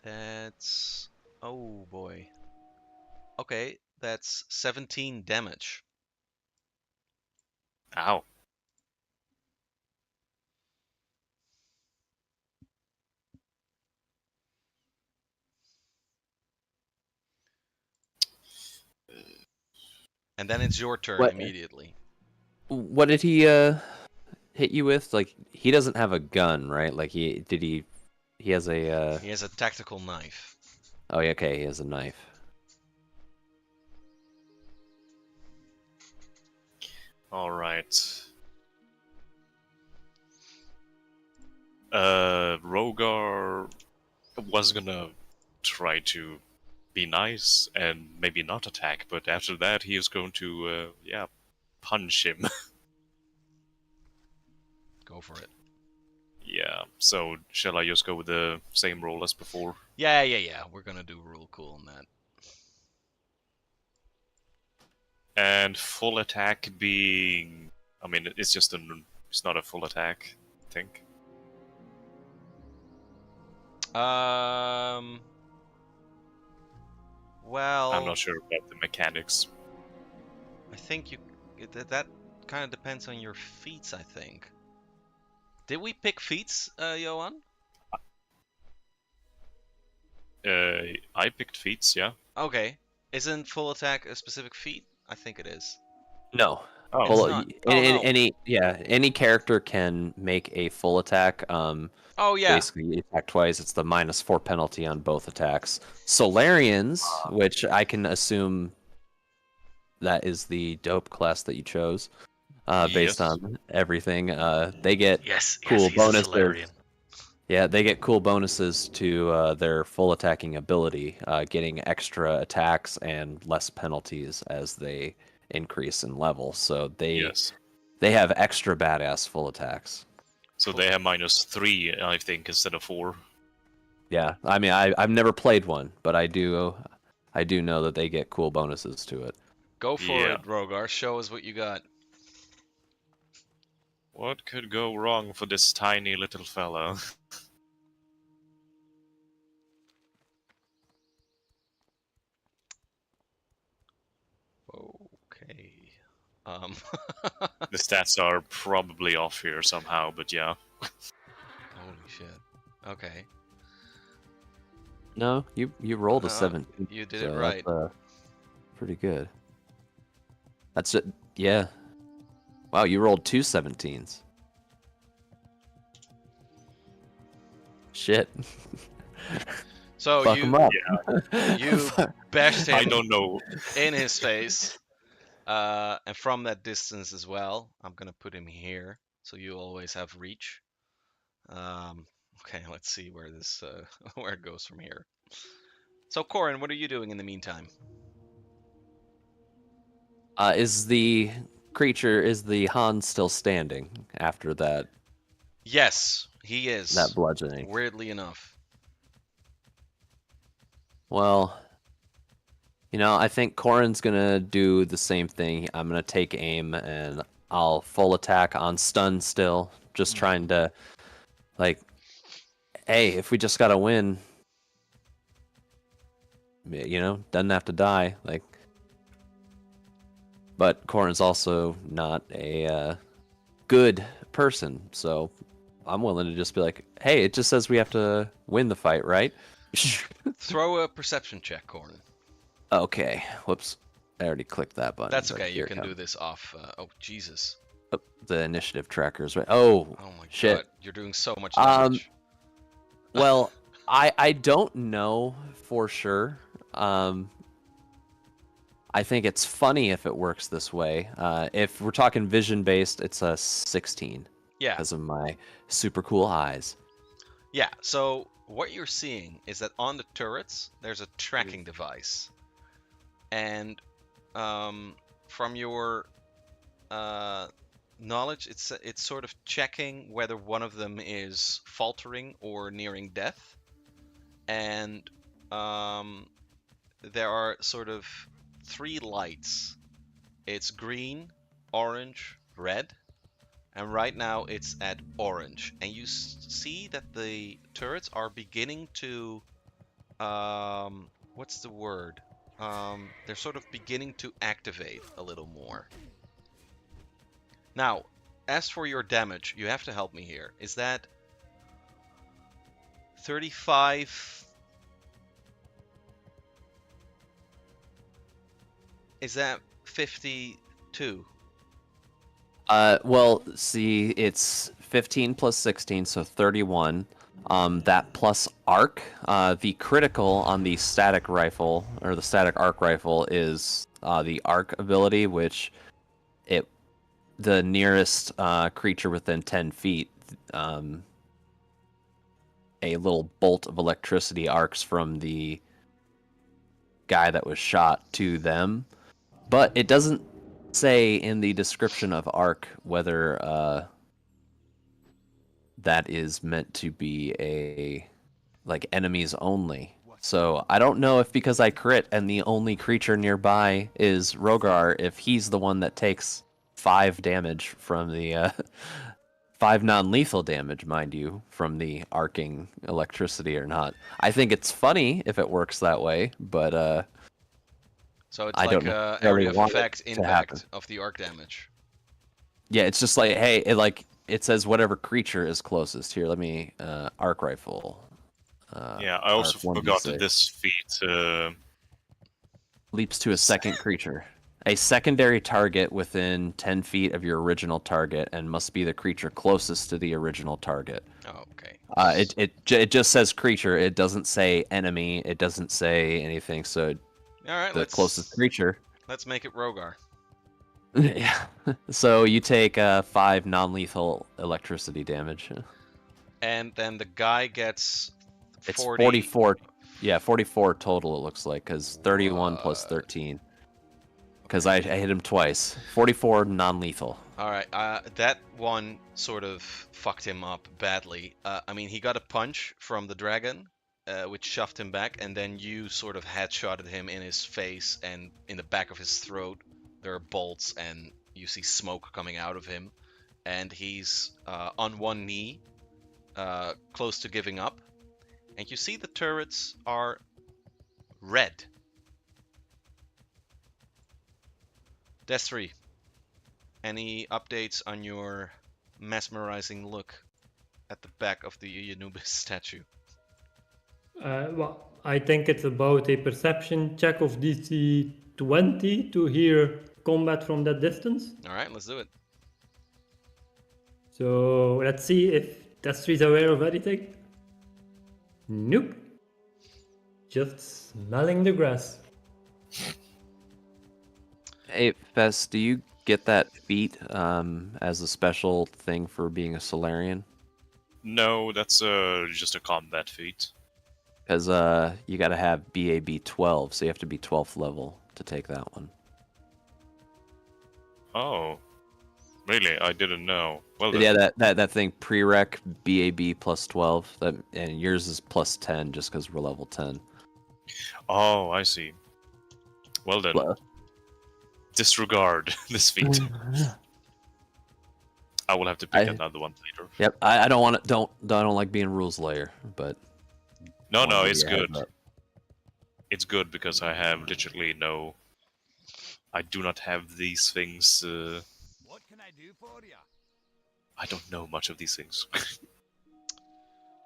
That's. Oh boy. Okay, that's 17 damage. Ow. And then it's your turn What? immediately. What did he hit you with? Like he doesn't have a gun, right? Like he has a He has a tactical knife. oh yeah, okay, he has a knife. All right. Rogar was gonna try to be nice and maybe not attack, but after that he is going to punch him. Go for it. Yeah. So shall I just go with the same roll as before? Yeah. We're gonna do rule cool on that. And full attack being, I mean, it's not a full attack, I think. Well, I'm not sure about the mechanics. I think that kind of depends on your feats. I think. Did we pick feats, Johan? I picked feats, yeah. Okay. Isn't full attack a specific feat? I think it is. No. Oh, It's Full, not. Oh, no. any character can make a full attack. Oh yeah. Basically, you attack twice. It's the -4 penalty on both attacks. Solarians, which I can assume that is the dope class that you chose, based Yes. on everything. They get Yes. cool Yes. He's bonuses. a Solarian. Yeah, they get cool bonuses to their full attacking ability, getting extra attacks and less penalties as they increase in level. So Yes. they have extra badass full attacks. So they have -3, I think, instead of 4. Yeah, I mean I've never played one, but I do know that they get cool bonuses to it. Go for Yeah. it, Rogar. Show us what you got. What could go wrong for this tiny little fella? Okay. Um. The stats are probably off here somehow, but yeah. Holy shit. Okay. No, you rolled a 17. You did so it right. That's, pretty good. That's it. Yeah. Wow, you rolled 2 17s. Shit. So Fuck him up. you bashed I him don't know. in his face, and from that distance as well. I'm gonna put him here, so you always have reach. Okay, let's see where this where it goes from here. So Corin, what are you doing in the meantime? Is the Han still standing after that Yes, he is. that bludgeoning? Weirdly enough. Well, I think Corin's gonna do the same thing. I'm gonna take aim and I'll full attack on stun still, just trying to, like, hey, if we just gotta win, doesn't have to die. Like, but Corin's also not a good person, so I'm willing to just be like, hey, it just says we have to win the fight, right? Throw a perception check, Corin. Okay. Whoops. I already clicked that button. That's but okay. You here it can comes. do this off. Oh, Jesus. Oh, the initiative trackers, right? Oh, Oh my shit. God. You're doing so much damage. Well, I don't know for sure. I I think it's funny if it works this way. If we're talking vision based, it's a 16 Yeah. because of my super cool eyes. Yeah, so what you're seeing is that on the turrets, there's a tracking device. And from your knowledge, it's sort of checking whether one of them is faltering or nearing death. And there are sort of 3 lights. It's green, orange, red. And right now it's at orange. And you see that the turrets are beginning to, what's the word? They're sort of beginning to activate a little more. Now, as for your damage, you have to help me here. Is that 35? Is that 52? Well, see, it's 15 plus 16, so 31. That plus arc. The critical on the static rifle, or the static arc rifle, is the arc ability, which the nearest creature within 10 feet, a little bolt of electricity arcs from the guy that was shot to them. But it doesn't say in the description of arc whether that is meant to be like enemies only. So I don't know if because I crit and the only creature nearby is Rogar, if he's the one that takes 5 damage from the 5 non-lethal damage, mind you, from the arcing electricity or not. I think it's funny if it works that way, but So it's I like don't a necessarily area of want it effect to happen. impact of the arc damage. Yeah, it's just like, hey, it says whatever creature is closest. Here, let me arc rifle. Yeah, I also arc forgot 1d6. that this feat. Leaps to a second creature. A secondary target within 10 feet of your original target and must be the creature closest to the original target. Oh, okay. It just says creature. It doesn't say enemy. It doesn't say anything. So All right, the closest creature. let's make it Rogar. Yeah. So you take 5 non-lethal electricity damage. And then the guy gets It's 40. 44. Yeah, 44 total. It looks like because 31 plus 13. Because I hit him twice. 44 non-lethal. All right, that one sort of fucked him up badly. I mean, he got a punch from the dragon, which shoved him back, and then you sort of headshotted him in his face and in the back of his throat. There are bolts, and you see smoke coming out of him, and he's on one knee, close to giving up. And you see the turrets are red. Destry, any updates on your mesmerizing look at the back of the Anubis statue? Well, I think it's about a perception check of DC 20 to hear combat from that distance. All right, let's do it. So let's see if Destry's aware of anything. Nope. Just smelling the grass. Hey, Fess, do you get that feat as a special thing for being a Solarian? No, that's just a combat feat. Because you got to have BAB 12, so you have to be 12th level to take that one. Oh, really? I didn't know. Well, then. Yeah, that thing prereq BAB plus 12, and yours is plus 10 just because we're level 10. Oh, I see. Well then, disregard this feat. I will have to pick another one later. Yep, I don't like being rules layer, but no, wanted to it's give you a good. heads up. It's good because I have literally no. I do not have these things. What can I do for you? I don't know much of these things.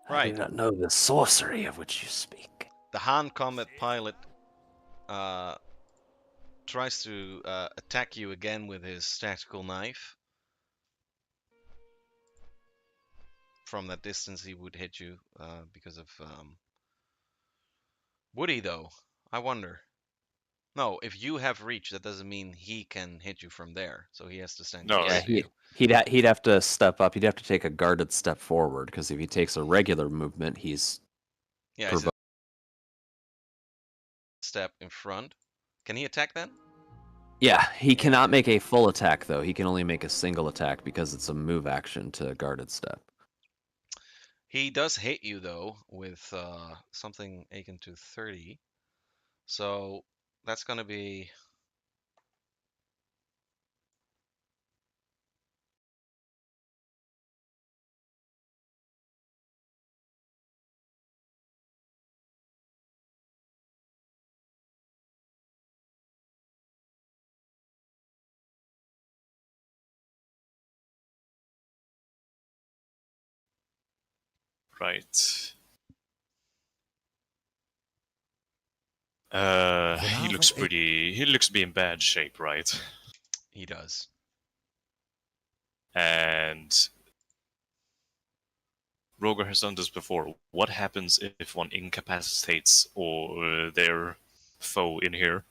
I do not know the sorcery of which you speak. The Han combat pilot tries to attack you again with his tactical knife. From that distance, he would hit you because of Woody, though. I wonder. No, if you have reach, that doesn't mean he can hit you from there. So he has to stand No, close Yeah, to you. he'd have to step up. He'd have to take a guarded step forward because if he takes a regular movement, he's Yeah, he's a step in front. Can he attack then? yeah. He cannot make a full attack though. He can only make a single attack because it's a move action to guarded step. He does hit you though with something akin to 30. So that's gonna be right. He looks pretty. He looks to be in bad shape, right? he does. And Rogar has done this before. What happens if one incapacitates or their foe in here?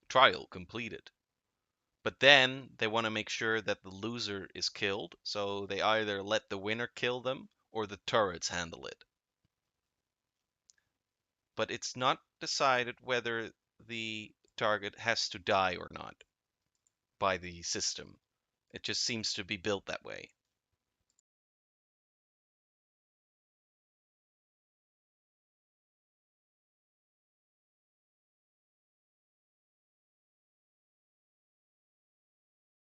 Trial completed. But then they want to make sure that the loser is killed, so they either let the winner kill them or the turrets handle it. But it's not decided whether the target has to die or not by the system. It just seems to be built that way.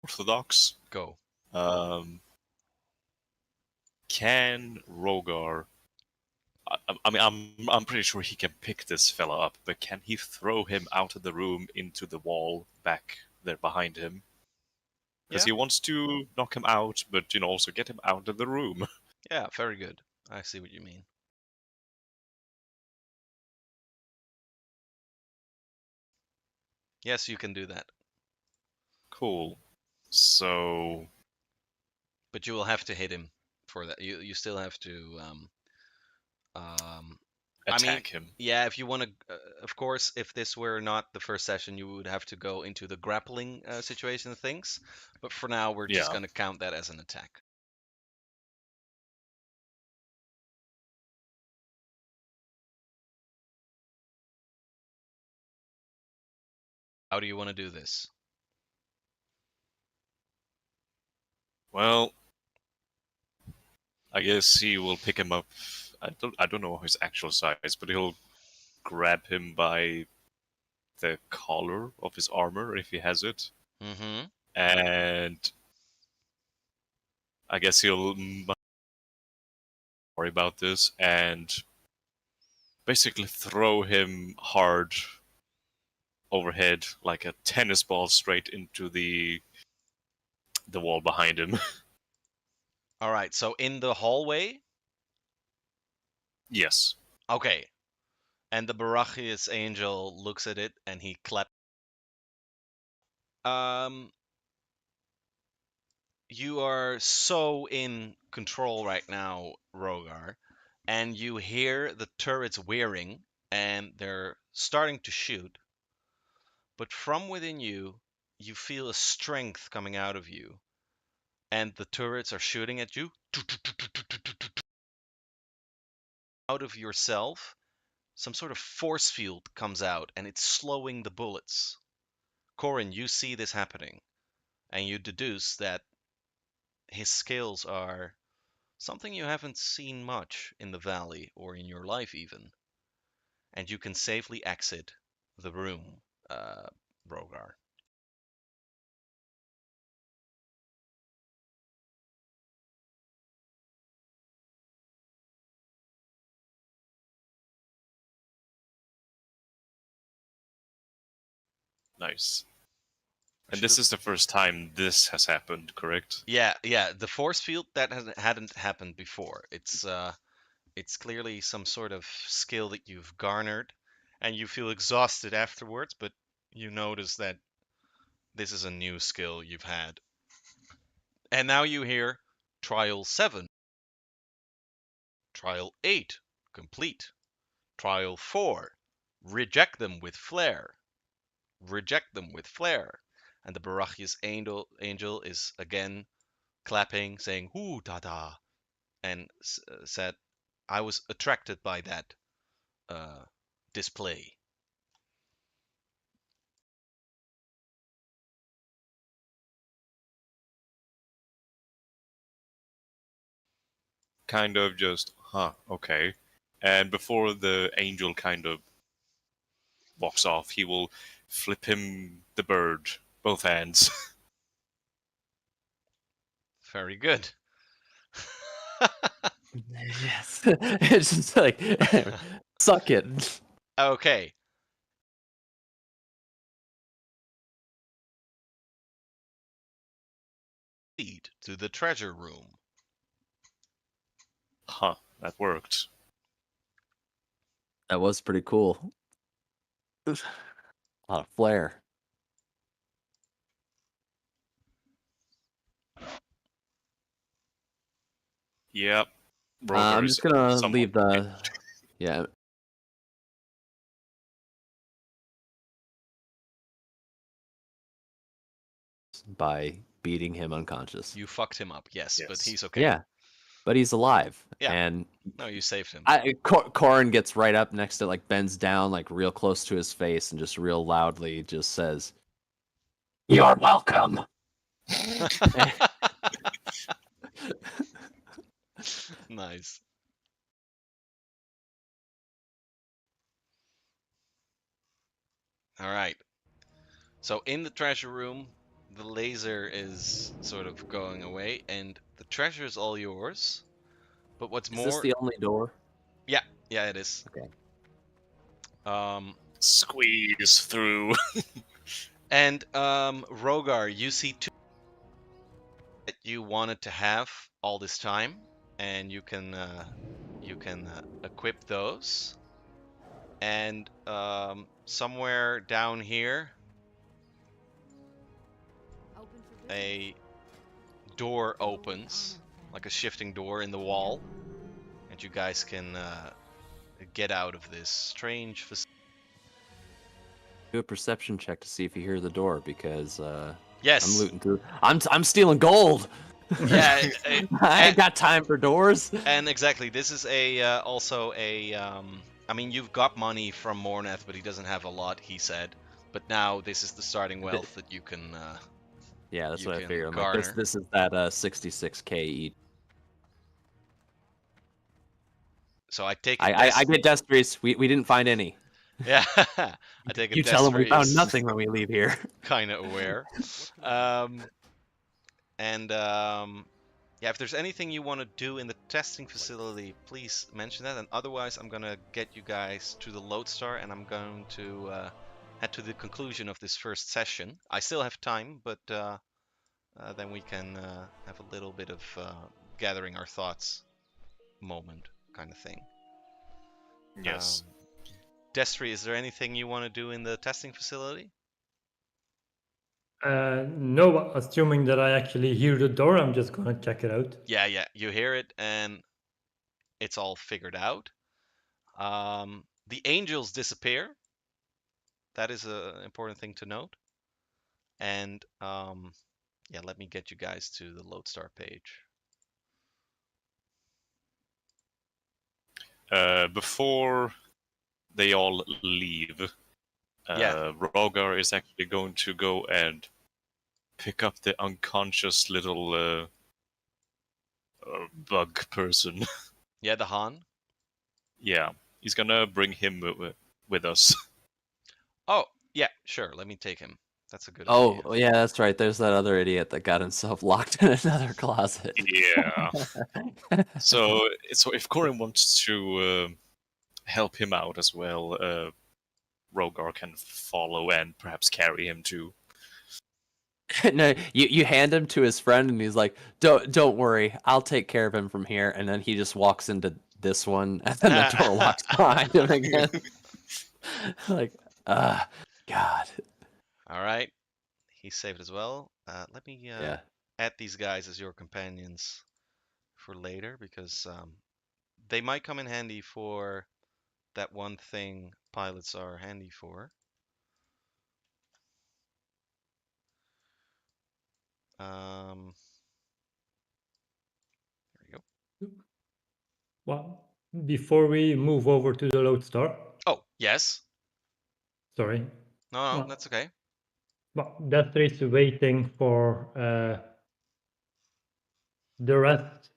Orthodox. Go. Can Rogar? I mean, I'm pretty sure he can pick this fella up, but can he throw him out of the room into the wall back there behind him? Because Yeah. he wants to knock him out, but also get him out of the room. Yeah, very good. I see what you mean. Yes, you can do that. Cool. So But you will have to hit him for that. You still have to I mean, attack him. yeah, if you want to, of course, if this were not the first session, you would have to go into the grappling situation of things. But for now, we're just Yeah. going to count that as an attack. How do you want to do this? Well, I guess he will pick him up. I don't know his actual size, but he'll grab him by the collar of his armor if he has it, Mm-hmm. and I guess he'll worry about this and basically throw him hard overhead like a tennis ball straight into the wall behind him. All right, so in the hallway? Yes. Okay. And the Barachius angel looks at it and he claps. You are so in control right now, Rogar, and you hear the turrets whirring and they're starting to shoot. But from within you, you feel a strength coming out of you, and the turrets are shooting at you. Out of yourself, some sort of force field comes out, and it's slowing the bullets. Corin, you see this happening, and you deduce that his skills are something you haven't seen much in the valley or in your life even, and you can safely exit the room, Rogar. Nice. And this is the first time this has happened, correct? Yeah, the force field that hadn't happened before. It's clearly some sort of skill that you've garnered, and you feel exhausted afterwards, but you notice that this is a new skill you've had. And now you hear Trial 7. Trial 8. Complete. Trial 4. Reject them with flair. Reject them with flair. And the Barachius angel is again clapping, saying, "Hoo da da," and said, "I was attracted by that display." Kind of just, okay. And before the angel kind of walks off, he will flip him the bird, both hands. Very good. Yes. It's just like, suck it. Okay. Lead to the treasure room. That worked. That was pretty cool. A lot of flair. Yep. I'm Rogar just is gonna somewhat leave the. damaged. Yeah. By beating him unconscious. You fucked him up, yes, but Yes. he's okay. Yeah, but he's alive. Yeah. And No, you saved him. Corin gets right up next to, like, bends down, like, real close to his face, and just real loudly just says, You're welcome. Nice. All right. So in the treasure room, the laser is sort of going away, and the treasure is all yours. But what's "Is more, this the only door?" yeah, it is. Okay. Squeeze through. And Rogar, you see two that you wanted to have all this time, and you can equip those. And somewhere down here, Open for business. a door opens, like a shifting door in the wall, and you guys can get out of this strange facility. Do a perception check to see if you hear the door, because Yes. I'm looting through. I'm stealing gold. Yeah. I ain't got time for doors. And exactly, this is a also a. I mean, you've got money from Morneth, but he doesn't have a lot, he said. But now this is the starting wealth that you can. Yeah, that's you what I can figured. I'm like, garner. this is that 66K each. So I take. I get Destries. We didn't find any. Yeah, I take it. You tell them we Destry found is nothing when we leave here. kind of aware. Yeah, if there's anything you want to do in the testing facility, please mention that. And otherwise, I'm gonna get you guys to the Lodestar, and I'm going to head to the conclusion of this first session. I still have time, but then we can have a little bit of gathering our thoughts moment kind of thing. Yes. Destry, is there anything you want to do in the testing facility? No, assuming that I actually hear the door, I'm just gonna check it out. Yeah, you hear it, and it's all figured out. The angels disappear. That is an important thing to note. And yeah, let me get you guys to the Lodestar page. Before they all leave, Rogar is actually going to go and pick up the unconscious little bug person. Yeah, the Han. Yeah, he's gonna bring him with us. Oh, yeah, sure. Let me take him. That's a good Oh, idea. yeah, that's right. There's that other idiot that got himself locked in another closet. Yeah. So if Corin wants to help him out as well, Rogar can follow and perhaps carry him too. No, you hand him to his friend, and he's like, "Don't worry, I'll take care of him from here." And then he just walks into this one, and then the door locks behind him again. Like, God. All right. He's saved as well. Let me Yeah. add these guys as your companions for later because they might come in handy for that one thing pilots are handy for. There we go. Well, before we move over to the Lodestar, Oh, yes. sorry. No, Well, that's okay. well, Destry is waiting for the rest,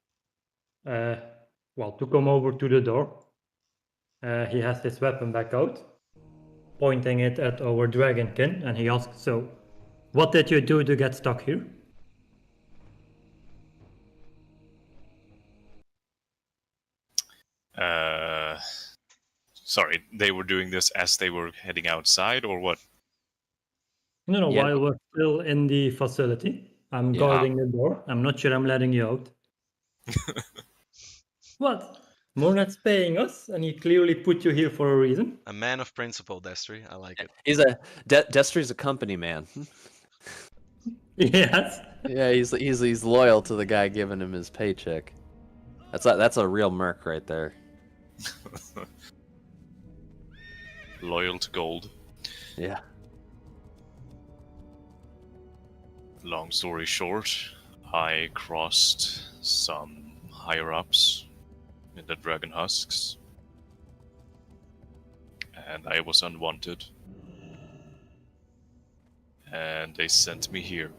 to come over to the door. He has his weapon back out, pointing it at our dragonkin, and he asks, "So, what did you do to get stuck here?" Sorry, they were doing this as they were heading outside, or what? No, Yeah. while we're still in the facility, I'm Yeah. guarding the door. I'm not sure I'm letting you out. What? Mornat's paying us, and he clearly put you here for a reason. A man of principle, Destry. I like it. He's a Destry's a company man. Yes. Yeah, he's loyal to the guy giving him his paycheck. That's a real merc right there. Loyal to gold. Yeah. Long story short, I crossed some higher ups in the Dragon Husks, and I was unwanted. And they sent me here.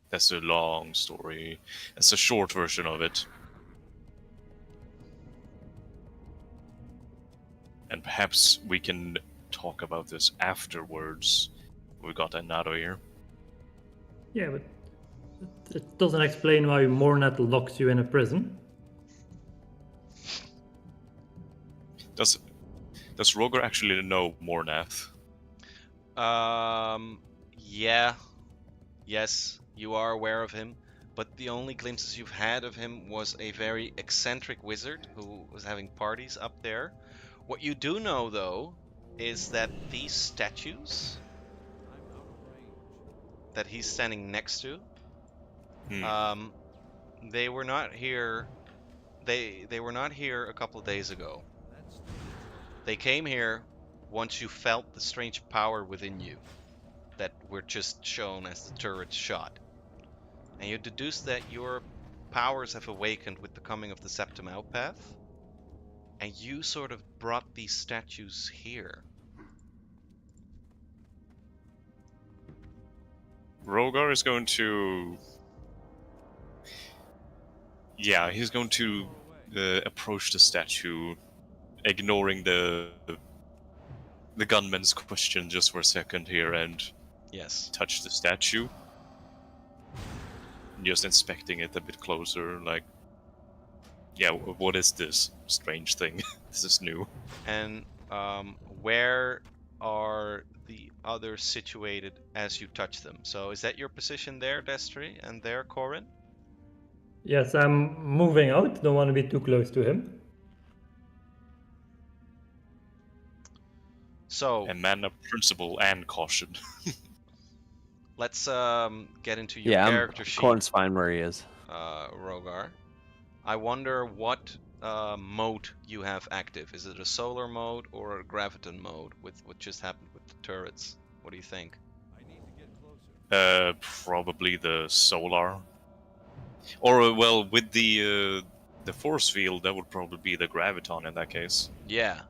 That's a long story. That's a short version of it. And perhaps we can talk about this afterwards. We got another here. Yeah, but it doesn't explain why Mornat locks you in a prison. Does Rogar actually know Mornath? Yeah. Yes, you are aware of him, but the only glimpses you've had of him was a very eccentric wizard who was having parties up there. What you do know, though, is that these statues I'm out of range. that he's standing next to, Hmm. they were not here. They were not here a couple of days ago. That's They came here once you felt the strange power within you that were just shown as the turret shot. And you deduce that your powers have awakened with the coming of the Septum Outpath, and you sort of brought these statues here. Rogar is going to... Yeah, he's going to approach the statue, ignoring the gunman's question just for a second here, and Yes. touch the statue. Just inspecting it a bit closer, like, yeah, what is this strange thing? This is new. And where are the others situated as you touch them? So is that your position there, Destry, and there, Corin? Yes, I'm moving out. Don't want to be too close to him. So A man of principle and caution. let's get into your Yeah, character sheet, Corn's fine where he is. Rogar. I wonder what mode you have active. Is it a solar mode or a graviton mode with what just happened with the turrets? What do you think? I need to get closer. Probably the solar. Or, well, with the force field, that would probably be the graviton in that case. Yeah.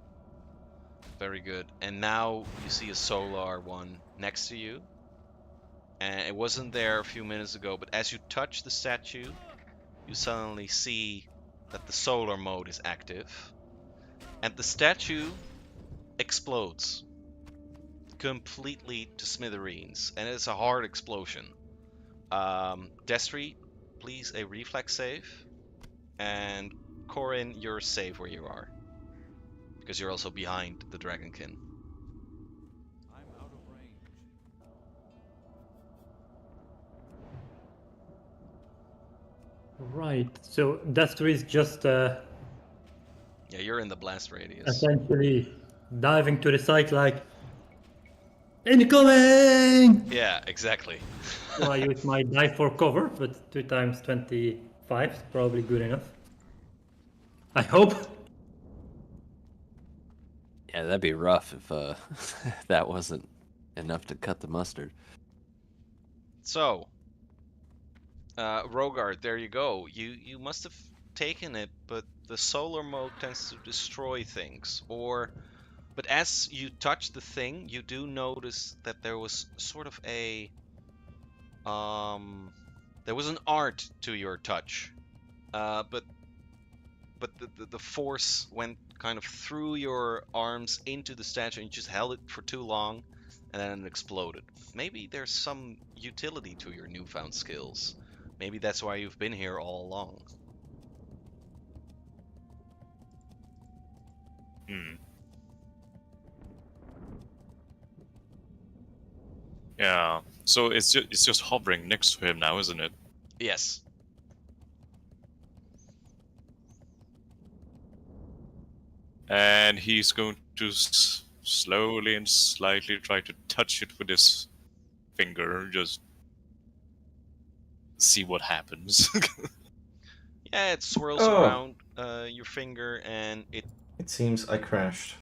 Very good. And now you see a solar one next to you. And it wasn't there a few minutes ago, but as you touch the statue, you suddenly see that the solar mode is active. And the statue explodes completely to smithereens. And it's a hard explosion. Destry, please a reflex save. And Corin, you're safe where you are. Because you're also behind the dragonkin. I'm out of range. Right. So Destry is just Yeah, you're in the blast radius. essentially diving to the side like, Incoming! Yeah, exactly. Well, I use my die for cover, but 2 times 25 is probably good enough. I hope. Yeah, that'd be rough if that wasn't enough to cut the mustard. So, Rogar, there you go. You must have taken it, but the solar mode tends to destroy things. But as you touch the thing, you do notice that there was sort of there was an art to your touch. But the force went kind of through your arms into the statue, and you just held it for too long, and then it exploded. Maybe there's some utility to your newfound skills. Maybe that's why you've been here all along. Hmm. Yeah. So it's just hovering next to him now, isn't it? Yes. And he's going to slowly and slightly try to touch it with his finger, just see what happens. Yeah, it swirls Oh. around your finger, and it It seems I crashed.